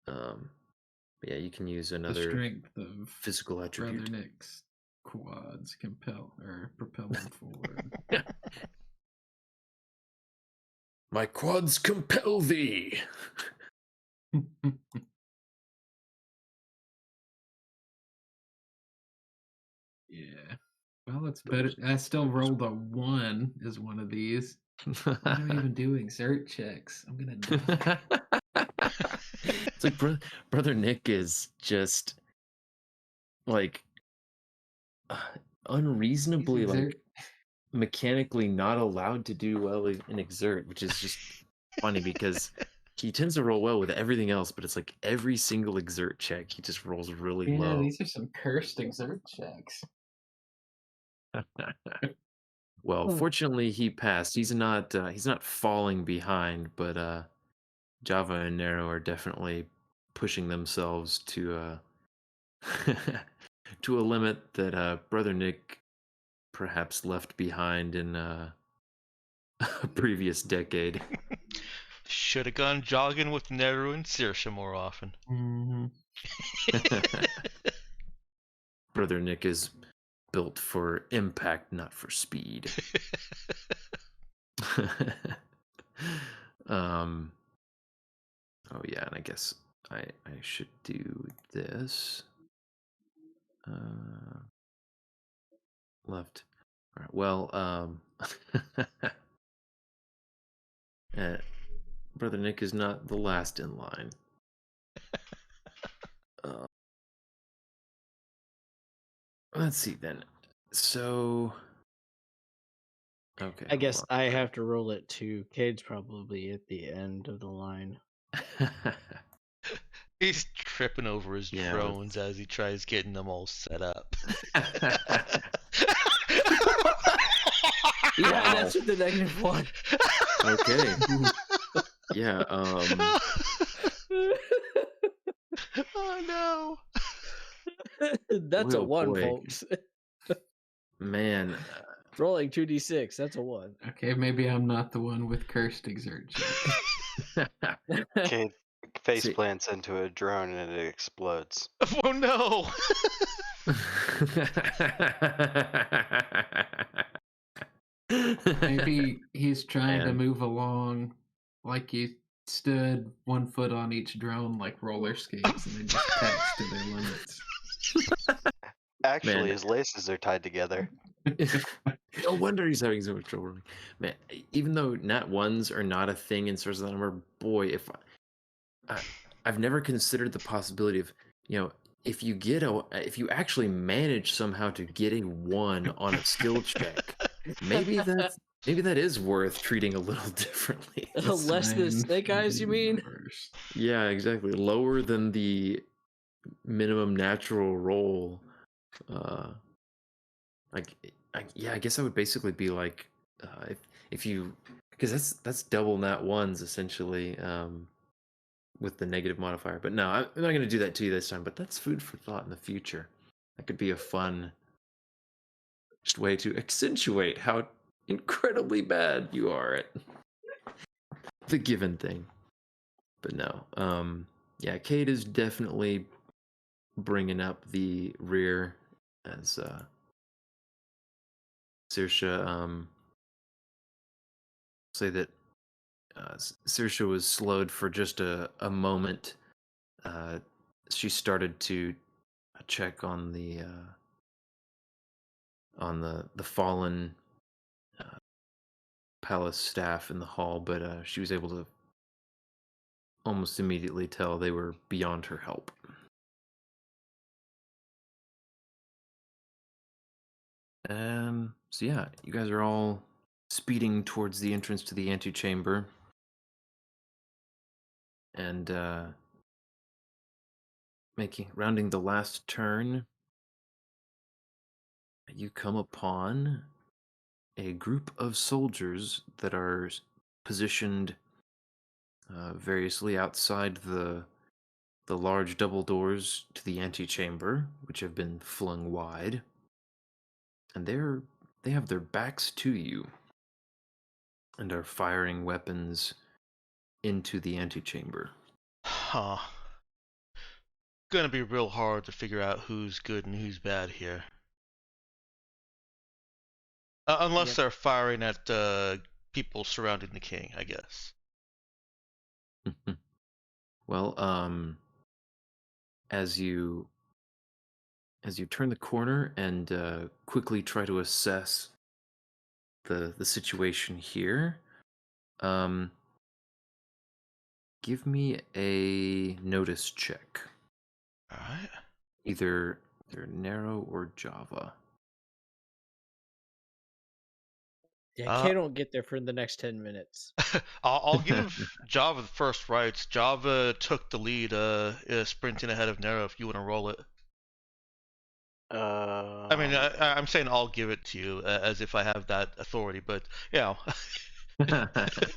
S1: Yeah, you can use
S4: the
S1: another
S4: strength of
S1: physical attribute.
S4: Brother Nick's quads propel him forward.
S1: My quads compel thee.
S4: Yeah. Well, it's better. I still rolled a 1 as one of these. Why do I even do exert checks? I'm gonna die.
S1: It's like brother Nick is just like unreasonably
S4: These
S1: like mechanically not allowed to do well in exert, which is just funny because he tends to roll well with everything else, but it's like every single exert check he just rolls really
S4: Yeah,
S1: low.
S4: these are some cursed exert checks.
S1: Well, fortunately he passed. He's not falling behind, but Java and Nero are definitely pushing themselves to to a limit that brother Nick perhaps left behind in a previous decade.
S6: Should have gone jogging with Neru and Saoirse more often.
S4: Mm-hmm.
S1: Brother Nick is built for impact, not for speed. Oh yeah, and I guess I should do this. Left. All right. Well, Brother Nick is not the last in line. Let's see then. So Okay.
S5: I guess I have to roll it too. Cade's probably at the end of the line.
S6: He's tripping over his
S1: Yeah,
S6: drones as he tries getting them all set up.
S5: Yeah,
S1: Wow.
S5: that's with the -1.
S1: Okay. Yeah.
S6: Oh no.
S5: That's
S1: Boy,
S5: a
S1: oh
S5: 1,
S1: boy.
S5: folks.
S1: Man.
S5: Rolling 2d6. That's a 1.
S4: Okay, maybe I'm not the one with cursed exert check.
S2: Kate face
S1: See-
S2: plants into a drone and it explodes.
S6: Oh no.
S4: Maybe he's trying to
S1: Man.
S4: move along like he stood 1 foot on each drone like roller skates and then just taxed to their limits.
S2: Actually,
S1: Man.
S2: his laces are tied together.
S1: No wonder he's having so much trouble running. Man, even though nat ones are not a thing in Source of the Number, boy, if I've never considered the possibility of, if you actually manage somehow to get a 1 on a skill check, maybe that is worth treating a little differently.
S5: Less than
S4: Sign
S5: Snake Eyes, you mean?
S4: universe.
S1: Yeah, exactly. Lower than the minimum natural roll. I guess I would basically be like, if you, because that's double nat ones essentially, with the negative modifier. But no, I'm not going to do that to you this time. But that's food for thought in the future. That could be a fun, just way to accentuate how incredibly bad you are at the given thing. But no, yeah, Cade is definitely bringing up the rear as Saoirse say that Saoirse was slowed for just a moment. She started to check on the fallen palace staff in the hall, but she was able to almost immediately tell they were beyond her help. So yeah, you guys are all speeding towards the entrance to the antechamber. And rounding the last turn, you come upon a group of soldiers that are positioned variously outside the large double doors to the antechamber, which have been flung wide, and they have their backs to you and are firing weapons into the antechamber.
S6: Huh. Gonna be real hard to figure out who's good and who's bad here. Unless
S5: Yep.
S6: they're firing at people surrounding the king, I guess.
S1: Well, as you turn the corner and quickly try to assess the situation here, give me a notice check,
S6: All right.
S1: either narrow or Java.
S5: Yeah, Cade don't get there for the next 10 minutes.
S6: I'll give Java the first rights. Java took the lead, sprinting ahead of Nero. If you want to roll it. I mean, I'm saying I'll give it to you as if I have that authority, but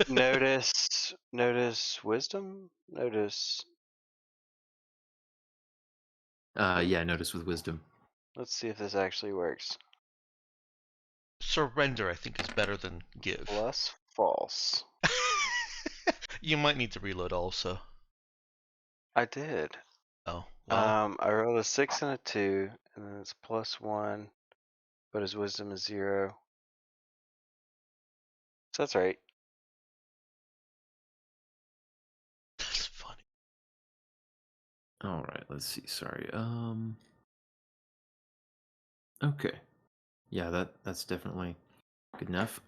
S2: Notice wisdom? Notice.
S1: Yeah, notice with wisdom.
S2: Let's see if this actually works.
S6: surrender, I think, is better than give.
S2: Plus false.
S6: You might need to reload also.
S2: I did.
S6: Oh, well.
S2: I rolled a 6 and a 2, and then it's +1, but his wisdom is 0. So that's right.
S6: That's funny.
S1: All right, let's see. Sorry. Okay. Yeah, that's definitely good enough.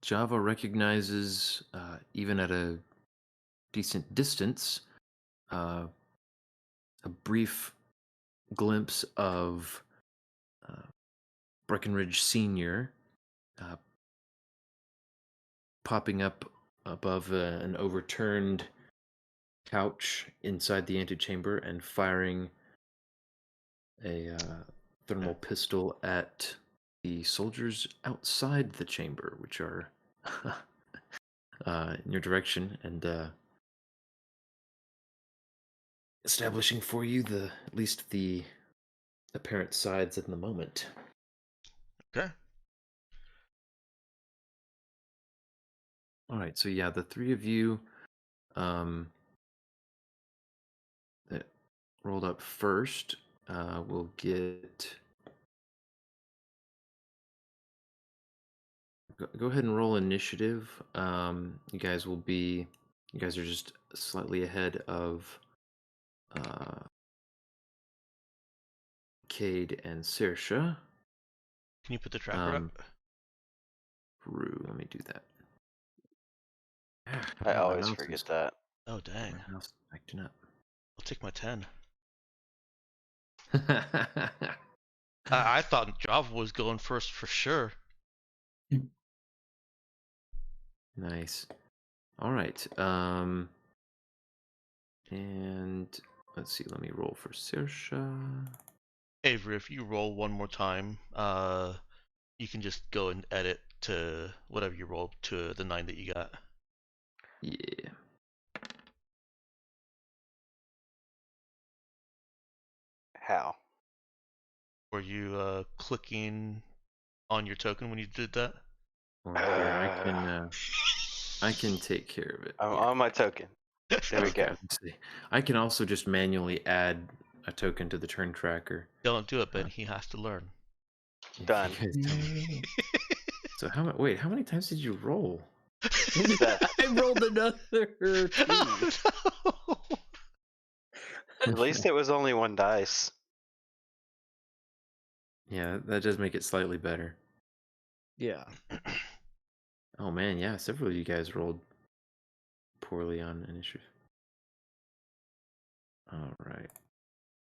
S1: Java recognizes, even at a decent distance, a brief glimpse of Breckenridge Sr. Popping up above an overturned couch inside the antechamber and firing a thermal pistol at the soldiers outside the chamber, which are in your direction, and establishing for you at least the apparent sides at the moment.
S6: Okay.
S1: All right, so yeah, the three of you that rolled up first will get. Go ahead and roll initiative. You guys are just slightly ahead of Cade and Saoirse.
S6: Can you put the tracker up?
S1: Let me do that.
S2: I always forget that.
S6: Oh, dang.
S1: My mouse is acting up.
S6: I'll take my 10. I thought Java was going first for sure.
S1: Nice. All right. And let's see. Let me roll for Saoirse.
S6: Avery, if you roll one more time, you can just go and edit to whatever you rolled to the 9 that you got.
S1: Yeah.
S2: How?
S6: Were you clicking on your token when you did that?
S1: Well, here, I can take care of it.
S2: I'm
S1: Yeah.
S2: on my token. There we
S1: Okay,
S2: go.
S1: let's see. I can also just manually add a token to the turn tracker.
S6: Don't do it, Ben. He has to learn.
S1: if you
S2: Done.
S1: guys don't- So how many times did you roll?
S5: I rolled another 2.
S2: At least it was only one dice.
S1: Yeah, that does make it slightly better.
S5: Yeah.
S1: Oh man, yeah, several of you guys rolled poorly on initiative. All right.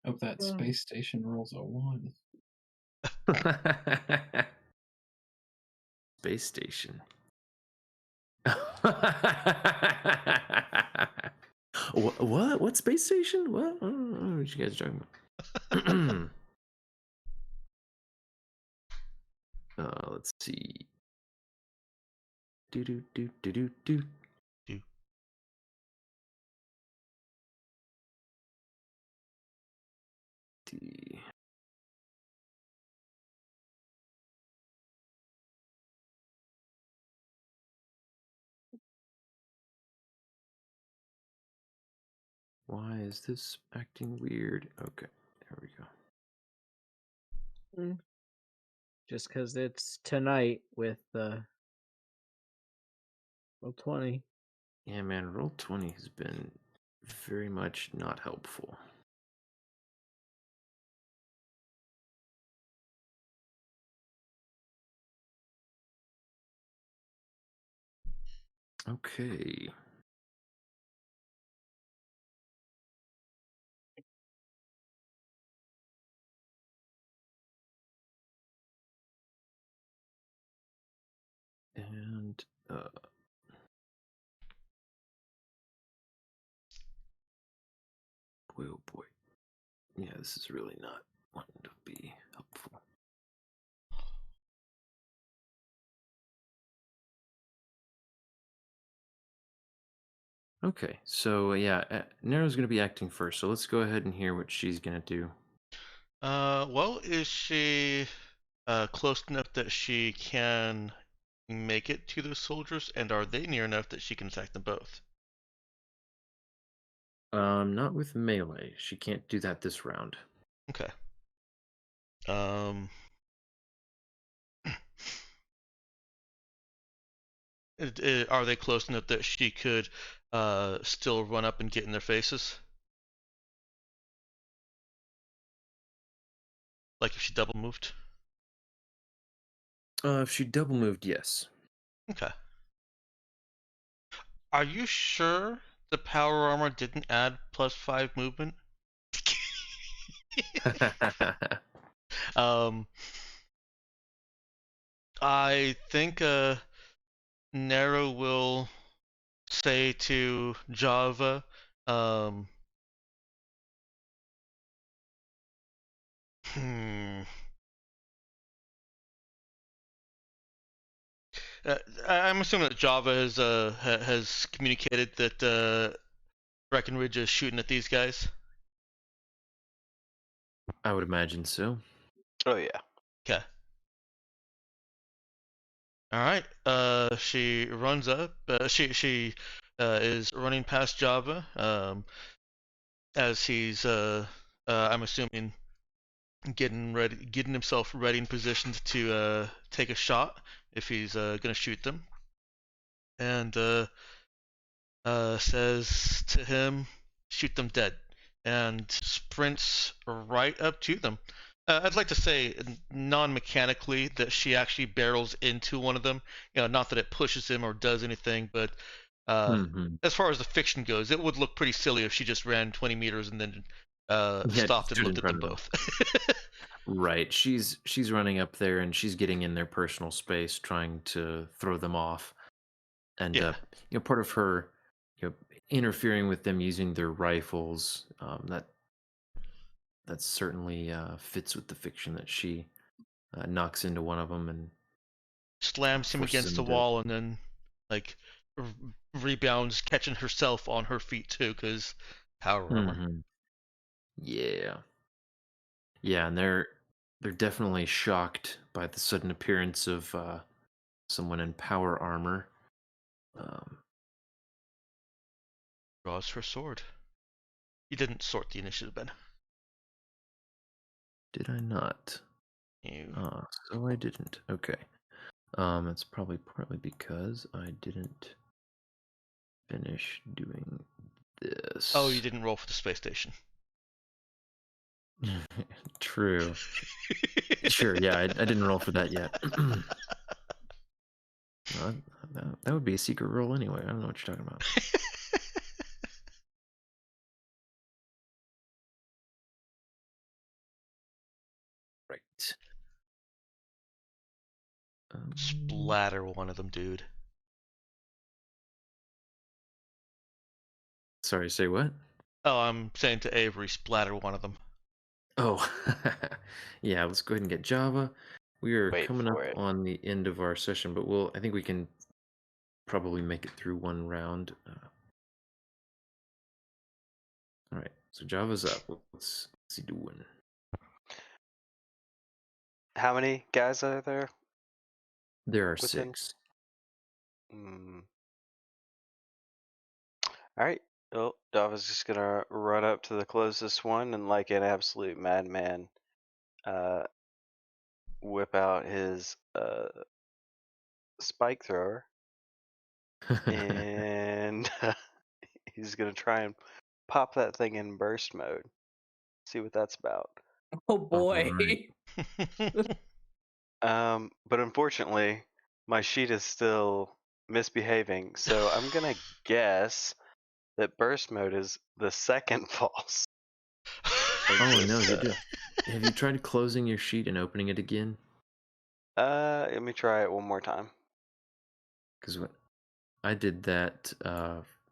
S4: Hope that space station rolls a 1.
S1: Space station. What? What space station? What? I don't know what you guys are talking about. Let's see. Do. Why is this acting weird? Okay, there we go.
S5: Just because it's tonight with Roll20.
S1: Yeah, man, Roll20 has been very much not helpful. Okay. And boy, oh boy. Yeah, this is really not wanting to be helpful. Okay, so yeah, Nero's going to be acting first, so let's go ahead and hear what she's going to do.
S6: Well, is she close enough that she can make it to those soldiers, and are they near enough that she can attack them both?
S1: Not with melee. She can't do that this round.
S6: Okay. Are they close enough that she could still run up and get in their faces? Like if she double moved?
S1: If she double moved, yes.
S6: Okay. Are you sure the power armor didn't add +5 movement? I think Nero will say to Java, hmm. I'm assuming that Java has communicated that Breckenridge is shooting at these guys.
S1: I would imagine so.
S2: Oh yeah.
S6: Okay. All right. She runs up. She is running past Java. As he's I'm assuming getting himself ready and positioned to take a shot if he's gonna shoot them. And says to him, "Shoot them dead," and sprints right up to them. I'd like to say non-mechanically that she actually barrels into one of them. Not that it pushes him or does anything, but
S1: Mhm.
S6: as far as the fiction goes, it would look pretty silly if she just ran 20 meters and then stopped and
S1: stood in
S6: looked at them
S1: front of
S6: both.
S1: Right. She's running up there and she's getting in their personal space, trying to throw them off. And
S6: Yeah.
S1: part of her, interfering with them using their rifles, that certainly fits with the fiction that she knocks into one of them and
S6: Slams him
S1: forces
S6: against
S1: him
S6: the
S1: to.
S6: wall and then like rebounds, catching herself on her feet too, because power armor.
S1: Mhm. Yeah. Yeah, and they're definitely shocked by the sudden appearance of someone in power armor. Um,
S6: Draws her sword. You didn't sort the initiative, Ben.
S1: did I not?
S6: You
S1: So I didn't. Okay. It's probably partly because I didn't finish doing this.
S6: Oh, you didn't roll for the space station.
S1: True. Sure. Yeah, I didn't roll for that yet. Well, that would be a secret roll anyway. I don't know what you're talking about. Right.
S6: Splatter one of them, dude.
S1: Sorry, say what?
S6: Oh, I'm saying to Avery, splatter one of them.
S1: Oh, yeah. Let's go ahead and get Java. We are
S2: Wait
S1: coming up
S2: for it.
S1: on the end of our session, but I think we can probably make it through one round. All right, so Java's up. What's he doing?
S2: How many guys are there?
S1: There are
S2: Within?
S1: 6.
S2: Alright. Oh, Dava's just gonna run up to the closest one and, like an absolute madman, whip out his spike thrower, and he's gonna try and pop that thing in burst mode. See what that's about.
S5: Oh boy.
S1: Alright.
S2: But unfortunately, my sheet is still misbehaving, so I'm gonna guess that burst mode is the second false.
S1: Oh no, you do. Have you tried closing your sheet and opening it again?
S2: Let me try it one more time.
S1: Because I did that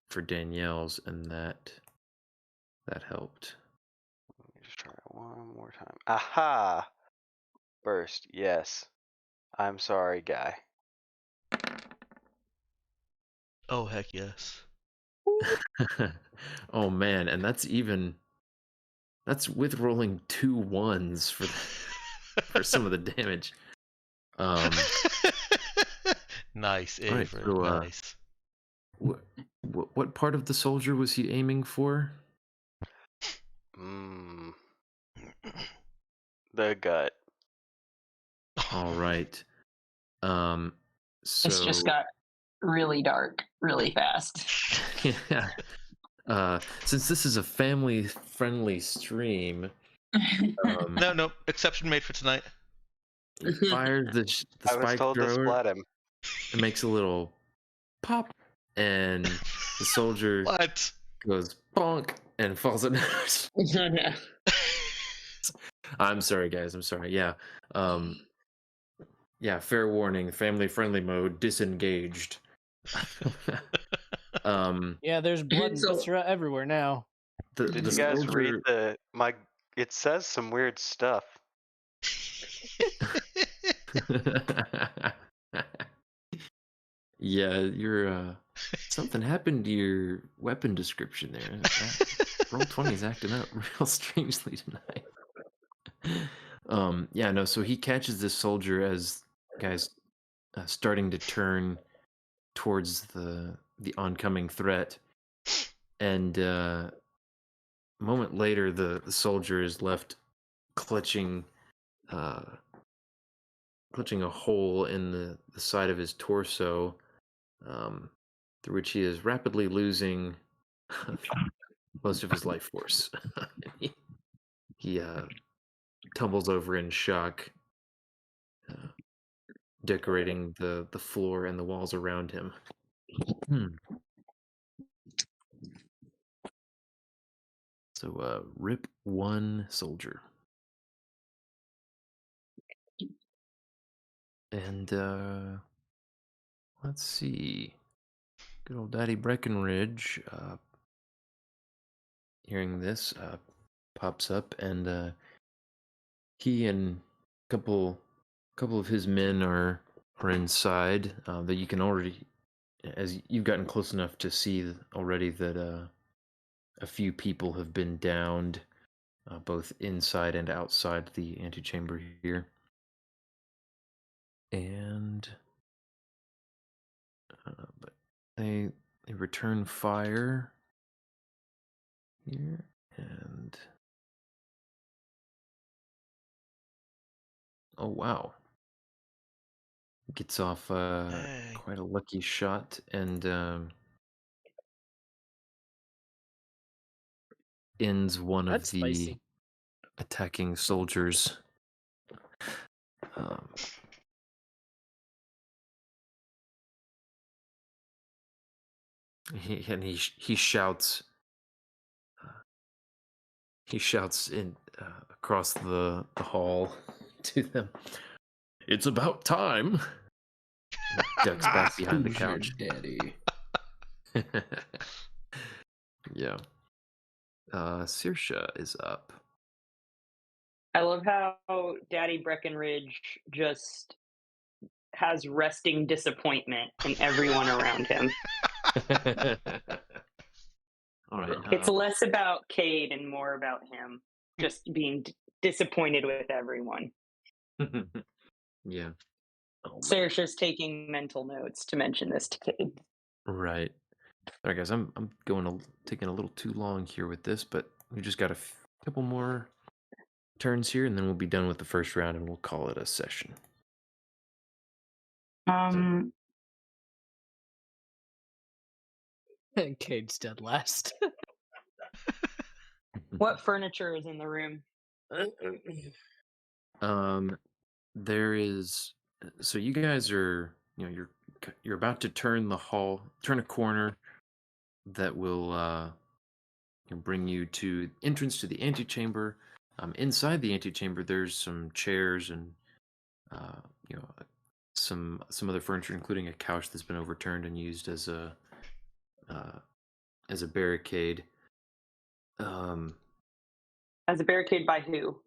S1: for Danielle's, and that helped.
S2: Let me just try it one more time. Aha! Burst, yes. I'm sorry, guy.
S6: Oh, heck yes.
S1: Oh man, and that's with rolling 2 1s for some of the damage.
S6: Nice,
S1: All right,
S6: Avery.
S1: so,
S6: Nice.
S1: what part of the soldier was he aiming for?
S2: The gut.
S1: All right. So
S7: This just got really dark really fast.
S1: yeah. Since this is a family-friendly stream,
S6: No, exception made for tonight.
S1: he fires the
S2: I was
S1: spike
S2: told to
S1: thrower.
S2: splat him.
S1: It makes a little pop, and the soldier
S6: What?
S1: goes bonk and falls on. I'm sorry, guys. I'm sorry. Yeah. Yeah, fair warning, family-friendly mode, disengaged.
S5: Yeah, there's blood and
S7: So-
S5: viscera everywhere now.
S2: Did
S1: The
S2: you guys read
S1: soldier.
S2: it says some weird stuff.
S1: Yeah, your something happened to your weapon description there. Roll20 is acting up real strangely tonight. Yeah, no, so he catches this soldier as guys starting to turn towards the oncoming threat, and a moment later the soldier is left clutching clutching a hole in the side of his torso, through which he is rapidly losing most of his life force. he tumbles over in shock, uh, decorating the floor and the walls around him. So, rip one soldier. And let's see. Good old Daddy Breckenridge, hearing this, pops up, and he and a couple of his men are inside. That you can already, as you've gotten close enough to see already, that a few people have been downed, both inside and outside the antechamber here. And but they return fire here, and oh wow, gets off
S6: Hey.
S1: quite a lucky shot, and ends one of
S5: That's
S1: the
S5: spicy.
S1: attacking soldiers. Um, he shouts. He shouts in across the hall to them. It's about time. Ducks back behind the
S4: Who's your
S1: couch.
S4: daddy?
S1: Yeah. Saoirse is up.
S7: I love how Daddy Breckenridge just has resting disappointment in everyone around him.
S1: All right.
S7: It's less about Cade and more about him just being disappointed with everyone.
S1: Yeah. Oh, man.
S7: Saoirse's taking mental notes to mention this to Cade.
S1: Right. All right, guys. I'm taking a little too long here with this, but we just got a couple more turns here, and then we'll be done with the first round, and we'll call it a session.
S5: Cade's dead last.
S7: What furniture is in the room?
S1: There is. So you guys are, you're about to turn a corner that will bring you to entrance to the antechamber. Inside the antechamber, there's some chairs and uh, you know some other furniture, including a couch that's been overturned and used as a barricade.
S7: As a barricade by who?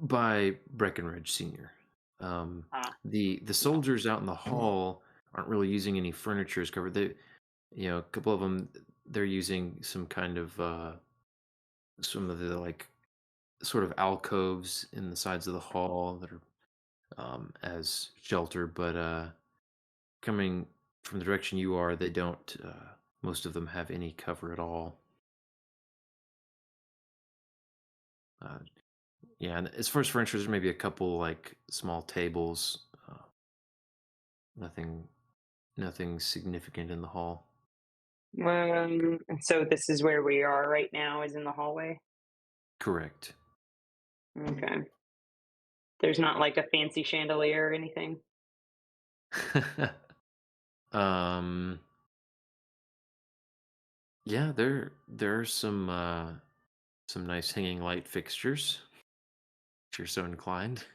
S1: By Breckenridge Senior.
S7: Ah.
S1: The soldiers out in the hall aren't really using any furniture as cover. They, a couple of them, they're using some kind of some of the like sort of alcoves in the sides of the hall that are as shelter. But coming from the direction you are, they don't. Most of them have any cover at all. Yeah, and as far as furniture, there's maybe a couple like small tables. Nothing significant in the hall.
S7: So this is where we are right now, is in the hallway?
S1: Correct.
S7: Okay. There's not like a fancy chandelier or anything?
S1: Yeah, there are some nice hanging light fixtures, if you're so inclined.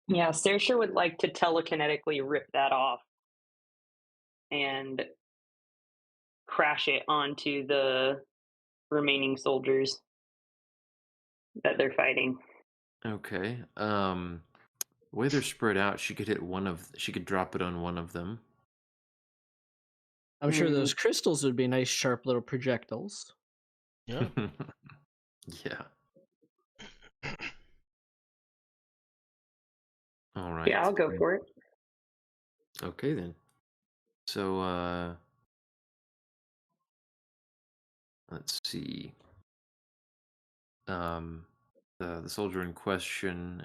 S7: Yeah, Saoirse would like to telekinetically rip that off and crash it onto the remaining soldiers that they're fighting.
S1: Okay. The way they're spread out, she could hit she could drop it on one of them.
S5: I'm sure
S7: Mm.
S5: those crystals would be nice, sharp little projectiles.
S6: Yeah.
S1: Yeah. All right.
S7: Yeah, I'll go for it.
S1: Okay then. So let's see. The soldier in question,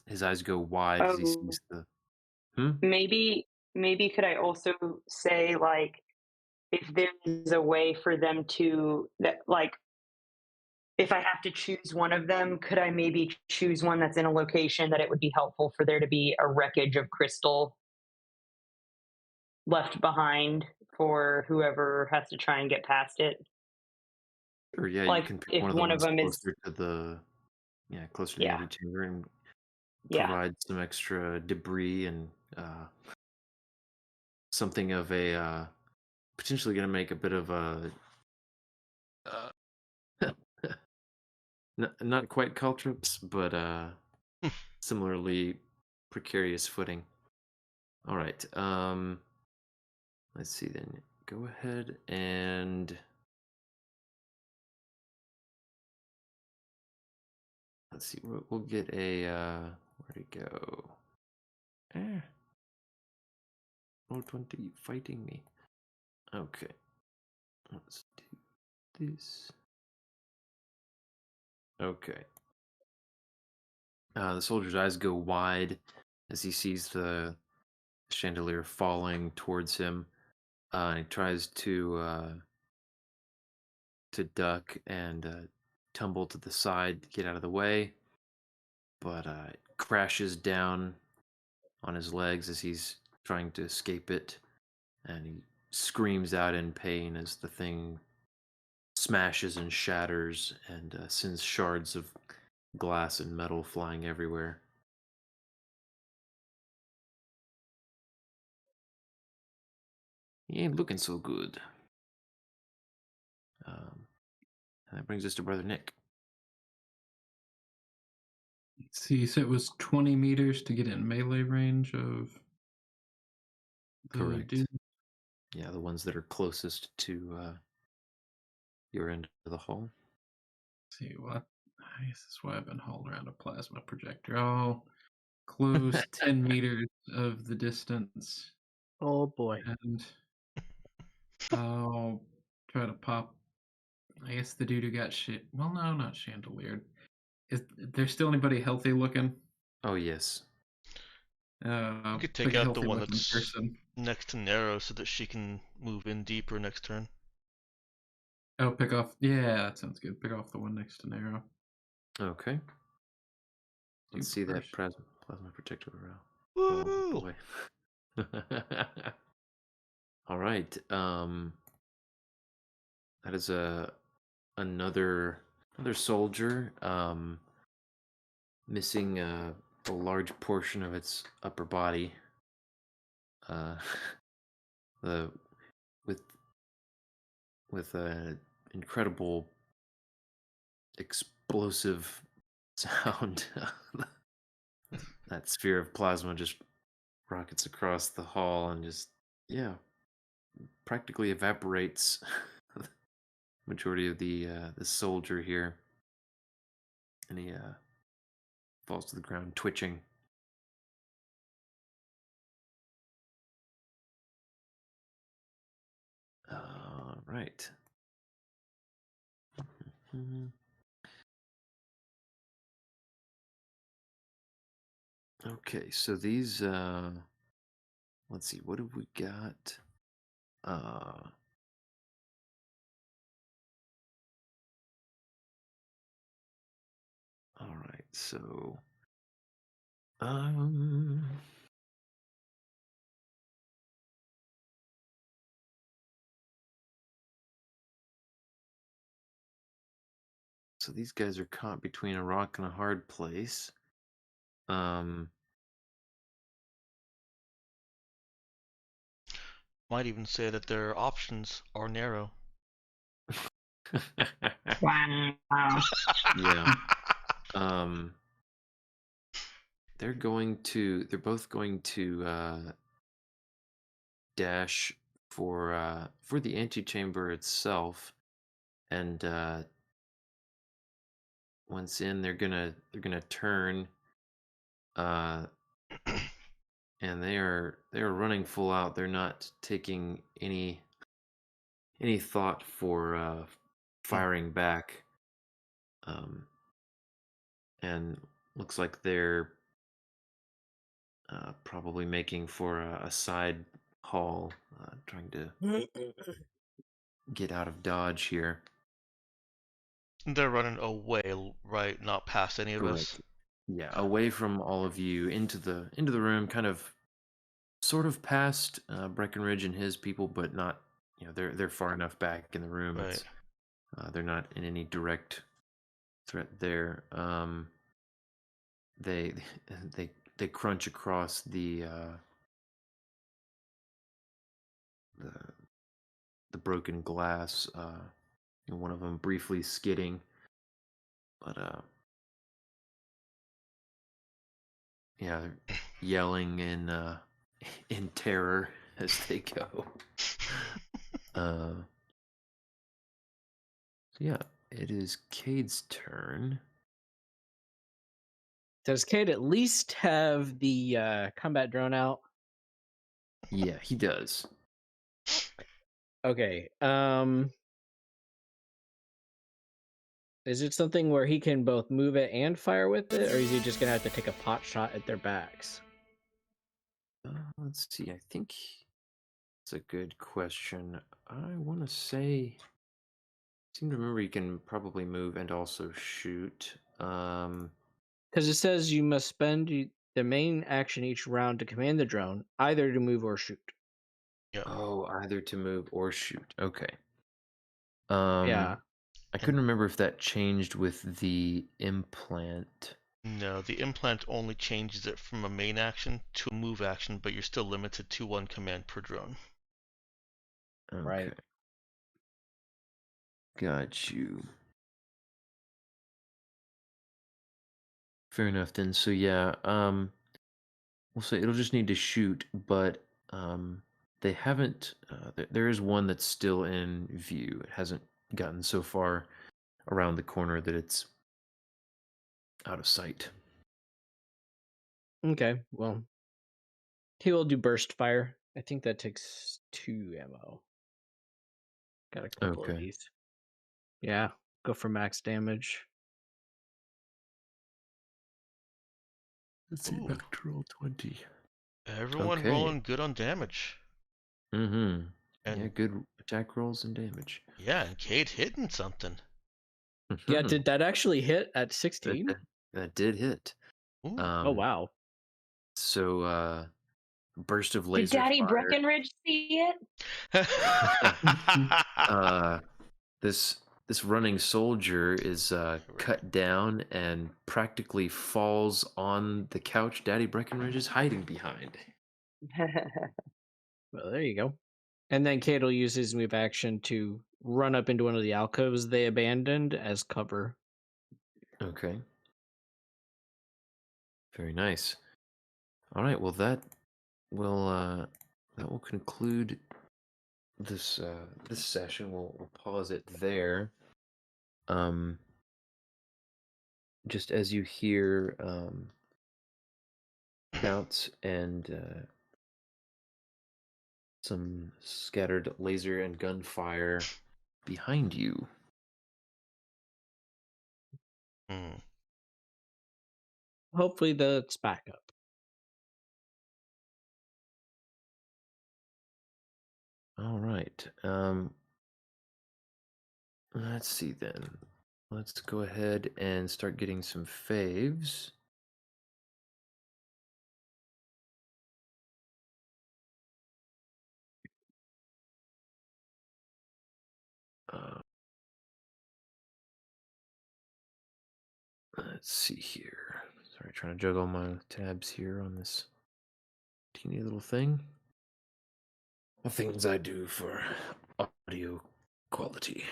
S1: his eyes go wide as he
S7: Oh,
S1: sees the. Hmm?
S7: maybe could I also say, like, if there's a way for them to that, like, if I have to choose one of them, could I maybe choose one that's in a location that it would be helpful for there to be a wreckage of crystal left behind for whoever has to try and get past it?
S1: Or yeah, you
S7: Like,
S1: can pick
S7: if
S1: one of the
S7: one of
S1: ones
S7: them is,
S1: closer to the closer to the
S7: yeah,
S1: antechamber and
S7: yeah,
S1: provide some extra debris and something of a potentially going to make a bit of a uh, not quite caltrops, but similarly precarious footing. All right. Let's see then. Go ahead and let's see. We'll get a where'd it go? Roll 20 fighting me. Okay. Let's do this. Okay. The soldier's eyes go wide as he sees the chandelier falling towards him. He tries to duck and tumble to the side to get out of the way, but it crashes down on his legs as he's trying to escape it, and he screams out in pain as the thing smashes and shatters and sends shards of glass and metal flying everywhere. He ain't looking so good. And that brings us to Brother Nick.
S4: See, so it was 20 meters to get in melee range of the
S1: Correct.
S4: dude.
S1: Yeah, the ones that are closest to your end of the hall.
S4: See what? I guess that's why I've been hauling around a plasma projector. Oh, close 10 meters of the distance,
S5: Oh boy.
S4: and I'll try to pop. I guess the dude who got shit. Well, no, not chandeliered. Is there still anybody healthy looking?
S1: Oh yes.
S6: You could
S4: Pick
S6: take
S4: a
S6: out the
S4: healthy
S6: one
S4: looking
S6: that's
S4: person.
S6: next to Nero so that she can move in deeper next turn.
S4: Oh, pick off. Yeah, that sounds good. Pick off the one next to Nero.
S1: Okay. Let's see that
S4: first.
S1: plasma protector around.
S6: Woo!
S1: Oh boy. All right. That is another soldier missing a large portion of its upper body. Uh, the with a incredible explosive sound, that sphere of plasma just rockets across the hall and just practically evaporates majority of the soldier here, and he falls to the ground twitching. All right. Okay, so these let's see, what have we got? All right, so so these guys are caught between a rock and a hard place. Um,
S6: Might even say that their options are narrow.
S7: Wow.
S1: yeah. They're both going to dash for the antechamber itself, and once in, they're gonna turn, uh, and they are running full out. They're not taking any thought for firing back, and looks like they're probably making for a side haul, trying to get out of Dodge here.
S6: They're running away, right? Not past any of us.
S1: Correct. Yeah, away from all of you, into the room, kind of, sort of past Breckenridge and his people, but not. They're far enough back in the room.
S6: Right.
S1: It's they're not in any direct threat there. They they crunch across the the broken glass. One of them briefly skidding, but yeah, they're yelling in terror as they go. So yeah, it is Cade's turn.
S5: Does Cade at least have the combat drone out?
S1: Yeah, he does.
S5: Okay. Is it something where he can both move it and fire with it, or is he just gonna have to take a pot shot at their backs?
S1: Let's see. I think it's a good question. I want to say. Seem to remember you can probably move and also shoot.
S5: Because it says you must spend the main action each round to command the drone, either to move or shoot.
S6: Yeah.
S1: Oh, either to move or shoot. Okay.
S5: Yeah.
S1: I couldn't remember if that changed with the implant.
S6: No, the implant only changes it from a main action to a move action, but you're still limited to one command per drone.
S1: Okay.
S5: Right.
S1: Got you. Fair enough then. So yeah, we'll say it'll just need to shoot, but they haven't. There is one that's still in view. It hasn't gotten so far around the corner that it's out of sight.
S5: Okay. Well, he will do burst fire. I think that takes 2 ammo. Got a couple of
S1: Okay.
S5: these. Yeah. Go for max damage.
S1: Let's see.
S6: Ooh.
S1: Natural 20.
S6: Everyone
S1: Okay.
S6: rolling good on damage.
S1: Mm-hmm.
S6: And
S1: Yeah, good attack rolls and damage.
S6: yeah, and Cade hitting something.
S5: Yeah,
S1: Mhm.
S5: did that actually hit at 16?
S1: That did hit.
S6: Ooh.
S5: Oh, wow.
S1: So burst of
S7: Did
S1: laser
S7: Daddy
S1: fire.
S7: Breckenridge see it?
S1: This running soldier is cut down and practically falls on the couch Daddy Breckenridge is hiding behind.
S5: Well, there you go. And then Cade will use his move action to run up into one of the alcoves they abandoned as cover.
S1: Okay. Very nice. All right. Well, that will conclude this this session. We'll pause it there. Just as you hear shouts and some scattered laser and gunfire behind you.
S6: Hmm.
S5: Hopefully that's back up.
S1: All right. Let's see then. Let's go ahead and start getting some faves. Uh, let's see here. Sorry, trying to juggle my tabs here on this teeny little thing. The things I do for audio quality.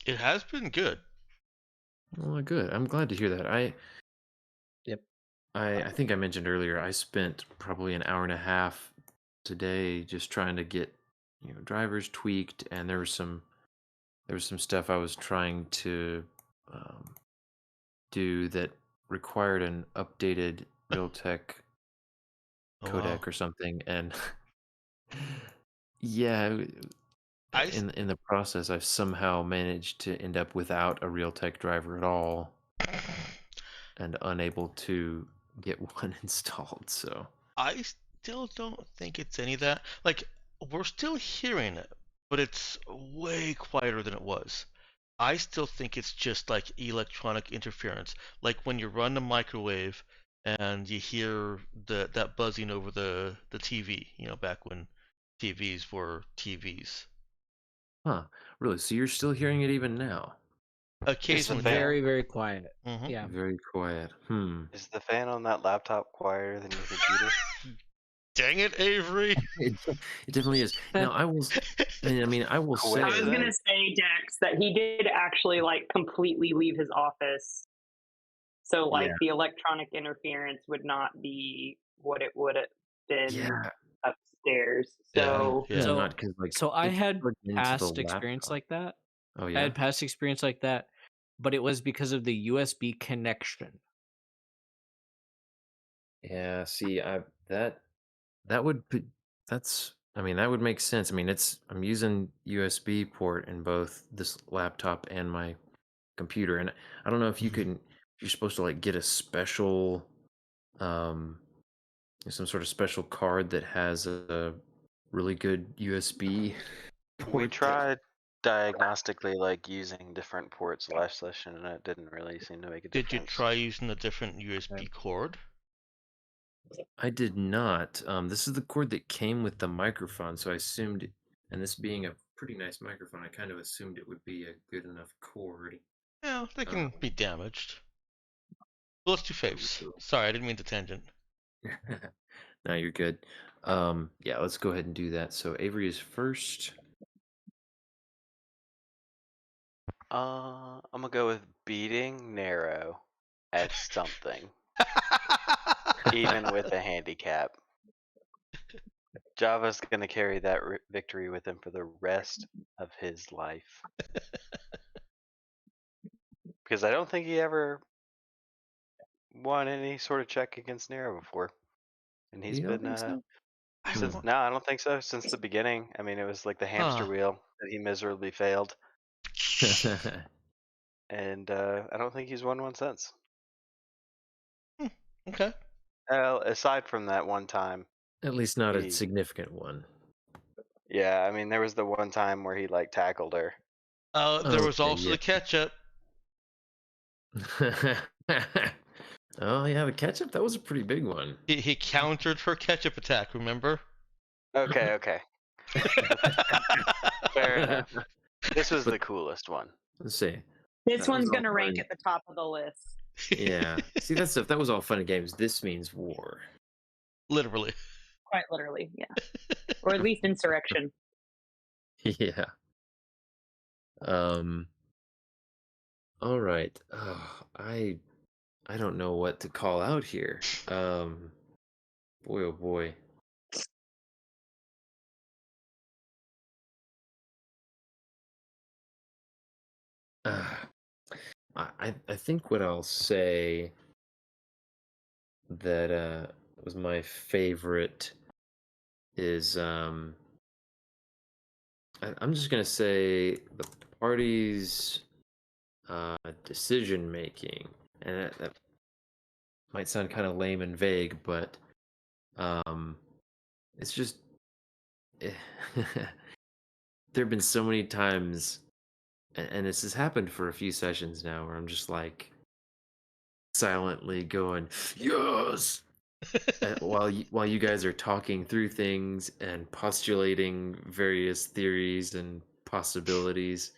S6: It has been good.
S1: Well, good. I'm glad to hear that.
S5: Yep.
S1: I think I mentioned earlier, I spent probably an hour and a half today just trying to get, drivers tweaked, and there was some stuff I was trying to do that required an updated Realtek
S6: Oh,
S1: codec
S6: wow.
S1: or something, and yeah,
S6: I s-
S1: in the process, I've somehow managed to end up without a Realtek driver at all and unable to get one installed. So
S6: I still don't think it's any of that. Like, we're still hearing it, but it's way quieter than it was. I still think it's just like electronic interference, like when you run the microwave and you hear that buzzing over the TV. Back when TVs were TVs.
S1: really, so you're still hearing it even now?
S2: Is the
S6: Occasionally,
S2: fan
S5: Very, very quiet.
S6: Mhm.
S5: Yeah.
S1: Very quiet.
S2: is the fan on that laptop quieter than your computer?
S6: Dang it, Avery!
S1: It definitely is. Now I will. I will say.
S7: I was
S2: Coincidence?
S7: gonna say, Dex, that he did actually like completely leave his office. So like
S1: Yeah.
S7: the electronic interference would not be what it would have been
S1: Yeah.
S7: upstairs.
S6: Yeah,
S7: So
S6: yeah.
S5: So-
S1: not because
S5: So I
S1: it's
S5: had
S1: plugged into the
S5: past experience
S1: laptop.
S5: like that.
S1: Oh
S5: I
S1: yeah.
S5: had past experience like that, but it was because of the USB connection.
S1: Yeah. See, that would put that would make sense. I'm using USB port in both this laptop and my computer, and I don't know if
S6: Mhm.
S1: if you're supposed to like get a special some sort of special card that has a really good USB
S2: We
S1: port.
S2: tried diagnostically like using different ports last session, and it didn't really seem to make a
S6: Did you
S2: difference.
S6: try using a different USB cord?
S1: I did not. This is the cord that came with the microphone, so I assumed, and this being a pretty nice microphone, I kind of assumed it would be a good enough cord.
S6: Yeah, they can be damaged. Well, let's do faves.
S1: True.
S6: Sorry, I didn't mean to tangent.
S1: No, you're good. Yeah, let's go ahead and do that. So Avery is first.
S2: I'm gonna go with beating Narrow at something, even with a handicap. Java's gonna carry that victory with him for the rest of his life. Because I don't think he ever won any sort of check against Nero before. And he's
S1: You don't
S2: been
S1: think so?
S2: since no, I don't think so. Since the beginning. I mean, it was like the hamster
S6: Huh.
S2: wheel that he miserably failed. And I don't think he's won one since.
S6: Okay.
S2: Aside from that one time.
S1: At least not a
S2: He-
S1: significant one.
S2: Yeah, I mean, there was the one time where he like tackled her.
S6: There was
S1: Okay,
S6: also
S1: yeah.
S6: the ketchup.
S1: Oh yeah, the ketchup, that was a pretty big one.
S6: He countered her ketchup attack. Remember?
S2: Okay. Fair enough. This was
S1: But-
S2: the coolest one.
S1: Let's see.
S7: this
S1: That
S7: one's
S1: was all
S7: gonna rank
S1: fun.
S7: at the top of the list.
S1: Yeah. See, that stuff, that was all fun and games. This means war.
S6: Literally.
S7: Quite literally, yeah. Or at least insurrection.
S1: Yeah. All right. I don't know what to call out here. Boy, oh boy. I think what I'll say that was my favorite is I'm just gonna say the party's decision making, and that might sound kind of lame and vague, but it's just there have been so many times, and this has happened for a few sessions now, where I'm just like silently going yes while you guys are talking through things and postulating various theories and possibilities.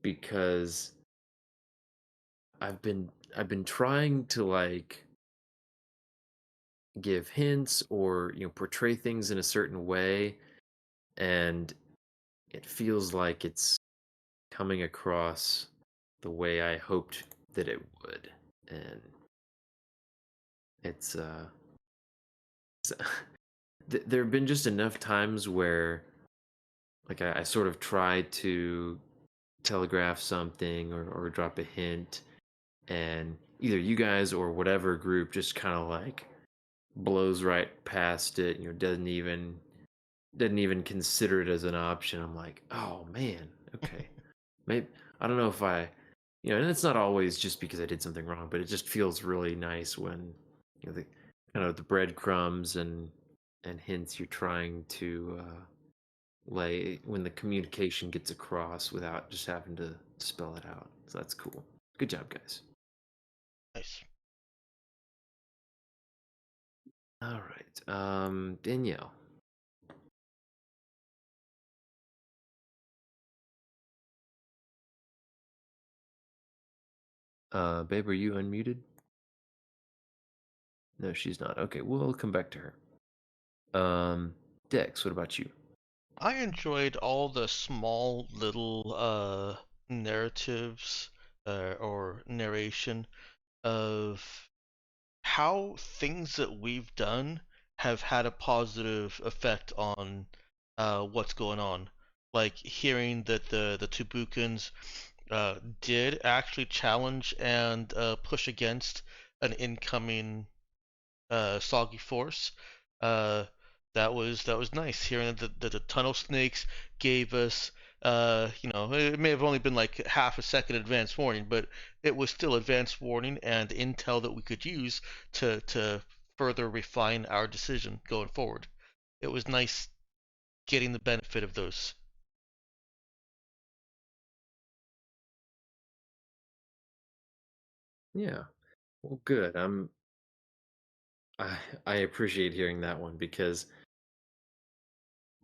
S1: because I've been trying to like give hints or portray things in a certain way, and it feels like it's coming across the way I hoped that it would. And it's there have been just enough times where like I sort of tried to telegraph something or drop a hint, and either you guys or whatever group just kind of like blows right past it, doesn't even consider it as an option. I'm like, oh man, okay. Maybe I don't know if and it's not always just because I did something wrong, but it just feels really nice when the kind of the breadcrumbs and hints you're trying to lay when the communication gets across without just having to spell it out. So that's cool. Good job, guys.
S6: Nice.
S1: All right, Danielle. Babe, are you unmuted? No, she's not. Okay, we'll come back to her. Dex, what about you?
S6: I enjoyed all the small little narratives or narration of how things that we've done have had a positive effect on what's going on. Like hearing that the Tubukans did actually challenge and push against an incoming soggy force. Uh, that was nice. Hearing that the tunnel snakes gave us, it may have only been like half a second advance warning, but it was still advance warning and intel that we could use to further refine our decision going forward. It was nice getting the benefit of those.
S1: Yeah. Well, good. I appreciate hearing that one because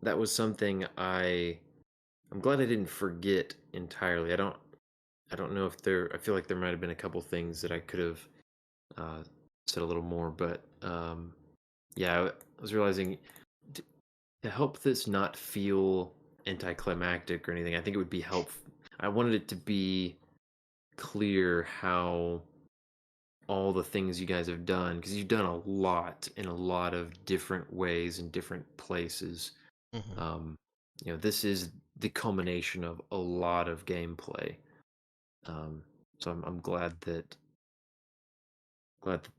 S1: that was something I'm glad I didn't forget entirely. I don't know if I feel like there might have been a couple things that I could have uh, said a little more, but yeah, I was realizing t- to help this not feel anticlimactic or anything, I think it would be helpful. I wanted it to be clear how all the things you guys have done, because you've done a lot in a lot of different ways in different places.
S6: Mm-hmm.
S1: This is the culmination of a lot of gameplay. So I'm glad that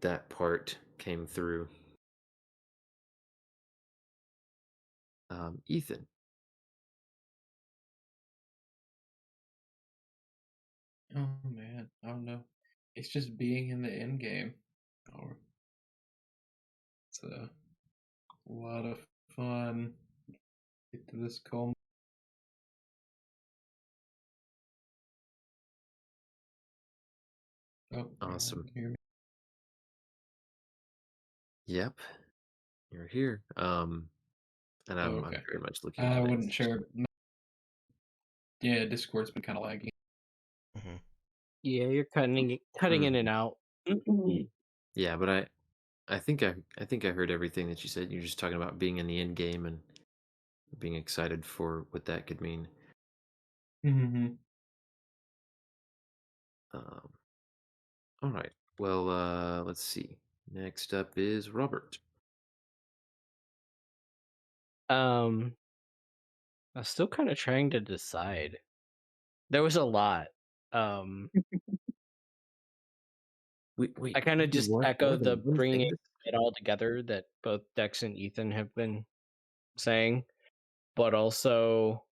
S1: that part came through. Ethan.
S4: Oh man, I don't know. It's just being in the end game. Or it's a lot of fun. Get to this calm. Oh,
S1: Awesome.
S4: you hear me?
S1: Yep, you're here. And
S4: Oh,
S1: I'm
S4: okay.
S1: very much looking
S4: I
S1: to
S4: wasn't
S1: next.
S4: sure. Yeah, Discord's been kind of laggy.
S6: Mm-hmm.
S5: Yeah, you're cutting in and out.
S1: Yeah, but I think I heard everything that you said. You're just talking about being in the end game and being excited for what that could mean.
S4: Mm-hmm.
S1: All right. Well, let's see. Next up is Robert.
S5: I'm still kind of trying to decide. There was a lot. Um,
S1: Wait,
S5: I kind of just
S1: what?
S5: echo
S1: More
S5: the
S1: than one
S5: bringing
S1: thing?
S5: it all together that both Dex and Ethan have been saying, but also,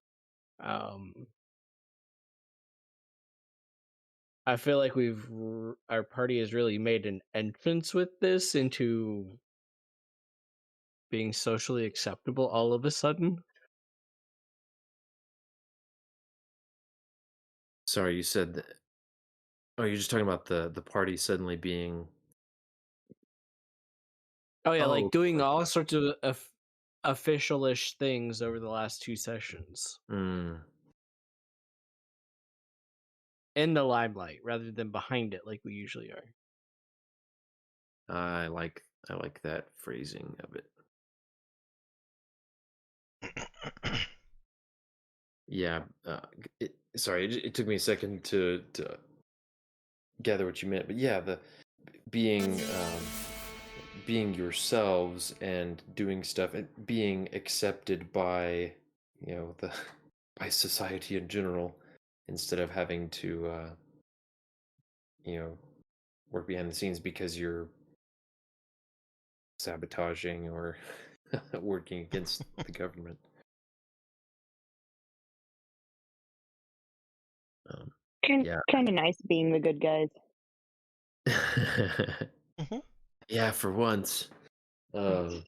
S5: um, I feel like our party has really made an entrance with this into being socially acceptable all of a sudden.
S1: Sorry, you said that. Oh, you're just talking about the party suddenly being.
S5: Oh yeah,
S1: Oh,
S5: like doing all sorts of official-ish things over the last 2 sessions.
S1: mm,
S5: in the limelight rather than behind it like we usually are.
S1: I like that phrasing of it. Yeah. Sorry, it took me a second to gather what you meant, but yeah, the being being yourselves and doing stuff and being accepted by the by society in general, instead of having to work behind the scenes because you're sabotaging or working against the government. Yeah.
S3: Kind of nice being the good guys.
S6: Mhm.
S1: Yeah, for once. I'm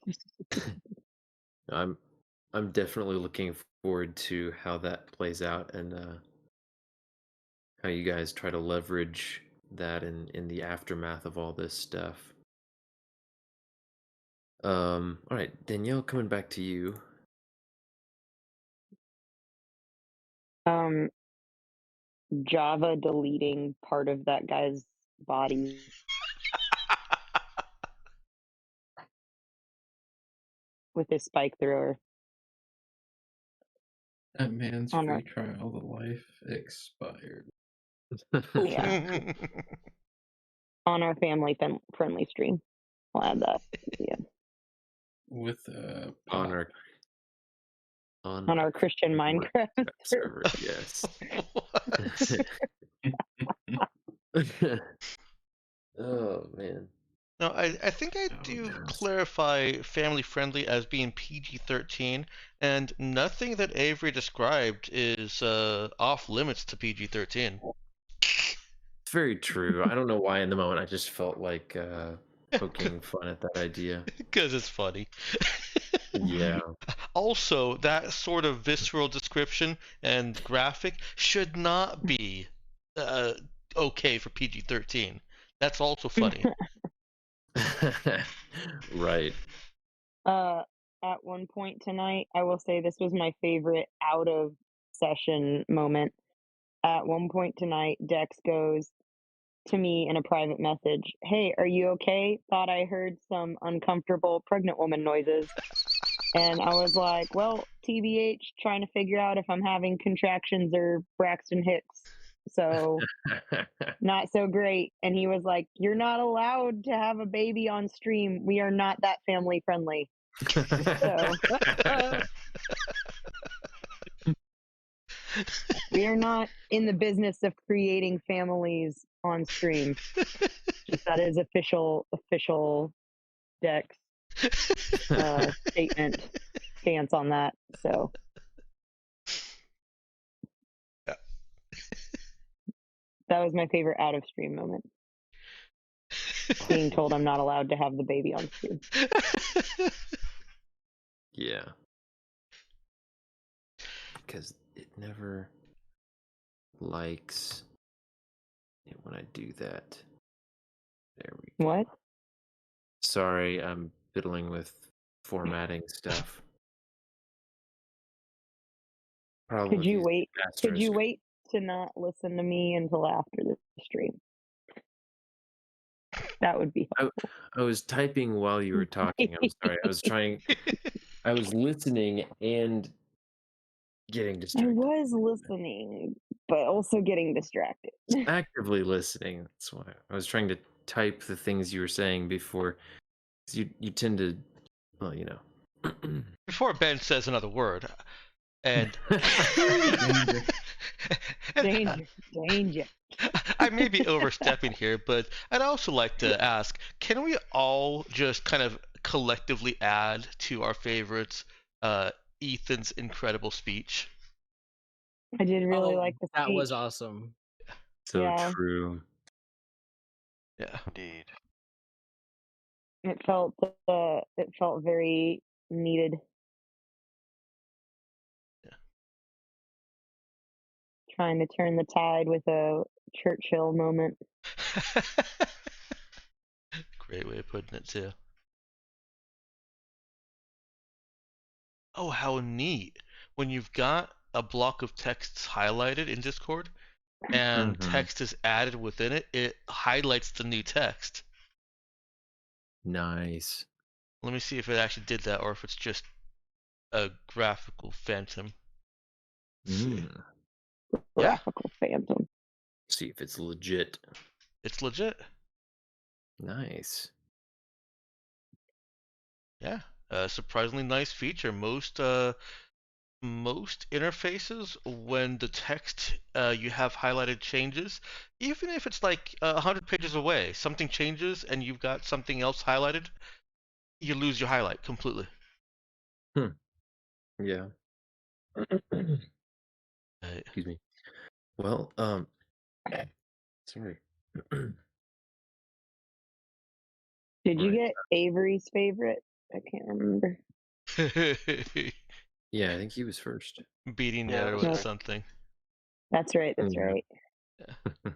S1: definitely looking forward to how that plays out, and how you guys try to leverage that in the aftermath of all this stuff. All right, Danielle, coming back to you.
S3: Java deleting part of that guy's body. With his spike thrower.
S4: That man's
S3: On
S4: free
S3: our-
S4: trial of life expired.
S3: Yeah. On our family friendly stream. I'll add that. Yeah.
S4: With
S1: on
S3: our Christian Minecraft
S1: server. Yes. Oh man.
S6: No, I think I
S4: Oh,
S6: do
S4: yes.
S6: clarify family friendly as being PG-13, and nothing that Avery described is off limits to PG-13.
S1: It's very true. I don't know why in the moment I just felt like poking fun at that idea.
S6: Because it's funny.
S1: Yeah.
S6: Also, that sort of visceral description and graphic should not be okay for PG-13. That's also funny.
S1: Right.
S3: At one point tonight, I will say this was my favorite out of session moment. At one point tonight, Dex goes to me in a private message, "Hey, are you okay? Thought I heard some uncomfortable pregnant woman noises." And I was like, well, TBH, trying to figure out if I'm having contractions or Braxton Hicks. So not so great. And he was like, "You're not allowed to have a baby on stream. We are not that family friendly." So we are not in the business of creating families on stream. Just that is official Dex statement stance on that. So
S6: Yeah.
S3: That was my favorite out of stream moment. Being told I'm not allowed to have the baby on stream.
S1: Yeah. Because it never likes it when I do that. There we go.
S3: What?
S1: Sorry, I'm fiddling with formatting stuff. Problem
S3: Could you
S1: with
S3: wait? Could you
S1: asterisk.
S3: wait to not listen to me until after the stream? That would be helpful.
S1: I was typing while you were talking. I'm sorry. I was listening and getting
S3: I
S1: distracted.
S3: was listening, but also getting distracted.
S1: Actively listening. That's why I was trying to type the things you were saying before. 'Cause you tend to, well, you know.
S6: Before Ben says another word, and
S3: Danger.
S6: I may be overstepping here, but I'd also like to ask, can we all just kind of collectively add to our favorites Ethan's incredible speech?
S3: I did really like the
S5: That was
S3: speech.
S5: awesome.
S1: So
S3: Yeah.
S1: true.
S6: Yeah.
S2: Indeed.
S3: It felt very needed.
S6: Yeah.
S3: Trying to turn the tide with a Churchill moment.
S6: Great way of putting it too. Oh, how neat. When you've got a block of texts highlighted in Discord, and
S1: Mhm.
S6: text is added within it, it highlights the new text.
S1: Nice.
S6: Let me see if it actually did that or if it's just a graphical phantom. Let's see.
S1: Mm.
S6: Yeah,
S3: Graphical phantom.
S1: See if it's legit.
S6: it's legit.
S1: Nice.
S6: Yeah, surprisingly nice feature. Most interfaces, when the text you have highlighted changes, even if it's like 100 pages away, something changes and you've got something else highlighted, you lose your highlight completely.
S1: Yeah.
S6: Right.
S1: Excuse me. Well, sorry.
S3: Did you
S1: Right.
S3: get Avery's favorite? I can't remember.
S1: Yeah, I think he was first.
S6: Beating
S2: Yeah,
S6: there
S2: that's
S6: with
S3: right.
S6: something.
S3: That's right. That's
S1: Yeah.
S3: right.
S1: All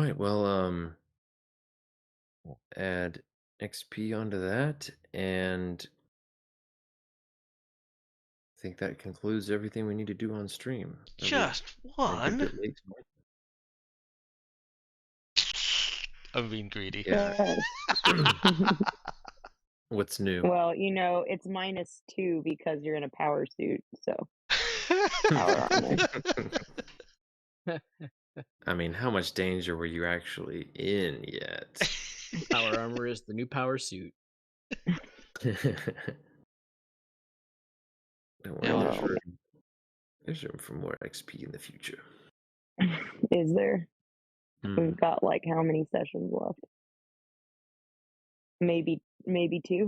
S1: right. Well, we'll add XP onto that, and I think that concludes everything we need to do on stream.
S6: Just
S1: We're a good
S6: one.
S1: bit late tonight.
S6: I'm being greedy.
S1: Yeah.
S3: Yes.
S1: What's new?
S3: Well, it's -2 because you're in a power suit. So power armor.
S1: I mean, how much danger were you actually in yet?
S5: Power armor is the new power suit.
S1: Don't worry,
S6: Yeah,
S1: there's
S3: well-
S1: room. There's room for more XP in the future.
S3: Is there?
S1: Hmm.
S3: We've got like how many sessions left? Maybe 2.